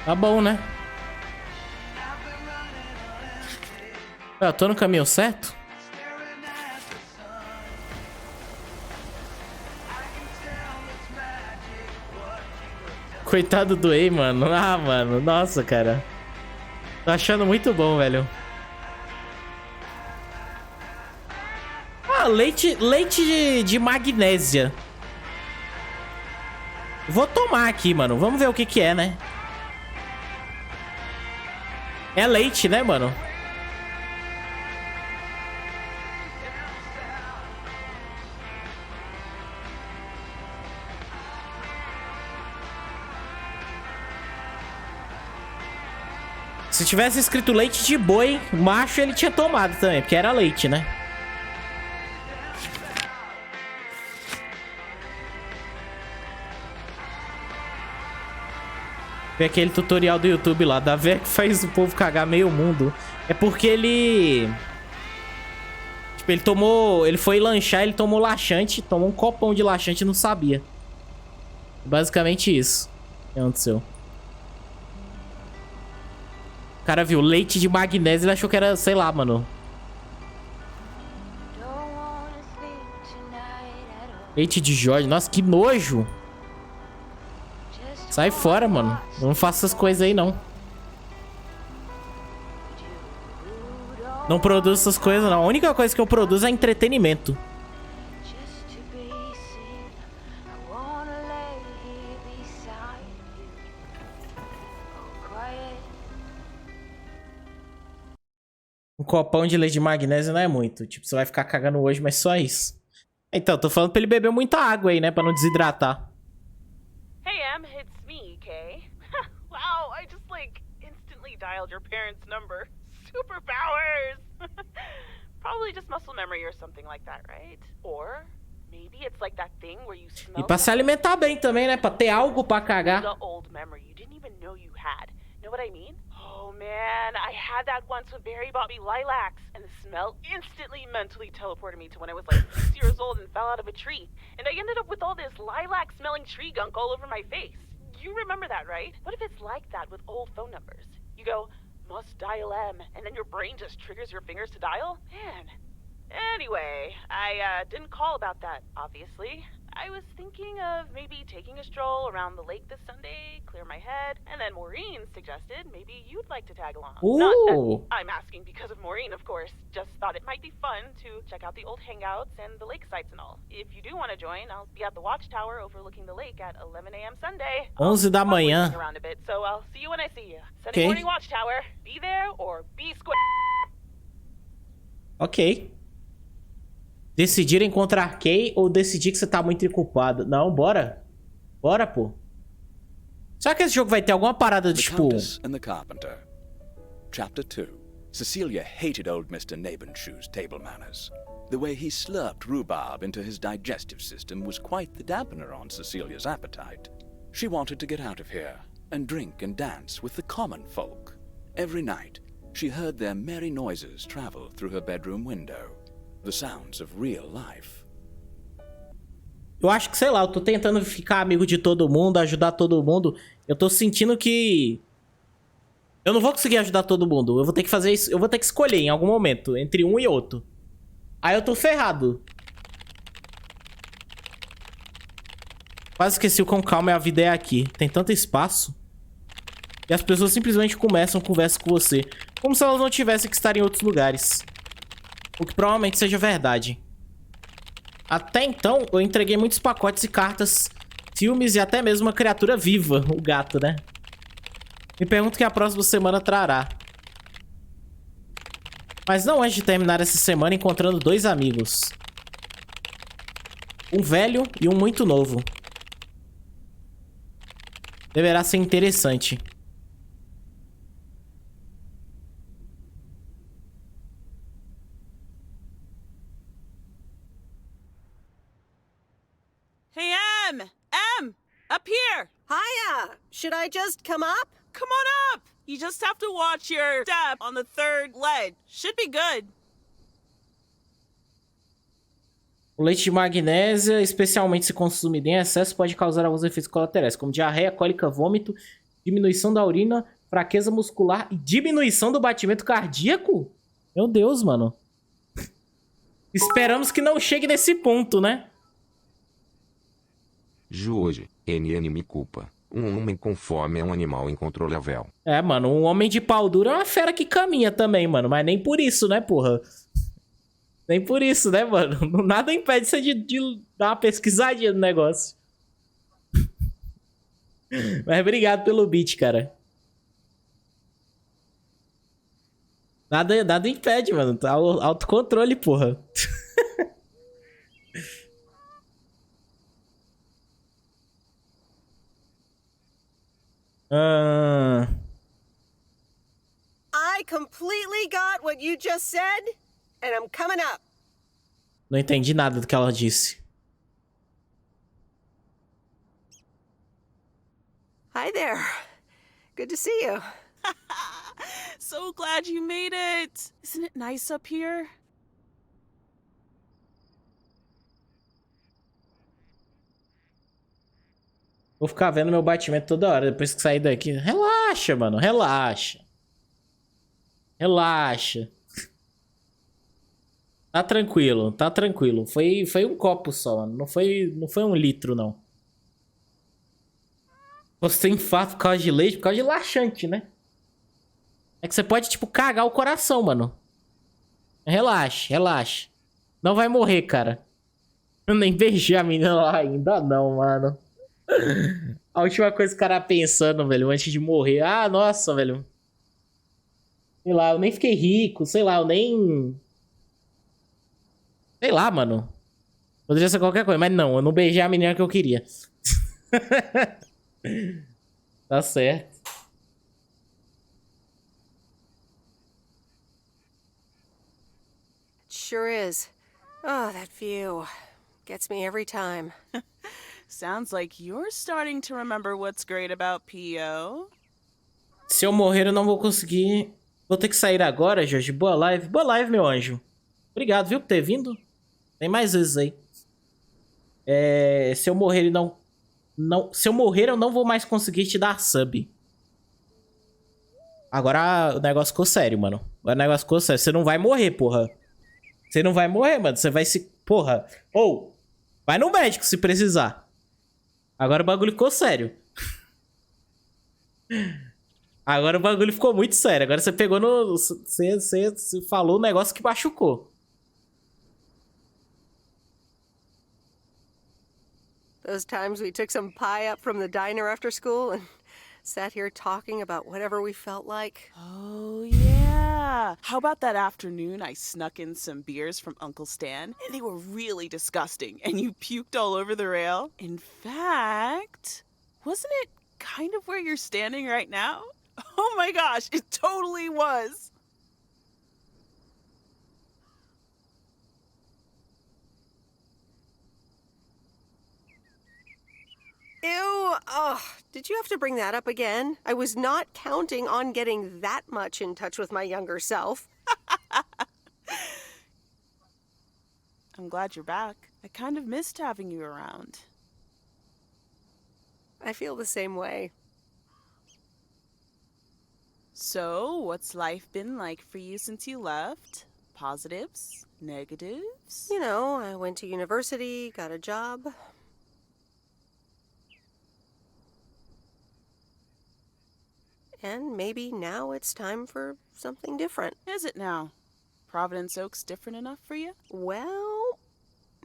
Tá bom, né? Eu tô no caminho certo? Coitado do Ei, mano. Ah, mano. Nossa, cara. Tô achando muito bom, velho. Ah, leite de magnésia. Vou tomar aqui, mano. Vamos ver o que que é, né? É leite, né, mano? Se tivesse escrito leite de boi, macho, ele tinha tomado também, porque era leite, né? Vê aquele tutorial do YouTube lá, da véia que faz o povo cagar meio mundo. É porque ele... Tipo, ele foi lanchar, ele tomou laxante, tomou um copão de laxante e não sabia. Basicamente isso que aconteceu. O cara viu leite de magnésio e ele achou que era, sei lá, mano. Leite de Jorge. Nossa, que nojo. Sai fora, mano. Eu não faço essas coisas aí, não. Não produzo essas coisas, não. A única coisa que eu produzo é entretenimento. Um copão de leite de magnésio não é muito. Tipo, você vai ficar cagando hoje, mas só isso. Então, tô falando pra ele beber muita água aí, né? Pra não desidratar. Hey, Em, it's me, Kay. Wow, I just, like, instantly dialed your parents' number. Superpowers! Probably just muscle memory or something like that, right? Or maybe it's like that thing where you smell... E pra se alimentar bem também, né? Pra ter algo pra cagar. The old memory you didn't even know you had. Know what I mean? Oh man, I had that once when Barry bought me lilacs, and the smell instantly mentally teleported me to when I was like 6 years old and fell out of a tree. And I ended up with all this lilac-smelling tree gunk all over my face. You remember that, right? What if it's like that with old phone numbers? You go, must dial M, and then your brain just triggers your fingers to dial? Man. Anyway, I didn't call about that, obviously. I was thinking of maybe taking a stroll around the lake this Sunday, clear my head, and then Maureen suggested maybe you'd like to tag along. Ooh. Not that I'm asking because of Maureen, of course. Just thought it might be fun to check out the old hangouts and the lake sites and all. If you do want to join, I'll be at the watchtower overlooking the lake at 11 a.m. Sunday. 11 da manhã. Around a bit, so I'll see you when I see you. Sunday Okay. morning watchtower. Be there or be square. Ok. Decidir encontrar Kay ou decidir que você tá muito culpado? Não, bora. Bora, pô. Será que esse jogo vai ter alguma parada de, The tipo... Countess and the Carpenter. Chapter 2. Cecilia hated old Mr. Nabenshoe's table manners. The way he slurped rhubarb into his digestive system was quite the dampener on Cecilia's appetite. She wanted to get out of here and drink and dance with the common folk. Every night, she heard their merry noises travel through her bedroom window. The sounds of real life. Eu acho que, sei lá, eu tô tentando ficar amigo de todo mundo, ajudar todo mundo. Eu tô sentindo que... eu não vou conseguir ajudar todo mundo. Eu vou ter que fazer isso... eu vou ter que escolher em algum momento, entre um e outro. Aí eu tô ferrado. Quase esqueci o quão calma a vida é aqui. Tem tanto espaço. E as pessoas simplesmente conversam com você. Como se elas não tivessem que estar em outros lugares. O que provavelmente seja verdade. Até então, eu entreguei muitos pacotes e cartas, filmes e até mesmo uma criatura viva, o gato, né? Me pergunto o que a próxima semana trará. Mas não antes de terminar essa semana encontrando dois amigos. Um velho e um muito novo. Deverá ser interessante. Hey, Em! Em! Up here! Hiya! Should I just come up? Come on up! You just have to watch your step on the third ledge. Should be good. O leite de magnésia, especialmente se consumido em excesso, pode causar alguns efeitos colaterais, como diarreia, cólica, vômito, diminuição da urina, fraqueza muscular e diminuição do batimento cardíaco? Meu Deus, mano. Esperamos que não chegue nesse ponto, né? GeorgeJOOJ, NN me culpa. Um homem com fome é um animal incontrolável. É, mano, um homem de pau duro é uma fera que caminha também, mano. Mas nem por isso, né, porra? Nem por isso, né, mano? Nada impede você de dar uma pesquisadinha no negócio. Mas obrigado pelo beat, cara. Nada impede, mano. Tá autocontrole, porra. completely got what you just said, and I'm coming up. Não entendi nada do que ela disse. Hi there. Good to see you. So glad you made it. Isn't it nice up here? Vou ficar vendo meu batimento toda hora depois que sair daqui. Relaxa, mano. Relaxa. Relaxa. Tá tranquilo, tá tranquilo. Foi um copo só, mano. Não foi 1 litro, não. Você tem infarto por causa de leite, por causa de laxante, né? É que você pode, tipo, cagar o coração, mano. Relaxa, relaxa. Não vai morrer, cara. Eu nem beijei a menina lá ainda não, mano. A última coisa que o cara pensando, velho, antes de morrer. Ah, nossa, velho. Sei lá, eu nem fiquei rico. Sei lá, eu nem... Sei lá, mano. Poderia ser qualquer coisa, mas não. Eu não beijei a menina que eu queria. Tá certo. It sure is. Oh, that view. Gets me every time. Sounds like you're starting to remember what's great about P.O. Se eu morrer, eu não vou conseguir. Vou ter que sair agora, Jorge. Boa live. Boa live, meu anjo. Obrigado, viu, por ter vindo. Tem mais vezes aí. Se eu morrer e não... Se eu morrer, eu não vou mais conseguir te dar sub. Agora o negócio ficou sério, mano. Agora o negócio ficou sério. Você não vai morrer, porra. Você não vai morrer, mano. Você vai se... Porra. Ou, vai no médico se precisar. Agora o bagulho ficou sério. Agora o bagulho ficou muito sério. Agora você pegou no... Você falou um negócio que machucou. Those times we took some pie up from the diner after school and sat here talking about whatever we felt like. Oh, yeah. How about that afternoon I snuck in some beers from Uncle Stan, and they were really disgusting, and you puked all over the rail? In fact, wasn't it kind of where you're standing right now? Oh my gosh, it totally was. Ew! Oh, did you have to bring that up again? I was not counting on getting that much in touch with my younger self. I'm glad you're back. I kind of missed having you around. I feel the same way. So, what's life been like for you since you left? Positives? Negatives? You know, I went to university, got a job. And maybe now it's time for something different. Is it now? Providence Oak's different enough for you? Well,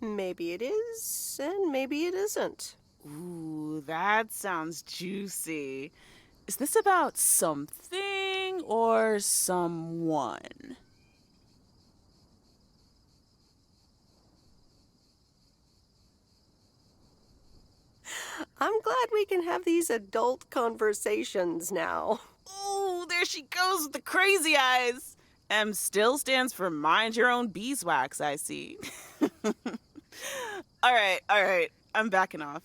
maybe it is, and maybe it isn't. Ooh, that sounds juicy. Is this about something or someone? I'm glad we can have these adult conversations now. Ooh, there she goes with the crazy eyes. M still stands for mind your own beeswax, I see. All right. I'm backing off.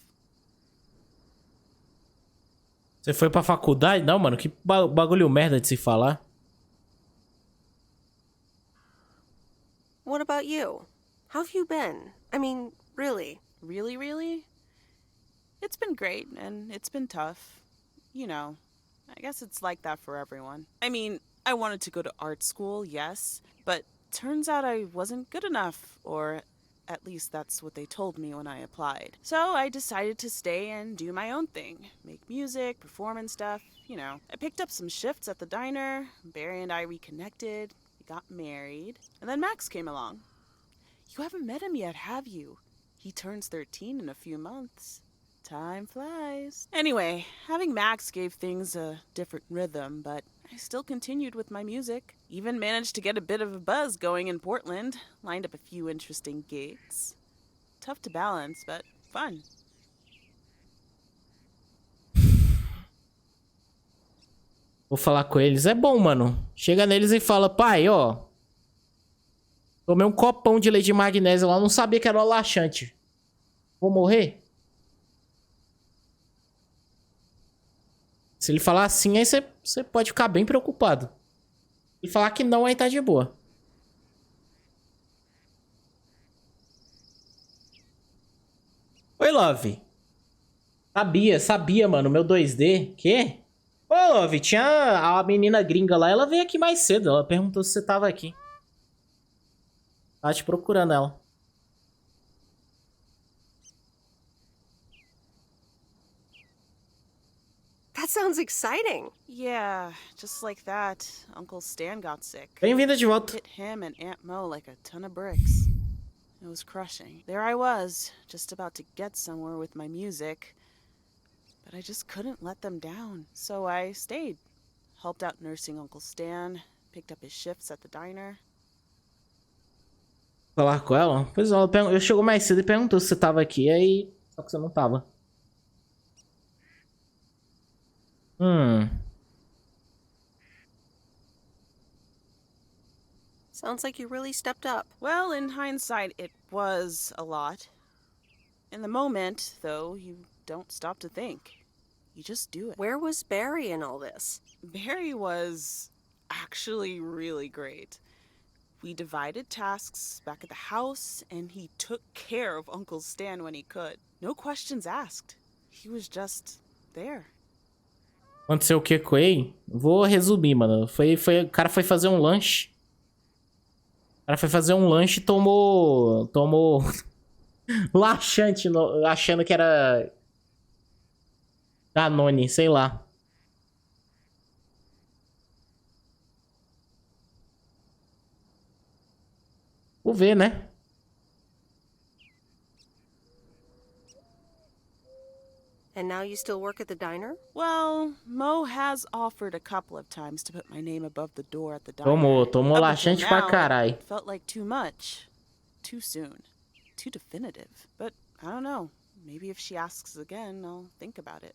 Você foi pra faculdade? Não, mano. Que bagulho merda de se falar. What about you? How have you been? I mean, really? Really? It's been great, and it's been tough. You know, I guess it's like that for everyone. I mean, I wanted to go to art school, yes, but turns out I wasn't good enough, or at least that's what they told me when I applied. So I decided to stay and do my own thing. Make music, perform and stuff, you know. I picked up some shifts at the diner, Barry and I reconnected, we got married, and then Max came along. You haven't met him yet, have you? He turns 13 in a few months. Time flies. Anyway, having Max gave things a different rhythm, but I still continued with my music. Even managed to get a bit of a buzz going in Portland. Lined up a few interesting gigs. Tough to balance, but fun. Vou falar com eles. É bom, mano. Chega neles e fala, pai, ó. Tomei um copão de leite de magnésio lá. Não sabia que era um laxante. Vou morrer? Se ele falar assim, aí você pode ficar bem preocupado. E falar que não, aí tá de boa. Oi, Love. Sabia, mano. Meu 2D. Quê? Ô, Love, tinha a menina gringa lá. Ela veio aqui mais cedo. Ela perguntou se você tava aqui. Tava te procurando ela. That sounds exciting. Yeah, just like that, Uncle Stan got sick. Bem-vinda de volta. Hit him and Aunt Mo like a ton of bricks. It was crushing. There I was, just about to get somewhere with my music, but I just couldn't let them down. So I stayed, helped out nursing Uncle Stan, picked up his shifts at the diner. Falar com ela? Pois é, eu chegou mais cedo e perguntou se você tava aqui, aí... Só que você não tava. Sounds like you really stepped up. Well, in hindsight, it was a lot. In the moment, though, you don't stop to think. You just do it. Where was Barry in all this? Barry was actually really great. We divided tasks back at the house, and he took care of Uncle Stan when he could. No questions asked. He was just there. Aconteceu o que com ele? Vou resumir, mano. O cara foi fazer um lanche. O cara foi fazer um lanche e tomou laxante, achando que era Danone, sei lá. Vou ver, né? And now you still work at the diner? Well, Mo has offered a couple of times to put my name above the door at the diner. Tomou laxante pra carai. It felt like too much. Too soon. Too definitive. But I don't know. Maybe if she asks again, I'll think about it.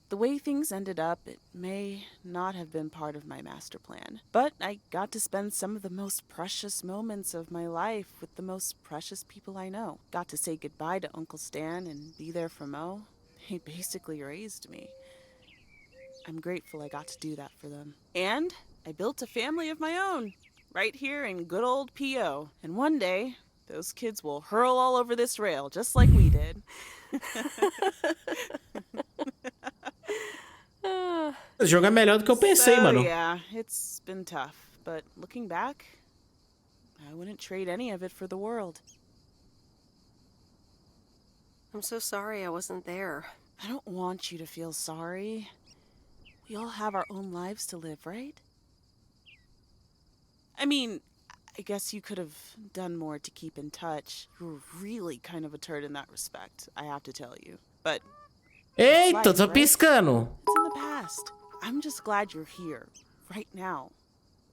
The way things ended up, it may not have been part of my master plan. But I got to spend some of the most precious moments of my life with the most precious people I know. Got to say goodbye to Uncle Stan and be there for Mo. They basically raised me. I'm grateful I got to do that for them. And I built a family of my own, right here in good old P.O. And one day, those kids will hurl all over this rail, just like we did. Esse jogo é melhor do que eu pensei, mano. Yeah, it's been tough, but looking back, I wouldn't trade any of it for the world. I'm so sorry I wasn't there. I don't want you to feel sorry. We all have our own lives to live, right? I mean, I guess you could have done more to keep in touch. You were really kind of a turd in that respect, I have to tell you. But eita, tô piscando. it's in the past. I'm just glad you're here, right now.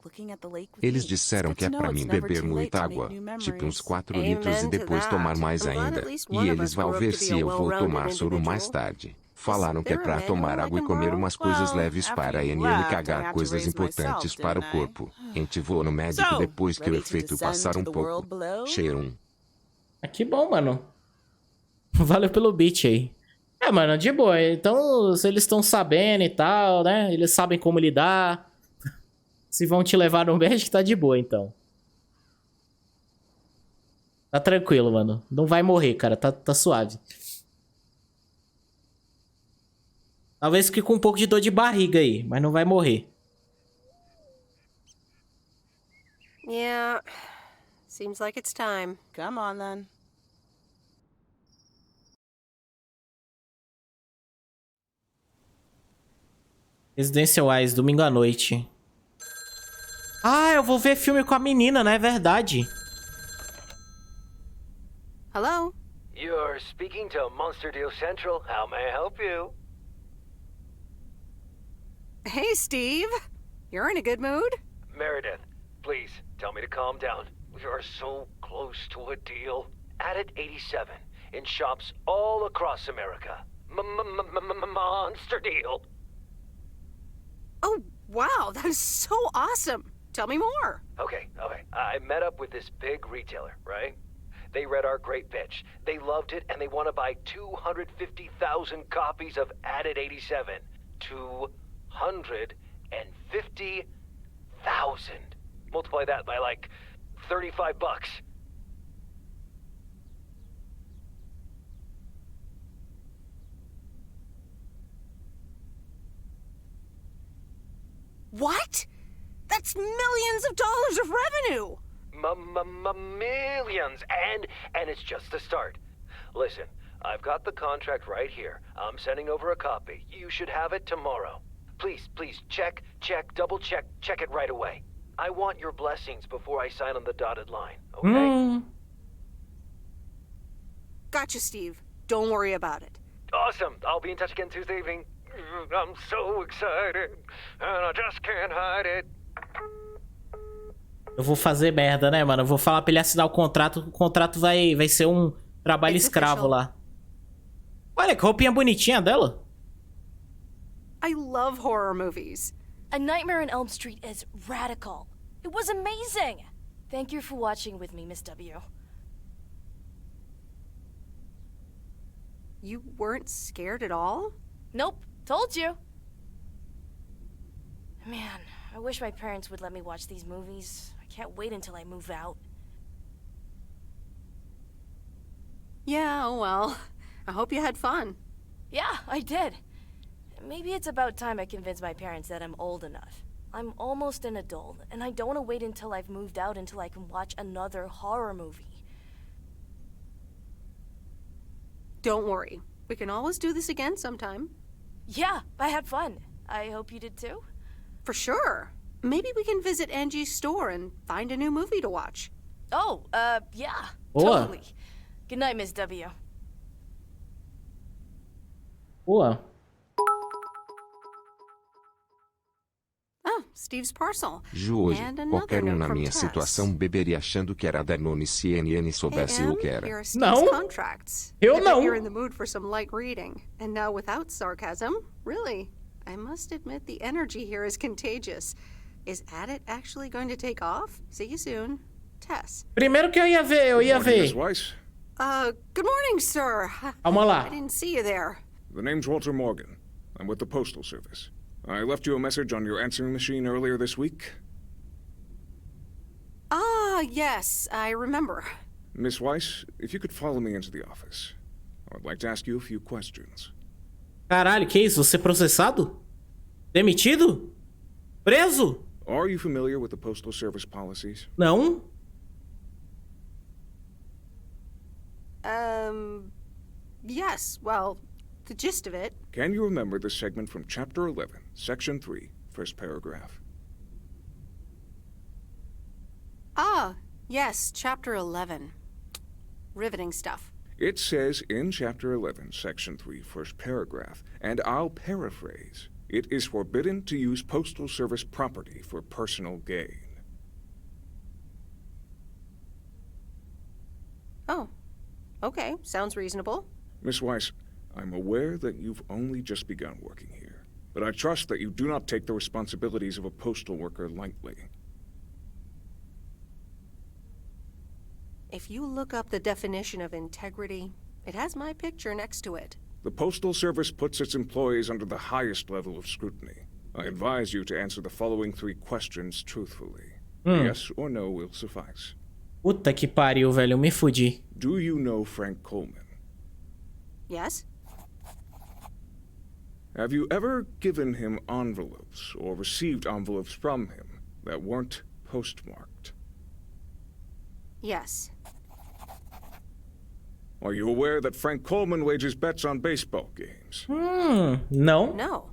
Looking at the lake with Eles me. disseram que é pra mim beber muita água, tipo uns 4 litros e depois tomar mais ainda. E eles vão ver se eu vou tomar soro mais tarde. Falaram que é pra tomar água e comer umas coisas leves para NN cagar coisas importantes para o corpo. Gente, vou no médico depois que o efeito passar um pouco. Cheiro. Que bom, mano. Valeu pelo beat aí. É, mano, de boa. Então, se eles estão sabendo e tal, né? Eles sabem como lidar. Se vão te levar no médico, tá de boa, então. Tá tranquilo, mano. Não vai morrer, cara. Tá suave. Talvez fique com um pouco de dor de barriga aí, mas não vai morrer. Yeah. Seems like it's time. Come on, then. Residential Eyes, domingo à noite. Ah, eu vou ver filme com a menina, né? É verdade. Hello? You're speaking to Monster Deal Central. How may I help you? Hey, Steve. You're in a good mood? Meredith, please tell me to calm down. We are so close to a deal. Added 87 in shops all across America. Monster Deal. Oh, wow, that is so awesome. Tell me more. Okay. I met up with this big retailer, right? They read our great pitch. They loved it, and they want to buy 250,000 copies of Added 87. 250,000. Multiply that by like $35. What? That's millions of dollars of revenue. Millions, and it's just the start. Listen, I've got the contract right here. I'm sending over a copy. You should have it tomorrow. Please, check, double check it right away. I want your blessings before I sign on the dotted line, okay? Gotcha, Steve. Don't worry about it. Awesome. I'll be in touch again Tuesday evening. I'm so excited, and I just can't hide it. Eu vou fazer merda, né, mano? Eu vou falar pra ele assinar o contrato vai ser um trabalho escravo lá. Olha que roupinha bonitinha dela. I love horror movies. A Nightmare on Elm Street is radical. It was amazing. Thank you for watching with me, Miss W. You weren't scared at all? Nope, told you. Man, I wish my parents would let me watch these movies. I can't wait until I move out. Yeah, well, I hope you had fun. Yeah, I did. Maybe it's about time I convince my parents that I'm old enough. I'm almost an adult, and I don't want to wait until I've moved out until I can watch another horror movie. Don't worry. We can always do this again sometime. Yeah, I had fun. I hope you did too. For sure. Maybe we can visit Angie's store and find a new movie to watch. Oh, yeah. Boa. Totally. Good night, Miss W. Boa. Oh, Steve's parcel. Hoje, And another qualquer note na from minha Tess. situação beberia achando que era Danone se NN soubesse o que Here era. are Steve's Não. contracts. Eu I bet não. You're in the mood for some light reading. And now without sarcasm, really, I must admit the energy here is contagious. Is Addit actually going to take off? See you soon. Tess. Primeiro que eu ia ver, Miss Weiss. Good morning, sir. Calma lá. I didn't see you there. The name's Walter Morgan. I'm with the Postal Service. I left you a message on your answering machine earlier this week. Ah, yes, I remember. Miss Weiss, if you could follow me into the office, I would like to ask you a few questions. Caralho, que isso? Você processado? Demitido? Preso? Are you familiar with the Postal Service policies? Não. Yes, well, the gist of it. Can you remember the segment from Chapter 11, Section 3, first paragraph? Ah, yes, Chapter 11. Riveting stuff. It says in Chapter 11, Section 3, first paragraph, and I'll paraphrase, it is forbidden to use Postal Service property for personal gain. Oh, okay, sounds reasonable. Miss Weiss, I'm aware that you've only just begun working here, but I trust that you do not take the responsibilities of a postal worker lightly. If you look up the definition of integrity, it has my picture next to it. The Postal Service puts its employees under the highest level of scrutiny. I advise you to answer the following 3 questions truthfully. Yes or no will suffice. Puta que pariu, velho. Eu me fudi. Do you know Frank Coleman? Yes? Have you ever given him envelopes or received envelopes from him that weren't postmarked? Yes. Are you aware that Frank Coleman wagers bets on baseball games? No. No.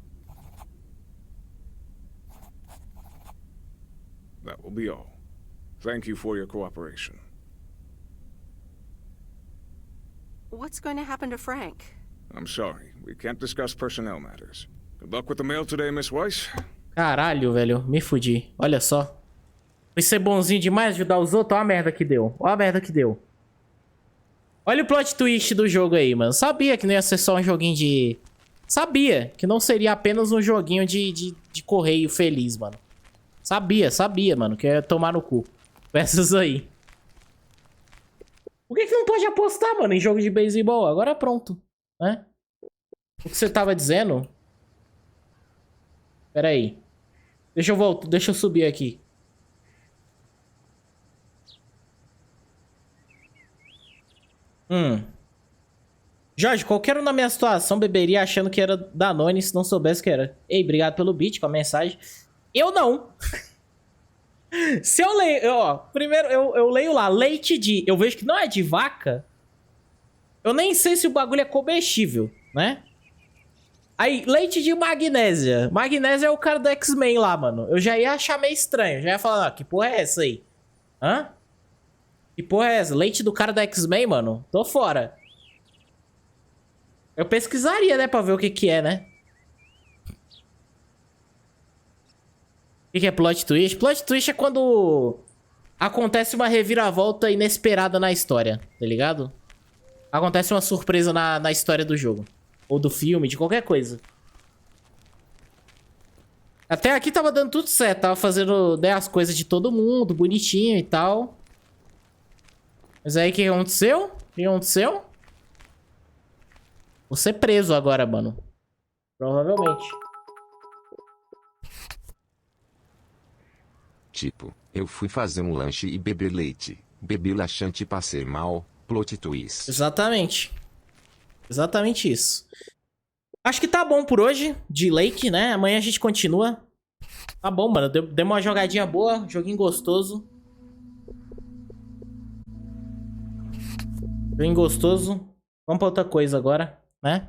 That will be all. Thank you for your cooperation. What's going to happen to Frank? I'm sorry, we can't discuss personnel matters. Good luck with the mail today, Miss Weiss. Caralho, velho. Me fudi. Olha só. Foi ser bonzinho demais, ajudar os outros. Olha a merda que deu. Olha a merda que deu. Olha o plot twist do jogo aí, mano. Sabia que não ia ser só um joguinho de Sabia que não seria apenas um joguinho de correio feliz, mano. Sabia, mano, que ia tomar no cu. Peças aí. Por que não pode apostar, mano, em jogo de beisebol? Agora pronto, né? O que você tava dizendo? Pera aí. Deixa eu subir aqui. Jorge, qualquer um na minha situação beberia achando que era Danone se não soubesse que era. Ei, obrigado pelo beat, com a mensagem. Eu não. Se eu leio... Ó, primeiro eu leio lá, leite de... Eu vejo que não é de vaca. Eu nem sei se o bagulho é comestível, né? Aí, leite de magnésia. Magnésia é o cara do X-Men lá, mano. Eu já ia achar meio estranho. Já ia falar, que porra é essa aí? Hã? Que porra é essa? Leite do cara do X-Men, mano? Tô fora. Eu pesquisaria, né, pra ver o que que é, né? O que é plot twist? Plot twist é quando acontece uma reviravolta inesperada na história, tá ligado? Acontece uma surpresa na história do jogo. Ou do filme, de qualquer coisa. Até aqui tava dando tudo certo. Tava fazendo, né, as coisas de todo mundo, bonitinho e tal. Mas aí o que aconteceu? O que aconteceu? Vou ser preso agora, mano. Provavelmente. Tipo, eu fui fazer um lanche e beber leite. Bebi laxante e passei mal. Plot twist. Exatamente. Exatamente isso. Acho que tá bom por hoje, de Lake, né? Amanhã a gente continua. Tá bom, mano. Deu uma jogadinha boa, joguinho gostoso. Joguinho gostoso. Vamos pra outra coisa agora, né?